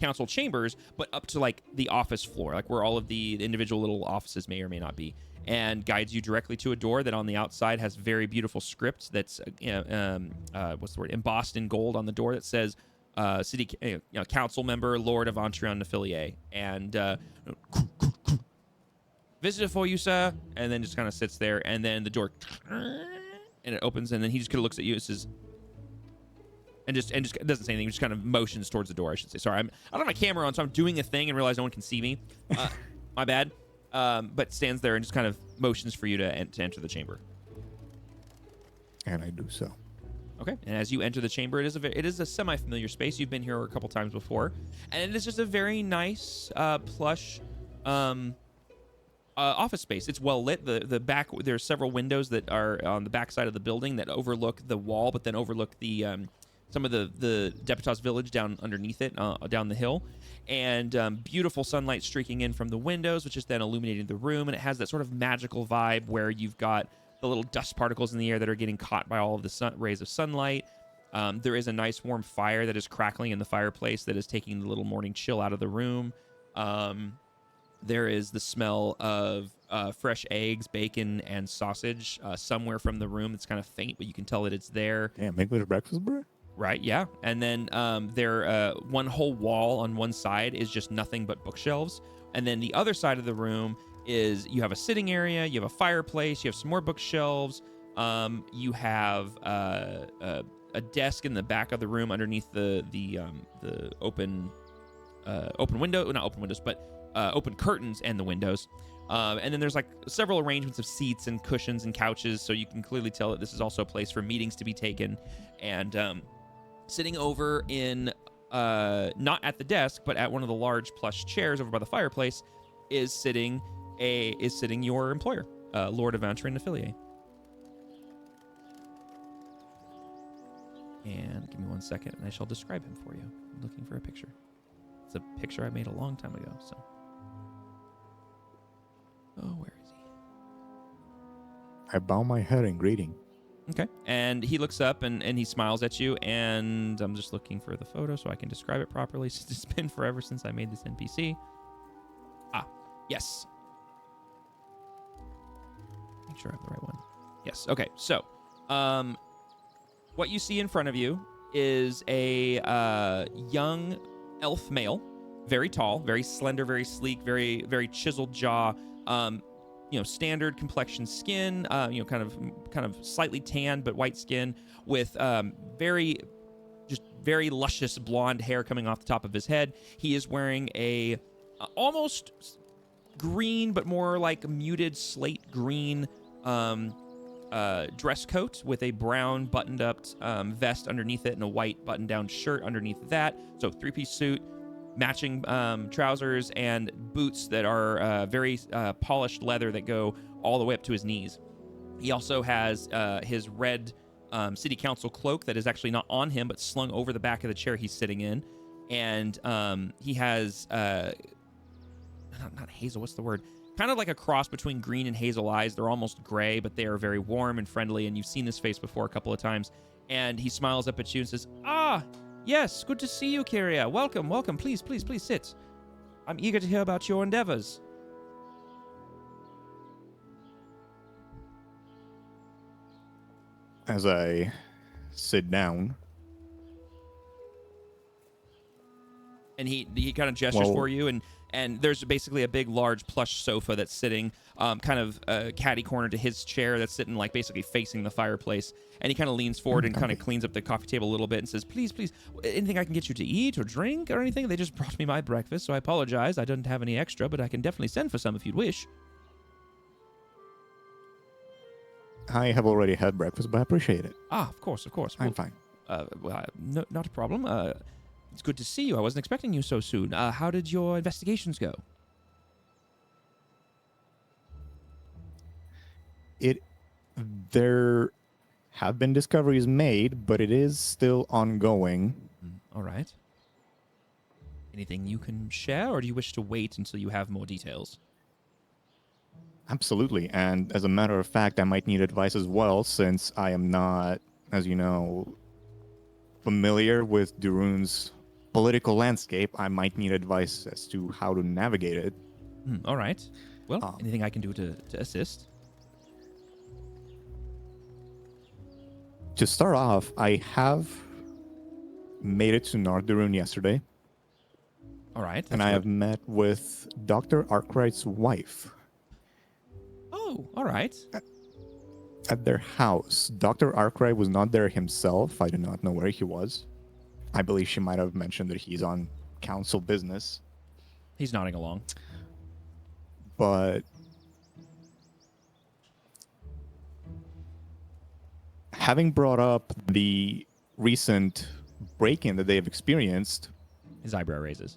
council chambers, but up to like the office floor, like where all of the individual little offices may or may not be, and guides you directly to a door that on the outside has very beautiful script that's what's the word, embossed in gold on the door that says city council member Lord of Antreon Nephilier, and visitor for you, sir, and then just kind of sits there, and then the door and it opens, and then he just kind of looks at you and says, and just doesn't say anything, just kind of motions towards the door, I should say. Sorry, I don't have my camera on, so I'm doing a thing and realize no one can see me. My bad. But stands there and just kind of motions for you to enter the chamber. And I do so. Okay. And as you enter the chamber, it is a semi-familiar space. You've been here a couple times before, and it is just a very nice, plush, office space. It's well lit. The back, there are several windows that are on the back side of the building that overlook the wall, but then overlook the some of the Deputas village down underneath it, down the hill, and beautiful sunlight streaking in from the windows, which is then illuminating the room, and it has that sort of magical vibe where you've got the little dust particles in the air that are getting caught by all of the rays of sunlight. There is a nice warm fire that is crackling in the fireplace that is taking the little morning chill out of the room. There is the smell of fresh eggs, bacon, and sausage somewhere from the room. It's kind of faint, but you can tell that it's there. Damn, make me a breakfast, bro. Right, yeah. And then one whole wall on one side is just nothing but bookshelves. And then the other side of the room is you have a sitting area, you have a fireplace, you have some more bookshelves. You have a desk in the back of the room underneath the open window, not open windows, but open curtains and the windows. And then there's like several arrangements of seats and cushions and couches, so you can clearly tell that this is also a place for meetings to be taken. And sitting over in not at the desk, but at one of the large plush chairs over by the fireplace is sitting your employer, Lord of Antreon Nephilier. And give me 1 second, and I shall describe him for you. I'm looking for a picture. It's a picture I made a long time ago, so. Oh, where is he? I bow my head in greeting. Okay. And he looks up and he smiles at you, and I'm just looking for the photo so I can describe it properly, since it's been forever since I made this NPC. Ah, yes. Make sure I have the right one. Yes. Okay. So, what you see in front of you is a young elf male, very tall, very slender, very sleek, very, very chiseled jaw, standard complexion skin, kind of slightly tanned but white skin, with very luscious blonde hair coming off the top of his head. He is wearing a almost green but more like muted slate green dress coat with a brown buttoned up vest underneath it and a white button down shirt underneath that. So 3-piece suit, matching trousers, and boots that are very polished leather that go all the way up to his knees. He also has his red city council cloak that is actually not on him but slung over the back of the chair he's sitting in. And he has not hazel, what's the word? Kind of like a cross between green and hazel eyes. They're almost gray, but they are very warm and friendly, and you've seen this face before a couple of times. And he smiles up at you and says, "Ah, yes, good to see you, Kyria. Welcome, welcome. Please, please, please sit. I'm eager to hear about your endeavors." As I sit down. And he kind of gestures for you, and there's basically a big, large, plush sofa that's sitting kind of catty corner to his chair that's sitting like basically facing the fireplace. And he kind of leans forward and kind of cleans up the coffee table a little bit and says, "Please, please, anything I can get you to eat or drink or anything? They just brought me my breakfast, so I apologize. I don't have any extra, but I can definitely send for some if you'd wish." I have already had breakfast, but I appreciate it. Ah, of course, of course. I'm fine. No, not a problem. It's good to see you. I wasn't expecting you so soon. How did your investigations go? There have been discoveries made, but it is still ongoing. All right. Anything you can share, or do you wish to wait until you have more details? Absolutely. And as a matter of fact, I might need advice as well, since I am not, as you know, familiar with Duruun's political landscape. I might need advice as to how to navigate it. All right. Well, anything I can do to assist? To start off, I have made it to North Duruun yesterday, All right. and I have met with Dr. Arkwright's wife Oh, all right. at their house. Dr. Arkwright was not there himself. I do not know where he was. I believe she might have mentioned that he's on council business. He's nodding along. But having brought up the recent break-in that they have experienced, His eyebrow raises.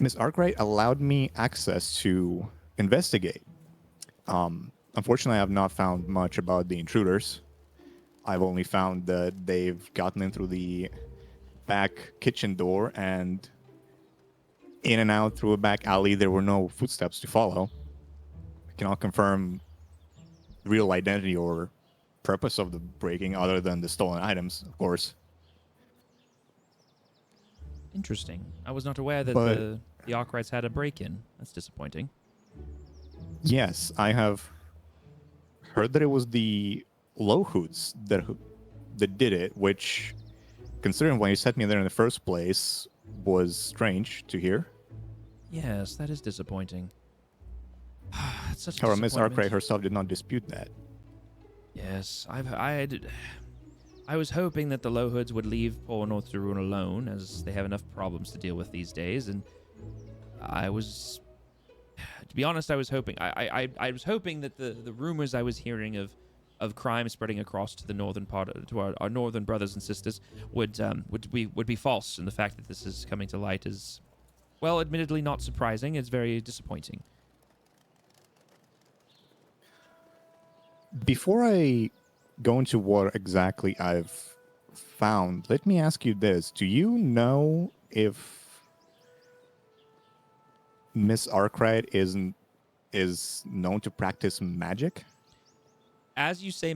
Miss Arkwright allowed me access to investigate. Unfortunately, I have not found much about the intruders. I've only found that they've gotten in through the back kitchen door and in and out through a back alley. There were no footsteps to follow. I cannot confirm the real identity or purpose of the breaking other than the stolen items, of course. Interesting. I was not aware that But- the Arkwrights had a break-in. That's disappointing. Yes, I have heard that it was the Lohoods that did it, which, considering why you sent me there in the first place, was strange to hear. Yes, that is disappointing. It's such a However, Miss disappointment. Arkwright herself did not dispute that. Yes, I was hoping that the Lowhoods would leave poor North Duruun alone, as they have enough problems to deal with these days, and to be honest, I was hoping. I was hoping that the rumors I was hearing of crime spreading across to the northern part, to our northern brothers and sisters, would be false, and the fact that this is coming to light is, well, admittedly not surprising. It's very disappointing. Before I go into what exactly I've found, let me ask you this. Do you know if Miss Arkwright is known to practice magic? As you say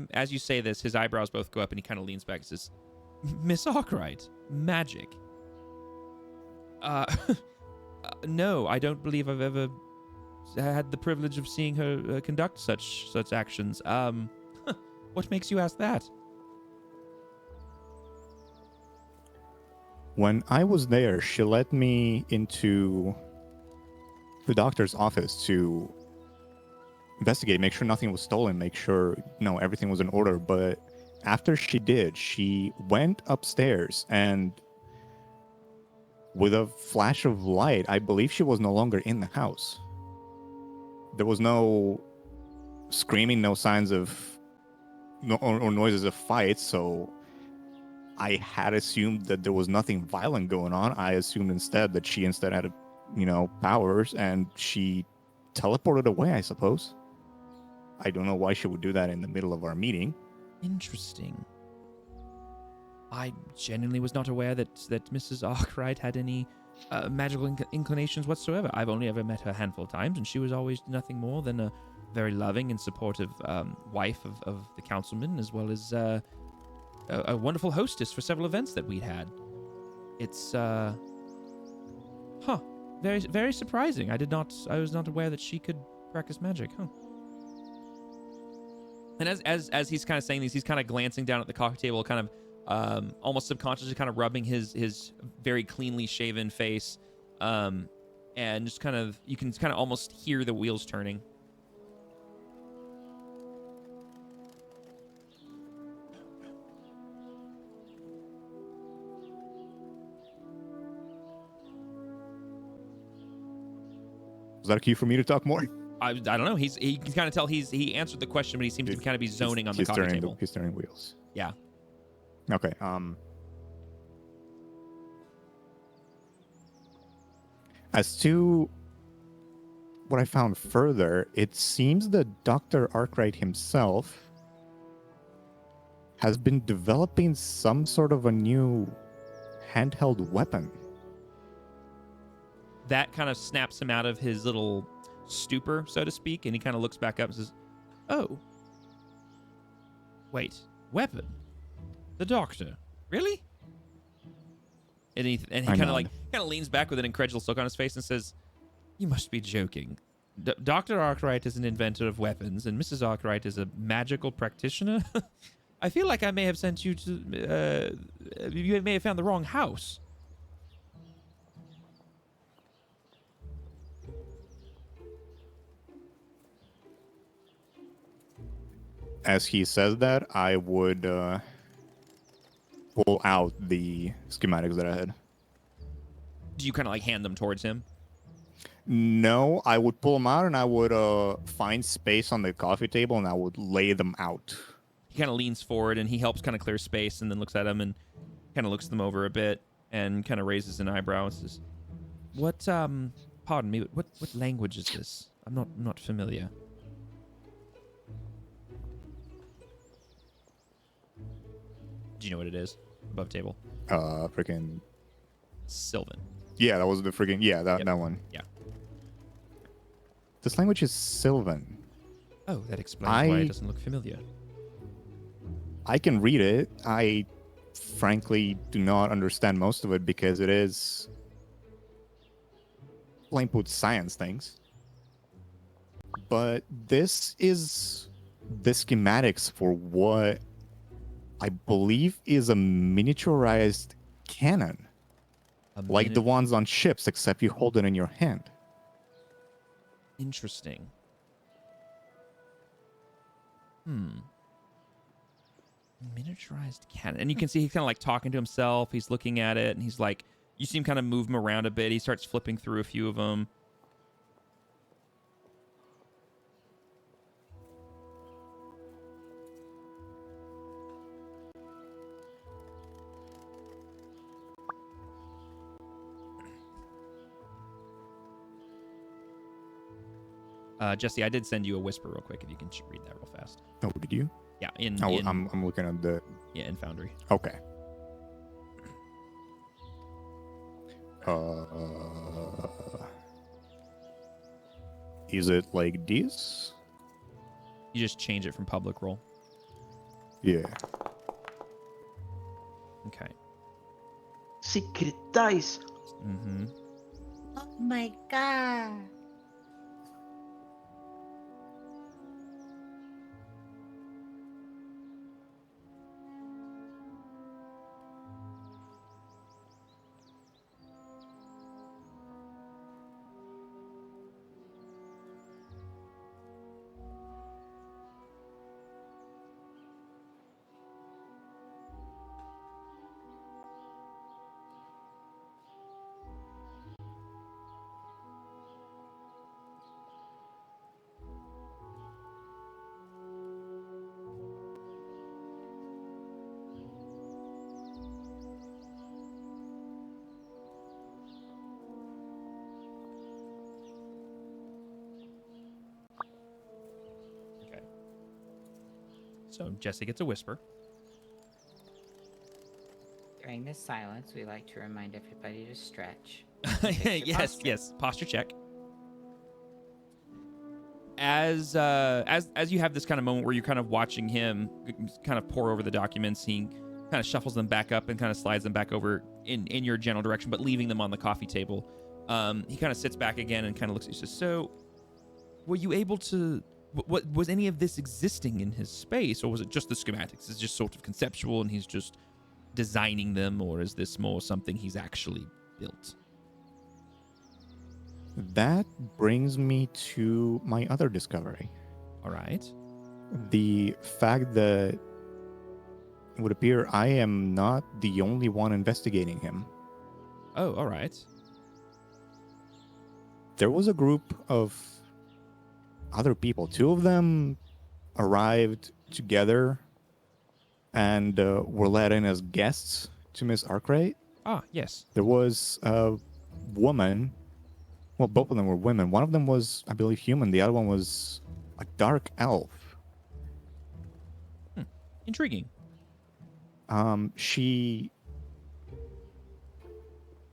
this, his eyebrows both go up, and he kind of leans back and says, "Miss Arkwright, magic." No, I don't believe I've ever had the privilege of seeing her conduct such actions. What makes you ask that? When I was there, she led me into the doctor's office to investigate, make sure nothing was stolen, make sure everything was in order. But after she did, she went upstairs, and with a flash of light, I believe she was no longer in the house. There was no screaming, no signs of or noises of fights, so I had assumed that there was nothing violent going on. I assumed instead that she had powers, and she teleported away, I suppose. I don't know why she would do that in the middle of our meeting. Interesting. I genuinely was not aware that Mrs. Arkwright had any magical inclinations whatsoever. I've only ever met her a handful of times, and she was always nothing more than a very loving and supportive wife of the councilman, as well as a wonderful hostess for several events that we'd had. It's very, very surprising. I was not aware that she could practice magic. And as he's kind of saying these, he's kind of glancing down at the coffee table, kind of almost subconsciously kind of rubbing his very cleanly shaven face, and just kind of, you can kind of almost hear the wheels turning. Was that a cue for me to talk more? I don't know. He can kind of tell he answered the question, but he seems to kind of be zoning on the coffee table. He's turning wheels. Yeah. Okay. As to what I found further, it seems that Dr. Arkwright himself has been developing some sort of a new handheld weapon. That kind of snaps him out of his little stupor, so to speak, and he kind of looks back up and says, "Oh, wait, weapon? The doctor? Really?" And he kind of leans back with an incredulous look on his face and says, "You must be joking. Dr. Arkwright is an inventor of weapons, and Mrs. Arkwright is a magical practitioner. I feel like I may have sent you to. You may have found the wrong house." As he says that, I would pull out the schematics that I had. Do you kind of like hand them towards him? No, I would pull them out and I would find space on the coffee table and I would lay them out. He kind of leans forward and he helps kind of clear space and then looks at him and kind of looks them over a bit and kind of raises an eyebrow and says, "What? Pardon me. What language is this? I'm not familiar." Do you know what it is? Above table. Freaking Sylvan. Yeah, that was the freaking that one. Yeah. This language is Sylvan. Oh, that explains why it doesn't look familiar. I can read it. I frankly do not understand most of it because it is plain put science things. But this is the schematics for what I believe is a miniaturized cannon. Like the ones on ships, except you hold it in your hand. Interesting. Miniaturized cannon. And you can see he's kind of like talking to himself. He's looking at it, and he's like, you see him kind of move him around a bit. He starts flipping through a few of them. Jesse, I did send you a whisper real quick if you can read that real fast. Oh, did you? Yeah, I'm looking at the... Yeah, in Foundry. Okay. Is it like this? You just change it from public role. Yeah. Okay. Secret dice. Mm-hmm. Oh my god. So Jesse gets a whisper. During this silence, we like to remind everybody to stretch. Yes. Posture check. As you have this kind of moment where you're kind of watching him kind of pour over the documents, he kind of shuffles them back up and kind of slides them back over in your general direction, but leaving them on the coffee table. He kind of sits back again and kind of looks at you and says, "So, were you able to... What was any of this existing in his space, or was it just the schematics? Is it just sort of conceptual and he's just designing them, or is this more something he's actually built?" That brings me to my other discovery. All right. The fact that it would appear I am not the only one investigating him. Oh, all right. There was a group of other people. Two of them arrived together and were let in as guests to Miss Arkwright. Ah, yes. There was a woman. Well, both of them were women. One of them was, I believe, human. The other one was a dark elf. Intriguing.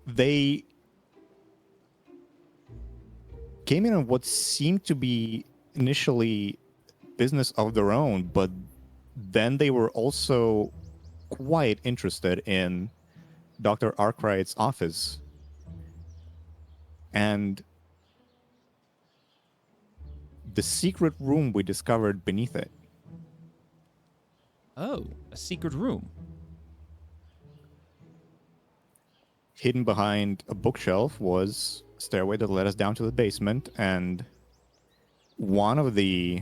They came in on what seemed to be initially business of their own, but then they were also quite interested in Dr. Arkwright's office. And the secret room we discovered beneath it. Oh, a secret room. Hidden behind a bookshelf was a stairway that led us down to the basement, and one of the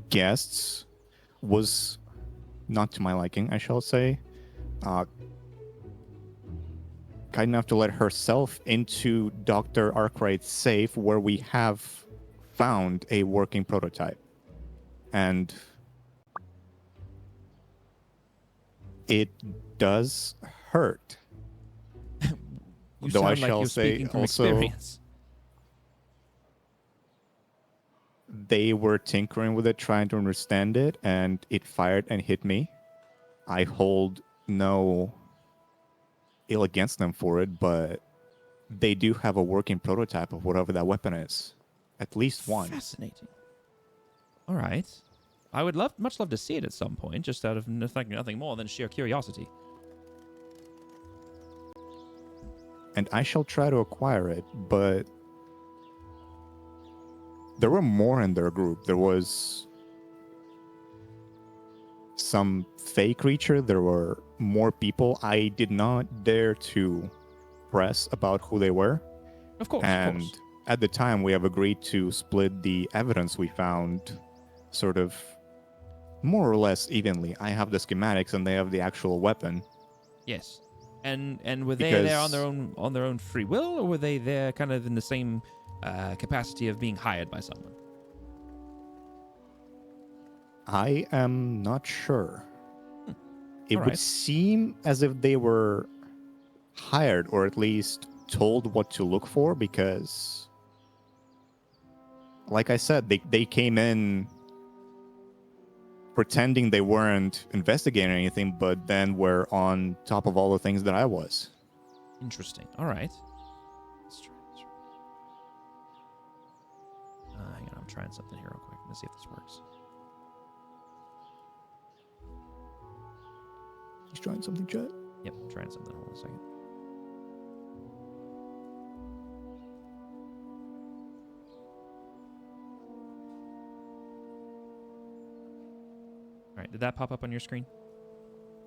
guests was not to my liking, I shall say. Kind enough to let herself into Dr. Arkwright's safe, where we have found a working prototype. And it does hurt. You Though sound I like shall you're say speaking from also, experience. they were tinkering with it, trying to understand it, and it fired and hit me. I hold no ill against them for it, but they do have a working prototype of whatever that weapon is. At least one. Fascinating. All right. I would much love to see it at some point, just out of nothing more than sheer curiosity. And I shall try to acquire it, but there were more in their group. There was some fey creature. There were more people. I did not dare to press about who they were. Of course, And of course. at the time, we have agreed to split the evidence we found sort of more or less evenly. I have the schematics and they have the actual weapon. Yes. And were they there Because- on their own free will, or were they there kind of in the same capacity of being hired by someone? I am not sure. It All would right. seem as if they were hired, or at least told what to look for, because, like I said, they came in pretending they weren't investigating anything, but then were on top of all the things that I was. Interesting. All right. Let's try. Hang on, I'm trying something here real quick. Let's see if this works. He's trying something, Chet. Yep, I'm trying something. Hold on a second. All right, did that pop up on your screen?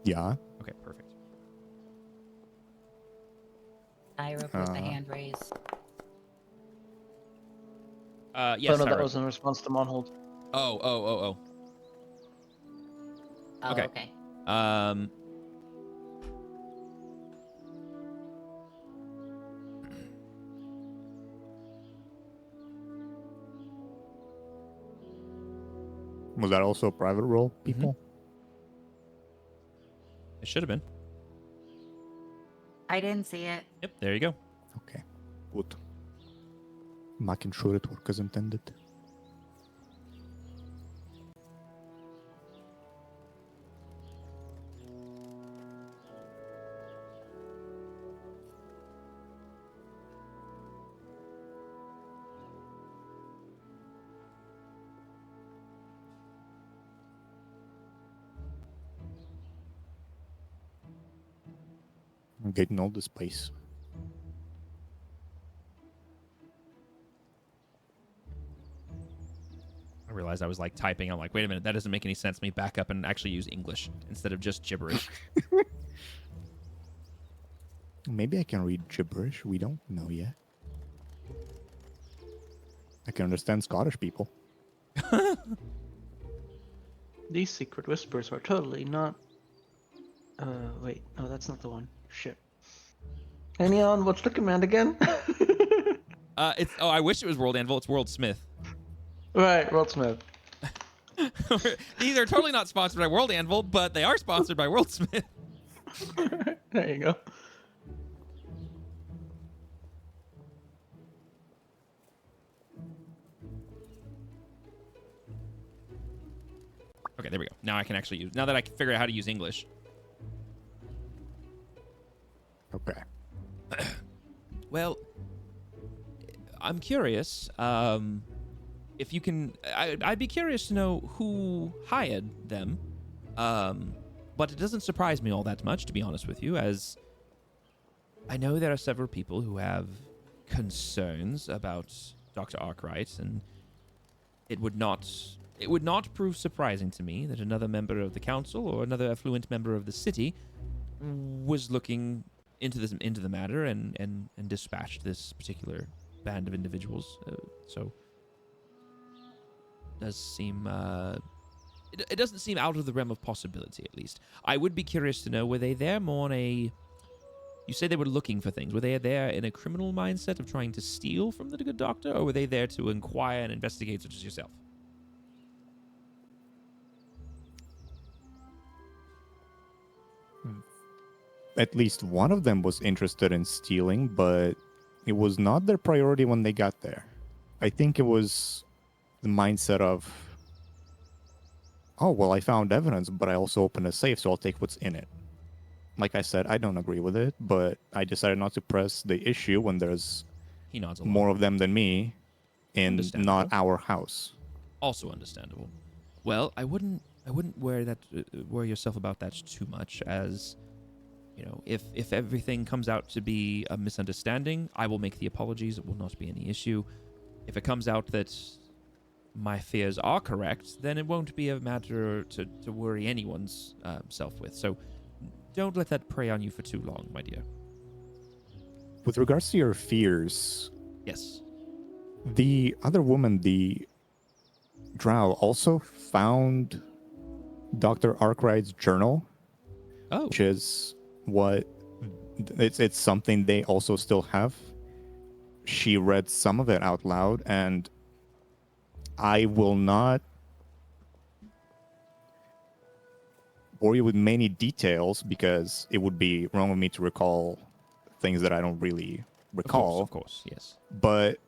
Yeah. Okay, perfect. Ira with the hand raised. Yes, no, that Tyra. was in response to Monhold. Oh. Oh, Okay. okay. Was that also a private role, people? It should have been. I didn't see it. Yep, there you go. Okay. Good. Making sure it works as intended. I'm getting all the space. I realized I was like typing. I'm like, wait a minute, that doesn't make any sense. Let me back up and actually use English instead of just gibberish. Maybe I can read gibberish. We don't know yet. I can understand Scottish people. These secret whispers are totally not. Wait, no, that's not the one. Shit. Anion, what's the command again? I wish it was World Anvil. It's WorldSmith. Right, WorldSmith. These are totally not sponsored by World Anvil, but they are sponsored by WorldSmith. There you go. Okay, there we go. Now I can actually use. Now that I can figure out how to use English. Okay. Well, I'm curious. If you can, I'd be curious to know who hired them. But it doesn't surprise me all that much, to be honest with you, as I know there are several people who have concerns about Dr. Arkwright, and it would not prove surprising to me that another member of the council or another affluent member of the city was looking into the matter and dispatched this particular band of individuals. So does seem it doesn't seem out of the realm of possibility, at least. I would be curious to know, were they there more on a... You say they were looking for things. Were they there in a criminal mindset of trying to steal from the good doctor, or were they there to inquire and investigate, such as yourself? At least one of them was interested in stealing, but it was not their priority when they got there. I think it was the mindset of, oh, well, I found evidence, but I also opened a safe, so I'll take what's in it. Like I said, I don't agree with it, but I decided not to press the issue when there's He nods along. more of them than me in Understandable. not our house. Also understandable. Well, I wouldn't worry yourself about that too much, as you know, if everything comes out to be a misunderstanding, I will make the apologies. It will not be any issue. If it comes out that my fears are correct, then it won't be a matter to worry anyone's self with. So don't let that prey on you for too long, my dear. With regards to your fears, Yes. the other woman, the drow, also found Dr. Arkwright's journal, Oh. which is what it's something they also still have. She read some of it out loud, and I will not bore you with many details because it would be wrong of me to recall things that I don't really recall. Of course, yes. But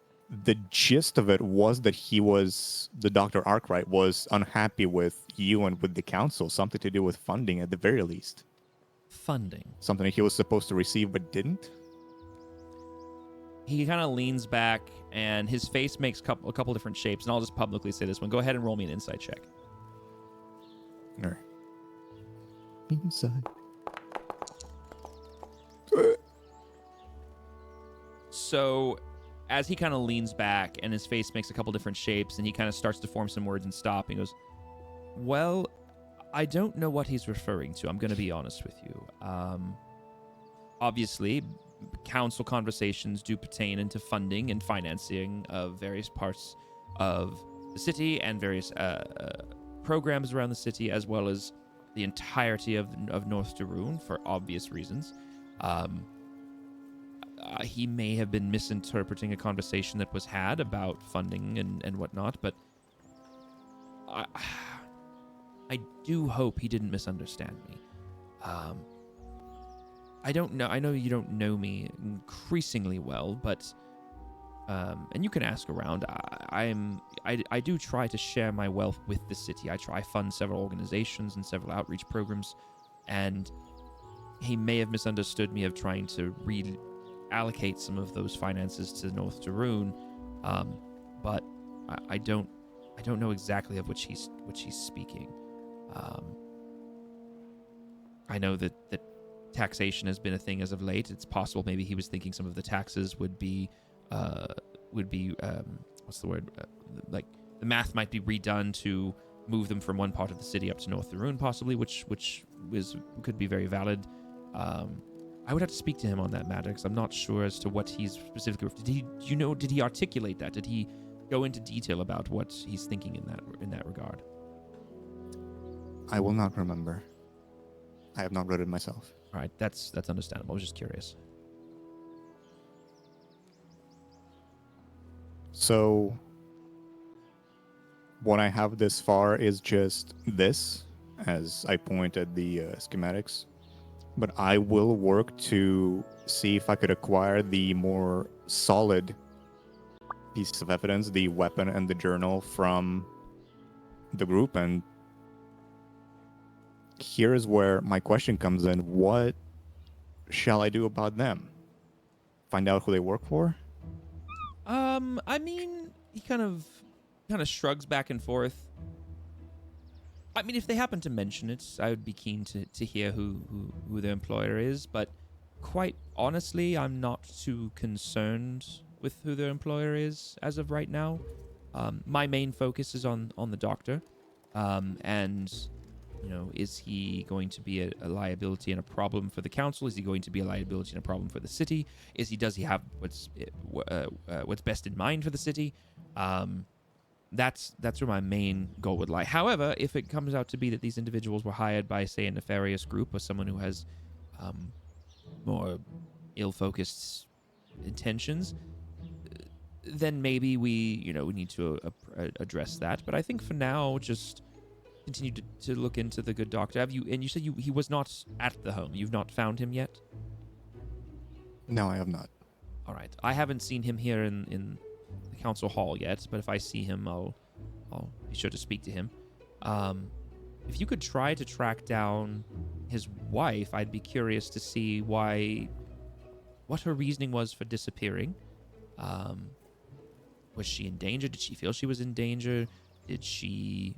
the gist of it was that the Dr. Arkwright was unhappy with you and with the council, something to do with funding at the very least. Funding. Something he was supposed to receive but didn't. He kind of leans back, and his face makes a couple different shapes, and I'll just publicly say this one. Go ahead and roll me an insight check. All right. Inside. So, as he kind of leans back, and his face makes a couple different shapes, and he kind of starts to form some words and stop, and he goes, well, I don't know what he's referring to. I'm going to be honest with you. Obviously, council conversations do pertain into funding and financing of various parts of the city and various programs around the city, as well as the entirety of North Duruun, for obvious reasons. He may have been misinterpreting a conversation that was had about funding and whatnot, but I do hope he didn't misunderstand me. I don't know. I know you don't know me increasingly well, but and you can ask around. I do try to share my wealth with the city. I fund several organizations and several outreach programs, and he may have misunderstood me of trying to reallocate some of those finances to North Duruun, but I don't know exactly of which he's speaking. I know that taxation has been a thing as of late. It's possible maybe he was thinking some of the taxes would be what's the word? Like the math might be redone to move them from one part of the city up to North Duruun, possibly, which could be very valid. I would have to speak to him on that matter because I'm not sure as to what he's specifically. Did he articulate that? Did he go into detail about what he's thinking in that regard? I will not remember. I have not read it myself. All right, that's understandable. I was just curious. So what I have this far is just this, as I point at the schematics. But I will work to see if I could acquire the more solid pieces of evidence, the weapon and the journal from the group. And here's where my question comes in. What shall I do about them? Find out who they work for? I mean, he kind of shrugs back and forth. I mean, if they happen to mention it, I would be keen to hear who their employer is, but quite honestly, I'm not too concerned with who their employer is as of right now. My main focus is on the doctor, and you know, is he going to be a liability and a problem for the council? Is he going to be a liability and a problem for the city? Does he have what's best in mind for the city? That's where my main goal would lie. However, if it comes out to be that these individuals were hired by, say, a nefarious group or someone who has more ill-focused intentions, then maybe we need to address that. But I think for now, just continue to look into the good doctor. Have you? And you said he was not at the home. You've not found him yet? No, I have not. All right. I haven't seen him here in the council hall yet, but if I see him, I'll be sure to speak to him. If you could try to track down his wife, I'd be curious to see what her reasoning was for disappearing. Was she in danger? Did she feel she was in danger? Was she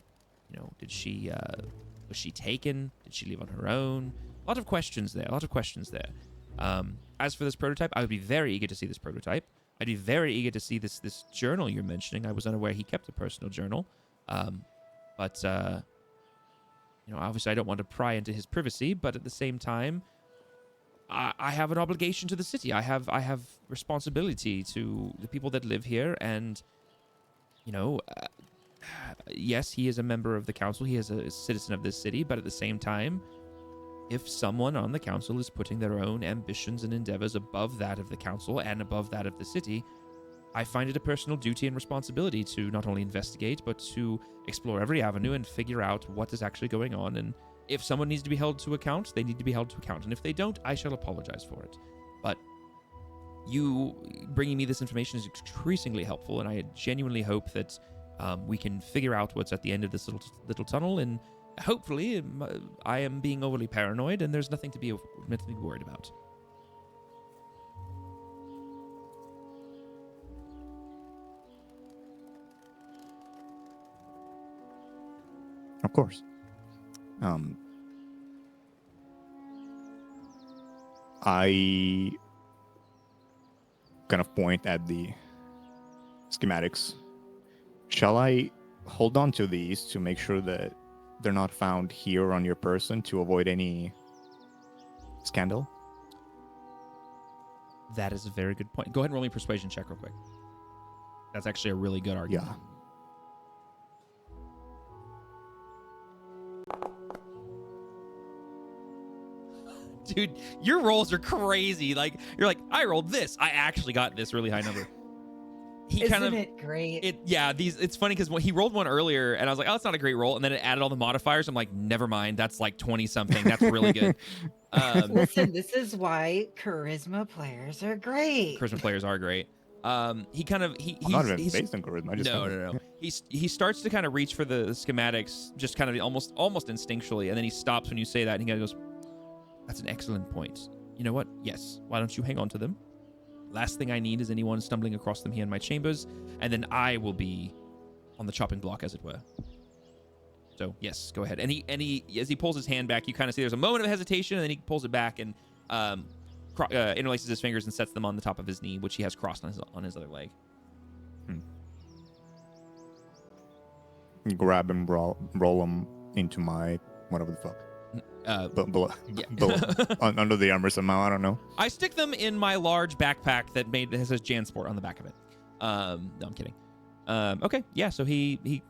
taken? Did she leave on her own? A lot of questions there. As for this prototype, I would be very eager to see this prototype. I'd be very eager to see this journal you're mentioning. I was unaware he kept a personal journal. But obviously I don't want to pry into his privacy, but at the same time, I have an obligation to the city. I have responsibility to the people that live here, and yes, he is a member of the council. He is a citizen of this city, but at the same time, if someone on the council is putting their own ambitions and endeavors above that of the council and above that of the city, I find it a personal duty and responsibility to not only investigate, but to explore every avenue and figure out what is actually going on. And if someone needs to be held to account, they need to be held to account. And if they don't, I shall apologize for it. But you bringing me this information is increasingly helpful, and I genuinely hope that we can figure out what's at the end of this little tunnel. And hopefully, I am being overly paranoid, and there's nothing to be worried about. Of course. I kind of point at the schematics. Shall I hold on to these to make sure that they're not found here on your person to avoid any scandal? That is a very good point. Go ahead and roll me a persuasion check real quick. That's actually a really good argument. Yeah. Dude, your rolls are crazy. Like, you're like, I rolled this. I actually got this really high number. Isn't it great? It's funny because when he rolled one earlier, and I was like, oh, that's not a great roll. And then it added all the modifiers. I'm like, never mind. That's like 20 something. That's really good. Listen, this is why charisma players are great. Charisma players are great. He's not even based on charisma. I just no. He starts to kind of reach for the schematics, just kind of almost instinctually, and then he stops when you say that, and he kind of goes, "That's an excellent point. You know what? Yes. Why don't you hang on to them? Last thing I need is anyone stumbling across them here in my chambers, and then I will be on the chopping block, as it were." So yes, go ahead. And he as he pulls his hand back, you kind of see there's a moment of hesitation, and then he pulls it back and interlaces his fingers and sets them on the top of his knee, which he has crossed on his other leg. Grab and roll him into my whatever the fuck. Under the armor somehow. I don't know. I stick them in my large backpack that says Jansport on the back of it. No, I'm kidding. Okay, yeah. So he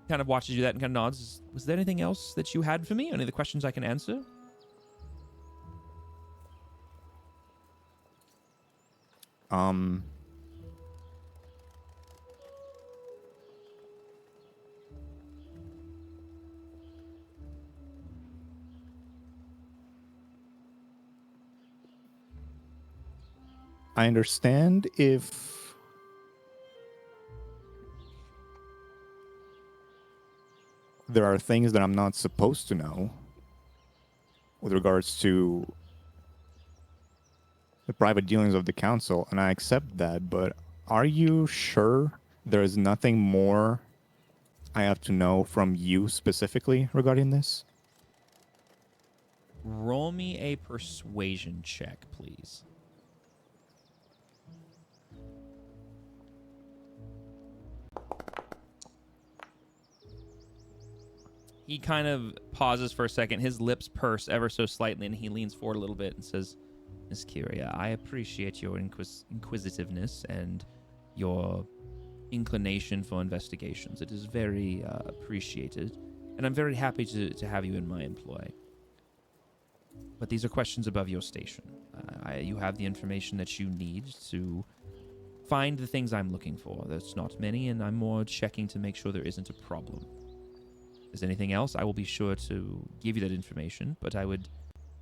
kind of watches you that and kind of nods. Was there anything else that you had for me? Any of the questions I can answer? I understand if there are things that I'm not supposed to know with regards to the private dealings of the council, and I accept that, but are you sure there is nothing more I have to know from you specifically regarding this? Roll me a persuasion check, please. He kind of pauses for a second. His lips purse ever so slightly, and he leans forward a little bit and says, Miss Kyria, I appreciate your inquisitiveness and your inclination for investigations. It is very appreciated, and I'm very happy to have you in my employ. But these are questions above your station. You have the information that you need to find the things I'm looking for. There's not many, and I'm more checking to make sure there isn't a problem. If there's anything else, I will be sure to give you that information, but I would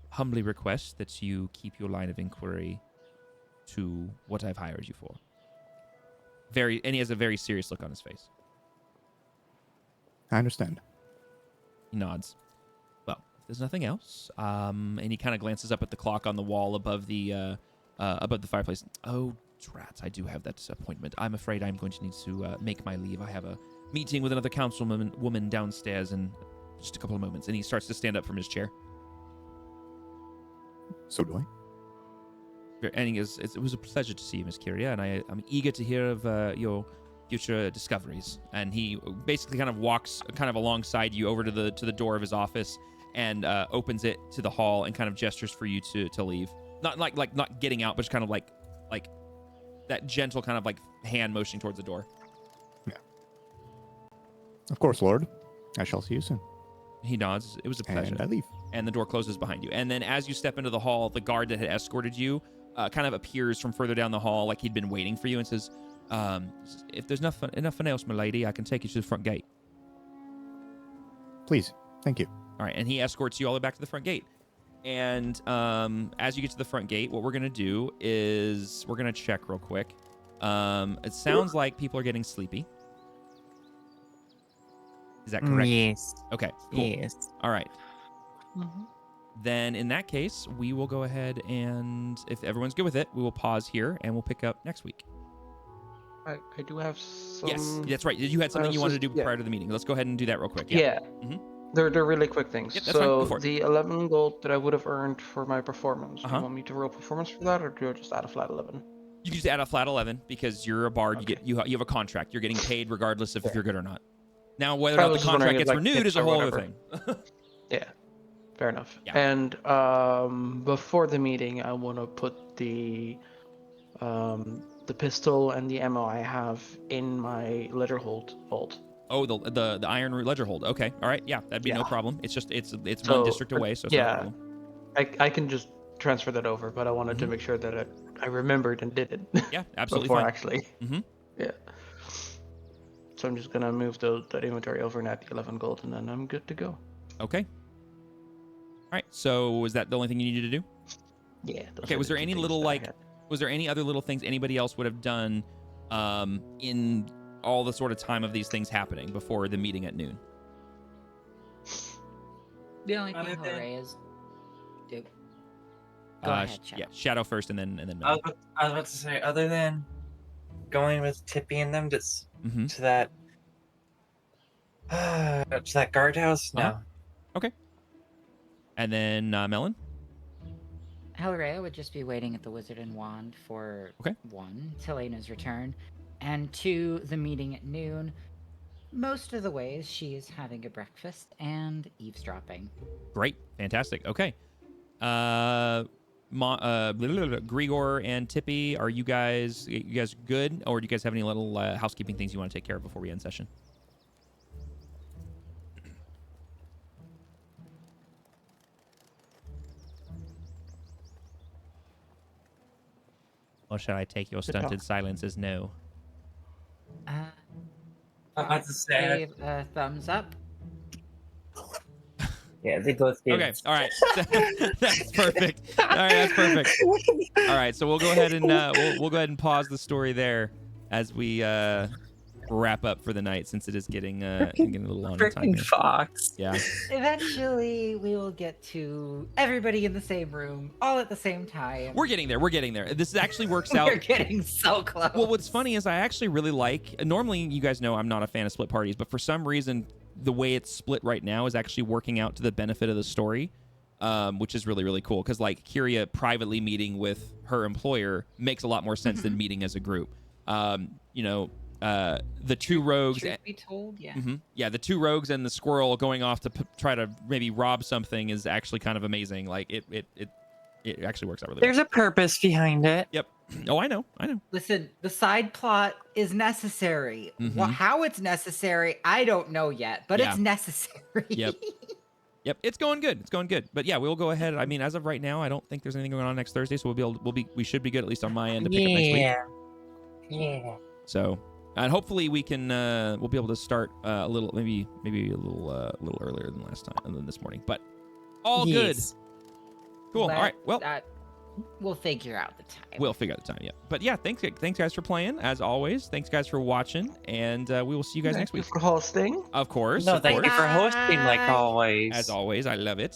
humbly request that you keep your line of inquiry to what I've hired you for. And he has a very serious look on his face. I understand. He nods. Well, if there's nothing else, and he kind of glances up at the clock on the wall above the fireplace. Oh, drat, I do have that appointment. I'm afraid I'm going to need to make my leave. I have a meeting with another councilwoman downstairs in just a couple of moments. And he starts to stand up from his chair. So do I. And he goes, it was a pleasure to see you, Miss Kyria, and I'm eager to hear of your future discoveries. And he basically kind of walks kind of alongside you over to the door of his office and opens it to the hall and kind of gestures for you to leave. Not like not getting out, but just kind of like that gentle kind of like hand motioning towards the door. Yeah. Of course, Lord. I shall see you soon. He nods. It was a pleasure. And I leave. And the door closes behind you. And then as you step into the hall, the guard that had escorted you kind of appears from further down the hall like he'd been waiting for you and says, if there's nothing else, my lady, I can take you to the front gate. Please. Thank you. All right. And he escorts you all the way back to the front gate. And as you get to the front gate, what we're going to do is we're going to check real quick. It sounds like people are getting sleepy. Is that correct? Yes. Okay, cool. Yes. All right. Then in that case, we will go ahead and, if everyone's good with it, we will pause here and we'll pick up next week. I do have some. Yes, that's right. You had something you wanted to do prior to the meeting. Let's go ahead and do that real quick. Yeah. Mhm. They're really quick things. Yep, that's fine. Go So for it. the 11 gold that I would have earned for my performance, do you want me to roll performance for that, or do I just add a flat 11? You just add a flat 11 because you're a bard. Okay. You have a contract. You're getting paid regardless of if you're good or not. Now, whether or I not the was just contract wondering if, gets like, renewed tips is a or whole other whatever. thing. Yeah, fair enough. Yeah. And before the meeting, I want to put the pistol and the ammo I have in my ledger vault. Oh, the iron ledger hold. Okay, all right, yeah, that'd be no Yeah. problem. It's just it's So, one district away, so it's no yeah. problem. I can just transfer that over, but I wanted to make sure that I remembered and did it. Yeah, absolutely before fine. actually. Mm-hmm. Yeah. So I'm just gonna move that inventory over and add the 11 gold, and then I'm good to go. Okay. All right. So is that the only thing you needed to do? Yeah. those Okay. are Was the there two any things little that I like, had. was there any other little things anybody else would have done, in all the sort of time of these things happening before the meeting at noon? The only thing Hooray is. Go ahead, Shadow. Yeah, Shadow first, and then I Mel. was about to say, other than going with Tippy and them Mm-hmm. to that guardhouse, no. Uh-huh. Okay. And then Melon. Hellraya would just be waiting at the Wizard and Wand for 1, Telena's return, and 2, the meeting at noon. Most of the ways she is having a breakfast and eavesdropping. Great, fantastic. Okay. Grigor and Tippy, are you guys good, or do you guys have any little housekeeping things you want to take care of before we end session? Or shall I take your stunted silence as no? I have to say, Give a thumbs up. Yeah, they both did. Okay, all right. That's perfect. All right, that's perfect. All right, so we'll go ahead and we'll go ahead and pause the story there as we wrap up for the night, since it is getting a little long in time Freaking here. fox. Yeah. Eventually, we will get to everybody in the same room, all at the same time. We're getting there. We're getting there. This actually works out. We're getting so close. Well, what's funny is I actually really like. Normally, you guys know I'm not a fan of split parties, but for some reason, the way it's split right now is actually working out to the benefit of the story, which is really, really cool. Because like Kyria privately meeting with her employer makes a lot more sense than meeting as a group. The two rogues. Truth be told, yeah. Yeah, the two rogues and the squirrel going off to try to maybe rob something is actually kind of amazing. Like it actually works out really There's a purpose behind it. Yep. Oh, I know. Listen, the side plot is necessary. How it's necessary, I don't know yet, but Yeah. it's necessary. Yep, it's going good. It's going good. But yeah, we'll go ahead. I mean, as of right now, I don't think there's anything going on next Thursday, so we should be good, at least on my end, to pick up next week. Yeah. So, and hopefully we can we'll be able to start a little maybe a little earlier than last time than this morning. But all good. Cool. All right. Well, we'll figure out the time. We'll figure out the time. Yeah. But yeah, thanks guys for playing as always. Thanks guys for watching, and we will see you guys next week. Thank you for hosting. Of course. No, of thank course. you for hosting, like always. As always, I love it.